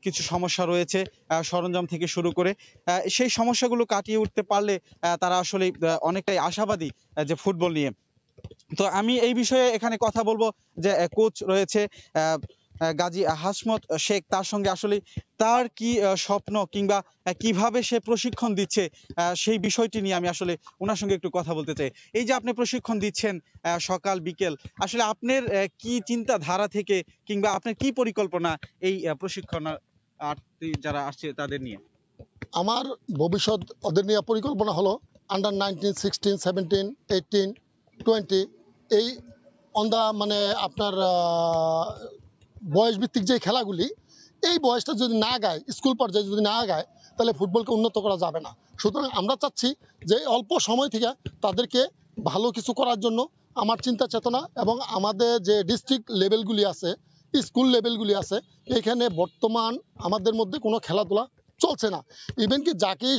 কিছু সমস্যা রয়েছে সরঞ্জাম থেকে শুরু করে, সেই সমস্যাগুলো কাটিয়ে উঠতে পারলে তারা আসলে অনেকটাই আশাবাদী যে ফুটবল নিয়ে। তো আমি এই বিষয়ে এখানে কথা বলবো যে কোচ রয়েছে গাজী হাসমুদ শেখ, তার সঙ্গে আসলে তার কি স্বপ্ন কিংবা কিভাবে সে প্রশিক্ষণ দিচ্ছে সেই বিষয়টি নিয়ে আমি আসলে ওনার সঙ্গে একটু কথা বলতে চাই। এই যে আপনি প্রশিক্ষণ দিচ্ছেন সকাল বিকেল, আসলে আপনার কি চিন্তা ধারা থেকে কিংবা আপনার কি পরিকল্পনা এই প্রশিক্ষণ যারা আসছে তাদের নিয়ে? আমার ভবিষ্যৎ ওদের নিয়ে পরিকল্পনা হলো আন্ডার 19, 16, 17, 18, 20 এই মানে আপনার বয়স ভিত্তিক যে খেলাগুলি, এই বয়সটা যদি না গায়, স্কুল পর্যায়ে যদি না গায়, তাহলে ফুটবলকে উন্নত করা যাবে না। সুতরাং আমরা চাচ্ছি যে অল্প সময় থেকে তাদেরকে ভালো কিছু করার জন্য আমার চিন্তা চেতনা এবং আমাদের যে ডিস্ট্রিক্ট লেভেলগুলি আছে, স্কুল লেভেলগুলি আছে, এখানে বর্তমান আমাদের মধ্যে কোনো খেলাধুলা চলছে না। ইভেন কি যাকে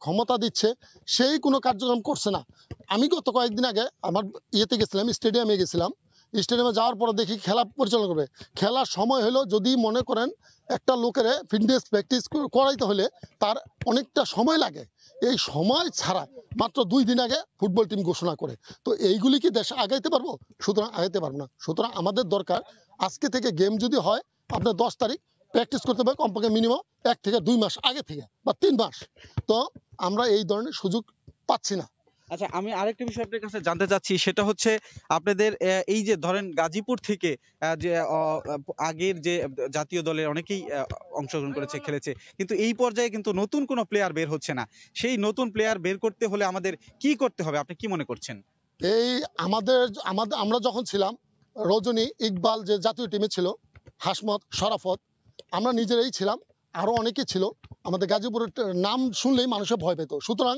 ক্ষমতা দিচ্ছে সেই কোনো কার্যক্রম করছে না। আমি গত কয়েকদিন আগে আমার গেছিলাম, স্টেডিয়ামে গেছিলাম। স্টেডিয়ামে যাওয়ার পরে দেখি খেলা পরিচালনা করবে। খেলার সময় হলো যদি মনে করেন একটা লোকের ফিটনেস প্র্যাকটিস করাইতে হলে তার অনেকটা সময় লাগে, এই সময় ছাড়া মাত্র 2 দিন আগে ফুটবল টিম ঘোষণা করে। তো এইগুলি কি দেশে আগাইতে পারবো? সুতরাং আগাইতে পারবো না। সুতরাং আমাদের দরকার আজকে থেকে গেম যদি হয় আপনার 10 তারিখ প্র্যাকটিস করতে হবে কমপক্ষে মিনিমাম 1 থেকে 2 মাস আগে থেকে বা 3 মাস। তো আমরা এই ধরনের সুযোগ পাচ্ছি না। আচ্ছা, আমি আরেকটা বিষয় আপনার কাছে জানতে চাচ্ছি, সেটা হচ্ছে আপনাদের এই যে ধরেন গাজীপুর থেকে যে আগের যে জাতীয় দলের অনেকেই অংশগ্রহণ করেছে, খেলেছে, কিন্তু এই পর্যায়ে কিন্তু নতুন কোনো প্লেয়ার বের হচ্ছে না। সেই নতুন প্লেয়ার বের করতে হলে আমাদের কি করতে হবে, আপনি কি মনে করছেন? এই আমরা যখন ছিলাম, রজনী, ইকবাল যে জাতীয় টিমে ছিল, হাসমত, শরাফত, আমরা নিজেরাই ছিলাম, আরো অনেকে ছিল। আমাদের গাজীপুরের নাম শুনলেই মানুষের ভয় পেত। সুতরাং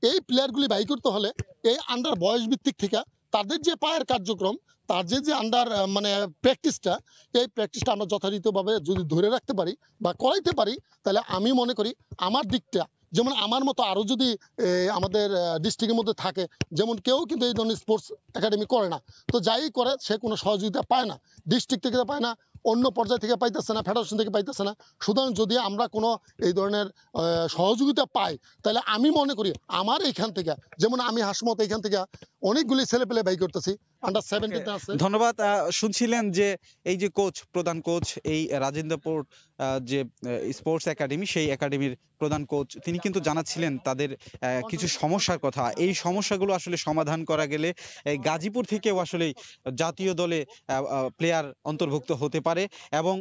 এই প্লেয়ারগুলি বাই করতে হলে এই আন্ডার বয়স ভিত্তিক থেকে তাদের যে পায়ের কার্যক্রম, তার যে আন্ডার মানে প্র্যাকটিসটা, এই প্র্যাকটিসটা আমরা যথাযথভাবে যদি ধরে রাখতে পারি বা করাইতে পারি, তাহলে আমি মনে করি আমার দিকটা, যেমন আমার মতো আরো যদি আমাদের ডিস্ট্রিক্টের মধ্যে থাকে, যেমন কেউ কিন্তু এই ধরনের স্পোর্টস একাডেমি করে না, তো যাই করে সে কোনো সহযোগিতা পায় না, ডিস্ট্রিক্ট থেকে পায় না, অন্য পর্যায় থেকে পাইতেছে না, ফেডারেশন থেকে পাইতেছে না। সুতরাং যদি আমরা কোনো এই ধরনের সহযোগিতা পাই, তাহলে আমি মনে করি আমার এইখান থেকে, যেমন আমি হাসমত এইখান থেকে অনেকগুলি ছেলে পেলে বাই করতেছি, আন্ডার 17 আছে। ধন্যবাদ। শুনছিলেন যে এই যে কোচ, প্রধান কোচ এই রাজেন্দ্রপুর যে স্পোর্টস একাডেমি, সেই একাডেমির প্রধান কোচ, তিনি কিন্তু জানাচ্ছিলেন তাদের কিছু সমস্যার কথা। এই সমস্যাগুলো আসলে সমাধান করা গেলে গাজীপুর থেকেও আসলে জাতীয় দলে প্লেয়ার অন্তর্ভুক্ত হতে পারে এবং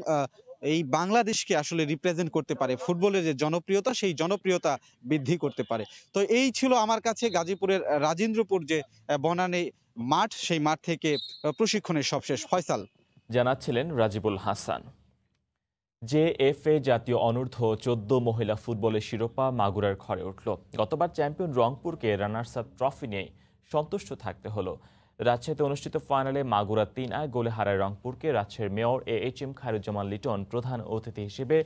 এই বাংলাদেশকে আসলে রিপ্রেজেন্ট করতে পারে। ফুটবলের যে জনপ্রিয়তা, সেই জনপ্রিয়তা বৃদ্ধি করতে পারে। তো এই ছিল আমার কাছে গাজীপুরের রাজেন্দ্রপুর যে বনানী মাঠ, সেই মাঠ থেকে প্রশিক্ষণের সবশেষ। ফয়সাল জানাচ্ছিলেন রাজিবুল হাসান। জেএফএ জাতীয় অনূর্ধ্ব 14 মহিলা ফুটবলের শিরোপা মাগুরার ঘরে উঠল। গতবার চ্যাম্পিয়ন রংপুরকে রানার্স আপ ট্রফি নিয়ে সন্তুষ্ট থাকতে হলো। রাজশাহীতে অনুষ্ঠিত ফাইনালে মাগুরা 3-1 গোলে হারায় রংপুরকে। রাজশাহীর মেয়র AHM খায়রুজ্জামান লিটন প্রধান অতিথি হিসেবে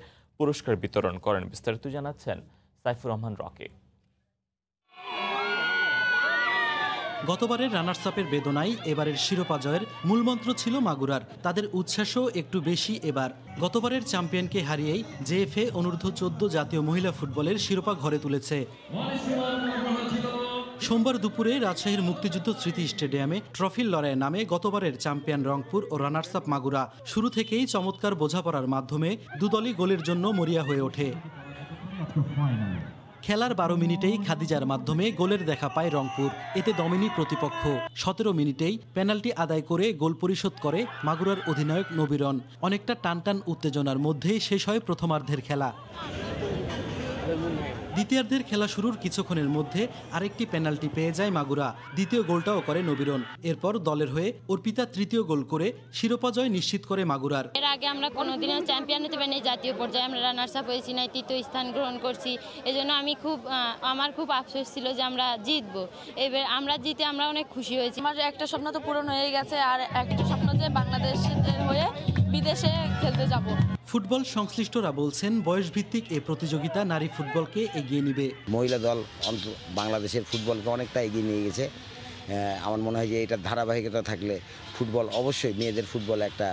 পুরস্কার বিতরণ করেন। বিস্তারিত জানাচ্ছেন সাইফুর রহমান রকি। গতবারের রানার্স আপের বেদনায় এবারের শিরোপা জয়ের মূলমন্ত্র ছিল মাগুরার। তাদের উচ্ছ্বাসও একটু বেশি এবার। গতবারের চ্যাম্পিয়নকে হারিয়েই জেএফএ অনূর্ধ্ব 14 জাতীয় মহিলা ফুটবলের শিরোপা ঘরে তুলেছে। সোমবার দুপুরে রাজশাহীর মুক্তিযুদ্ধ স্মৃতি স্টেডিয়ামে ট্রফির লড়াইয়ের নামে গতবারের চ্যাম্পিয়ন রংপুর ও রানার্স আপ মাগুরা। শুরু থেকেই চমৎকার বোঝাপড়ার মাধ্যমে দুদলই গোলের জন্য মরিয়া হয়ে ওঠে। খেলার 12 মিনিটেই খাদিজার মাধ্যমে গোলের দেখা পায় রংপুর। এতে দমেনি প্রতিপক্ষ। 17 মিনিটেই পেনাল্টি আদায় করে গোল পরিশোধ করে মাগুরার অধিনায়ক নবীরন। অনেকটা টানটান উত্তেজনার মধ্যেই শেষ হয় প্রথমার্ধের খেলা। দ্বিতীয়ার্ধের খেলা শুরুর কিছুক্ষণের মধ্যে আরেকটি পেনাল্টি পেয়ে যায় মাগুরা। দ্বিতীয় গোলটাও করে নবীরন। এরপর দলের হয়ে অর্পিতা তৃতীয় গোল করে শিরোপা জয় নিশ্চিত করে মাগুরার। এর আগে আমরা কোনোদিনও চ্যাম্পিয়ন হতে পারিনি, জাতীয় পর্যায়ে আমরা রানার্স আপ হয়েছি না, তৃতীয় স্থান গ্রহণ করছি। এজন্য আমার খুব আফসোস ছিল যে আমরা জিতবো। এবার আমরা জিতে আমরা অনেক খুশি হয়েছি। আমার একটা স্বপ্ন তো পূরণ হয়ে গেছে, আর একটা স্বপ্ন যে বাংলাদেশের হয়ে বিদেশে খেলতে যাব। ফুটবল সংশ্লিষ্টরা বলছেন বয়সভিত্তিক এই প্রতিযোগিতা নারী ফুটবলকে এগিয়ে নিবে। মহিলা দল বাংলাদেশের ফুটবলকে অনেকটা এগিয়ে নিয়ে গেছে। আমার মনে হয় যে এটার ধারাবাহিকতা থাকলে ফুটবল অবশ্যই মেয়েদের ফুটবল একটা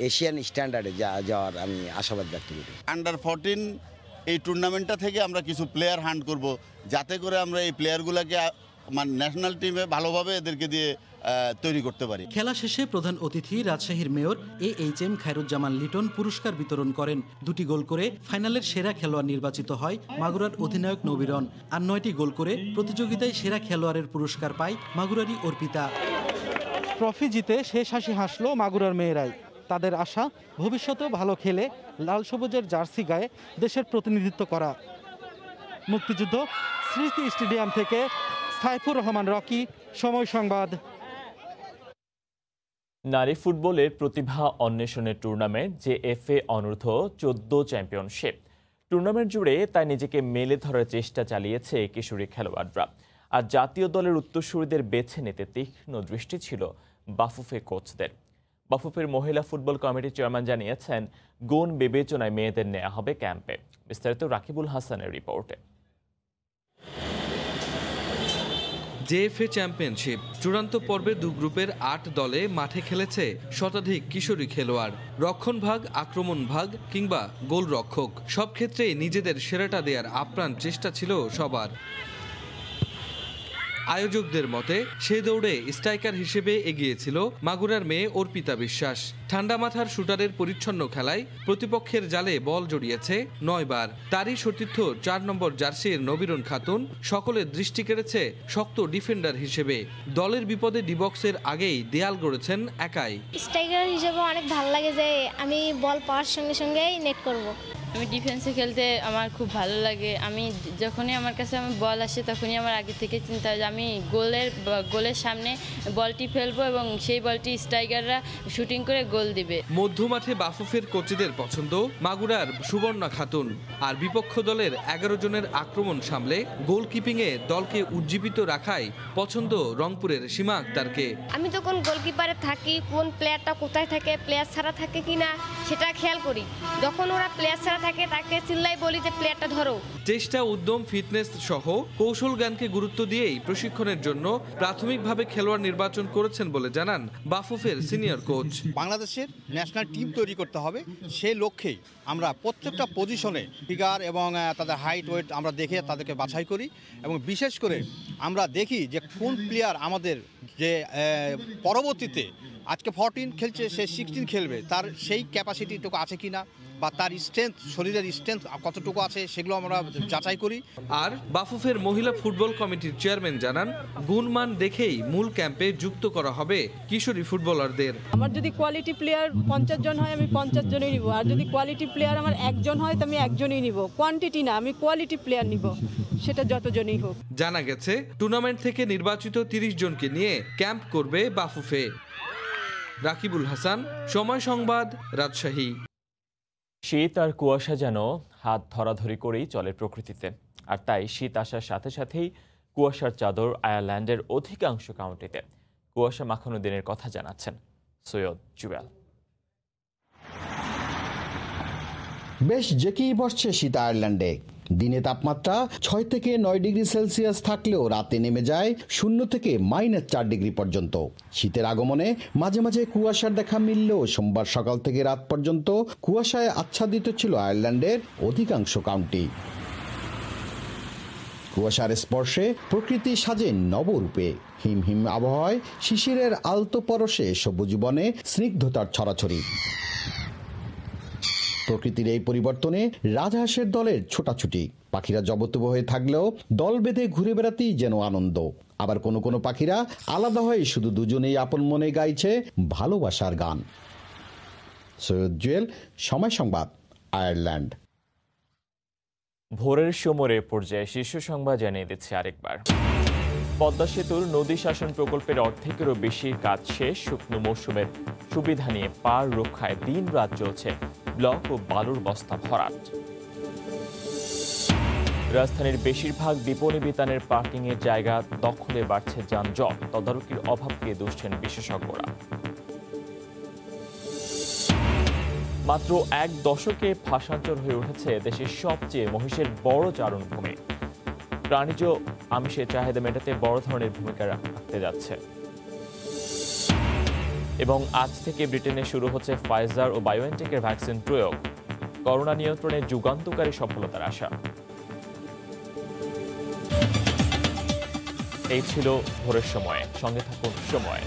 এশিয়ান স্ট্যান্ডার্ডে যাওয়ার আমি আশাবাদ ব্যক্ত করি। আন্ডার 14 এই টুর্নামেন্টটা থেকে আমরা কিছু প্লেয়ার হান্ট করব, যাতে করে আমরা এই প্লেয়ারগুলোকে মানে ন্যাশনাল টিমে ভালোভাবে এদেরকে দিয়ে তৈরি করতে পারি। খেলা শেষে প্রধান অতিথি রাজশাহীর মেয়র AHM খায়রুজ্জামান লিটন পুরস্কার বিতরণ করেন। 2টি গোল করে ফাইনালের সেরা খেলোয়াড় নির্বাচিত হয় মাগুরার অধিনায়ক নবীরন। আর 9টি গোল করে প্রতিযোগিতায় সেরা খেলোয়াড়ের পুরস্কার পায় মাগুরারই অর্পিতা। ট্রফি জিতে শেষ হাসি হাসলো মাগুরার মেয়েরাই। তাদের আশা ভবিষ্যতেও ভালো খেলে লাল সবুজের জার্সি গায়ে দেশের প্রতিনিধিত্ব করা। মুক্তিযুদ্ধ স্মৃতি স্টেডিয়াম থেকে সাইফুর রহমান রকি, সময় সংবাদ। নারী ফুটবলের প্রতিভা অন্বেষণের টুর্নামেন্ট জেএফএ অনূর্ধ্ব 14 চ্যাম্পিয়নশিপ। টুর্নামেন্ট জুড়ে তাই নিজেকে মেলে ধরার চেষ্টা চালিয়েছে কিশোরী খেলোয়াড়রা। আর জাতীয় দলের উত্তরসূরিদের বেছে নিতে তীক্ষ্ণ দৃষ্টি ছিল বাফুফে কোচদের। বাফুফের মহিলা ফুটবল কমিটির চেয়ারম্যান জানিয়েছেন, গুণ বিবেচনায় মেয়েদের নেওয়া হবে ক্যাম্পে। বিস্তারিত রাকিবুল হাসানের রিপোর্টে। জেএফএ চ্যাম্পিয়নশিপ চূড়ান্ত পর্বে দু গ্রুপের ৮ দলে মাঠে খেলেছে শতাধিক কিশোরী খেলোয়াড়। রক্ষণ ভাগ, আক্রমণ ভাগ কিংবা গোলরক্ষক, সব ক্ষেত্রেই নিজেদের সেরাটা দেওয়ার আপ্রাণ চেষ্টা ছিল সবার। আয়োজকদের মতে সে দৌড়ে স্ট্রাইকার হিসেবে এগিয়েছিল মাগুরার মেয়ে অর্পিতা বিশ্বাস। ঠান্ডা মাথার শুটারের পরিচ্ছন্ন খেলায় প্রতিপক্ষের জালে বল জড়িয়েছে ৯ বার। তারই সতীর্থ ৪ নম্বর জার্সির নবীরন খাতুন সকলের দৃষ্টি কেড়েছে শক্ত ডিফেন্ডার হিসেবে। দলের বিপদে ডিবক্সের আগেই দেয়াল গড়েছেন একাই। স্ট্রাইকার হিসেবে অনেক ভালো লাগে যে আমি বল পাওয়ার সঙ্গে সঙ্গেই নেট করব। আমি ডিফেন্সে খেলতে আমার খুব ভালো লাগে। আমি যখনই আমার কাছে বল আসে তখনই আমার আগে থেকে চিন্তা হয় যে আমি গোলের সামনে বলটি ফেলবো এবং সেই বলটি স্ট্রাইকাররা শুটিং করে গোল দিবে। মধ্যমাঠে বাফুফের কোচেদের পছন্দ মাগুরার সুবর্ণা খাতুন, আর বিপক্ষ দলের ১১ জনের আক্রমণ সামলে গোলকিপিংয়ে দলকে উজ্জীবিত রাখাই পছন্দ রংপুরের সীমা আক্তারকে। আমি যখন গোলকিপারে থাকি কোন প্লেয়ারটা কোথায় থাকে, প্লেয়ার ছাড়া থাকে কিনা সেটা খেয়াল করি। যখন ওরা প্লেয়ার ছাড়া থাকে তাকে চিল্লাই বলি যে প্লেয়ারটা ধরো। চেষ্টা, উদ্যম, ফিটনেস সহ কৌশল জ্ঞানকে গুরুত্ব দিয়েই প্রশিক্ষণের জন্য প্রাথমিকভাবে খেলোয়াড় নির্বাচন করেছেন বলে জানান বাফুফের সিনিয়র কোচ। বাংলাদেশের ন্যাশনাল টিম তৈরি করতে হবে, সেই লক্ষ্যেই আমরা প্রত্যেকটা পজিশনে ফিগার এবং তাদের হাইট ওয়েট আমরা দেখে তাদেরকে বাছাই করি এবং বিশেষ করে আমরা দেখি যে কোন প্লেয়ার আমাদের যে পরবর্তীতে আজকে 14 খেলছে সে 16 খেলবে, তার সেই ক্যাপাসিটিটুকু আছে কিনা বা তার স্ট্রেংথ, শরীরের স্ট্রেংথ কতটুকু আছে সেগুলো আমরা যাচাই করি। আর বাফুফের মহিলা ফুটবল কমিটির চেয়ারম্যান জানান গুণমান দেখেই মূল ক্যাম্পে যুক্ত করা হবে কিশোরী ফুটবলারদের। আমার যদি কোয়ালিটি প্লেয়ার 50 জন হয় আমি 50 জনই নিব, আর যদি কোয়ালিটি প্লেয়ার আমার একজন হয় তো আমি একজনই নিব। কোয়ান্টিটি না, আমি কোয়ালিটি প্লেয়ার নিব, সেটা যতজনই হোক। জানা গেছে টুর্নামেন্ট থেকে নির্বাচিত 30 জনকে নিয়ে ক্যাম্প করবে বাফুফে। রাকিবুল হাসান, সময় সংবাদ, রাজশাহী। শীত আর কুয়াশা যেন হাত ধরাধরি করেই চলে প্রকৃতিতে, আর তাই শীত আসার সাথে সাথেই কুয়াশার চাদর আয়ারল্যান্ডের অধিকাংশ কাউন্টিতে। কুয়াশা মাখানো দিনের কথা জানাচ্ছেন সৈয়দ জুয়েল। বেশ জেঁকেই বসছে শীত আয়ারল্যান্ডে। দিনে তাপমাত্রা 6 থেকে 9 ডিগ্রি সেলসিয়াস থাকলেও রাতে নেমে যায় 0 থেকে -4 ডিগ্রি পর্যন্ত। শীতের আগমনে মাঝে মাঝে কুয়াশার দেখা মিললেও সোমবার সকাল থেকে রাত পর্যন্ত কুয়াশায় আচ্ছাদিত ছিল আয়ারল্যান্ডের অধিকাংশ কাউন্টি। কুয়াশার স্পর্শে প্রকৃতি সাজে নবরূপে। হিমহিম আবহাওয়ায় শিশিরের আলতো পরশে সবুজ বনে স্নিগ্ধতার ছড়াছড়ি। প্রকৃতির এই পরিবর্তনে রাজহাঁসের দলের ছোটাছুটি। পাখিরা জবতব হয়ে থাকলেও দল বেঁধে ঘুরে বেড়াতেই যেন আনন্দ। আবার কোনো কোনো পাখিরা আলাদা হয়ে শুধু দুজনেই আপন মনে গাইছে ভালোবাসার গান। সৈয়দ জুয়েল, সময় সংবাদ, আয়ারল্যান্ড। ভোরের সমরে পর্যায়ে শীর্ষ সংবাদ জানিয়ে দিচ্ছে আরেকবার। পদ্মা সেতুর নদী শাসন প্রকল্পের অর্ধেকেরও বেশি কাজ শেষ। শুকনো মৌসুমের সুবিধা নিয়ে পার রক্ষায় দিন রাত চলছে ব্লক ও বালুর বস্তা ভরাট। রাজধানীর বেশিরভাগ বিপণী বিতানের পার্কিংয়ের জায়গা দখলে বাড়ছে যানজট। তদারকির অভাবকে দুষছেন বিশেষজ্ঞরা। মাত্র 1 দশকে ভাষান্তর হয়ে উঠেছে দেশের সবচেয়ে মহিষের বড় চারণভূমি। প্রাণীজ আমিষের চাহিদা মেটাতে বড় ধরনের ভূমিকা রাখতে যাচ্ছে। এবং আজ থেকে ব্রিটেনে শুরু হচ্ছে ফাইজার ও বায়োএনটেকের ভ্যাকসিন প্রয়োগ। করোনা নিয়ন্ত্রণে যুগান্তকারী সফলতার আশা। এই ছিল ভোরের সময়। সঙ্গে থাকুন সময়।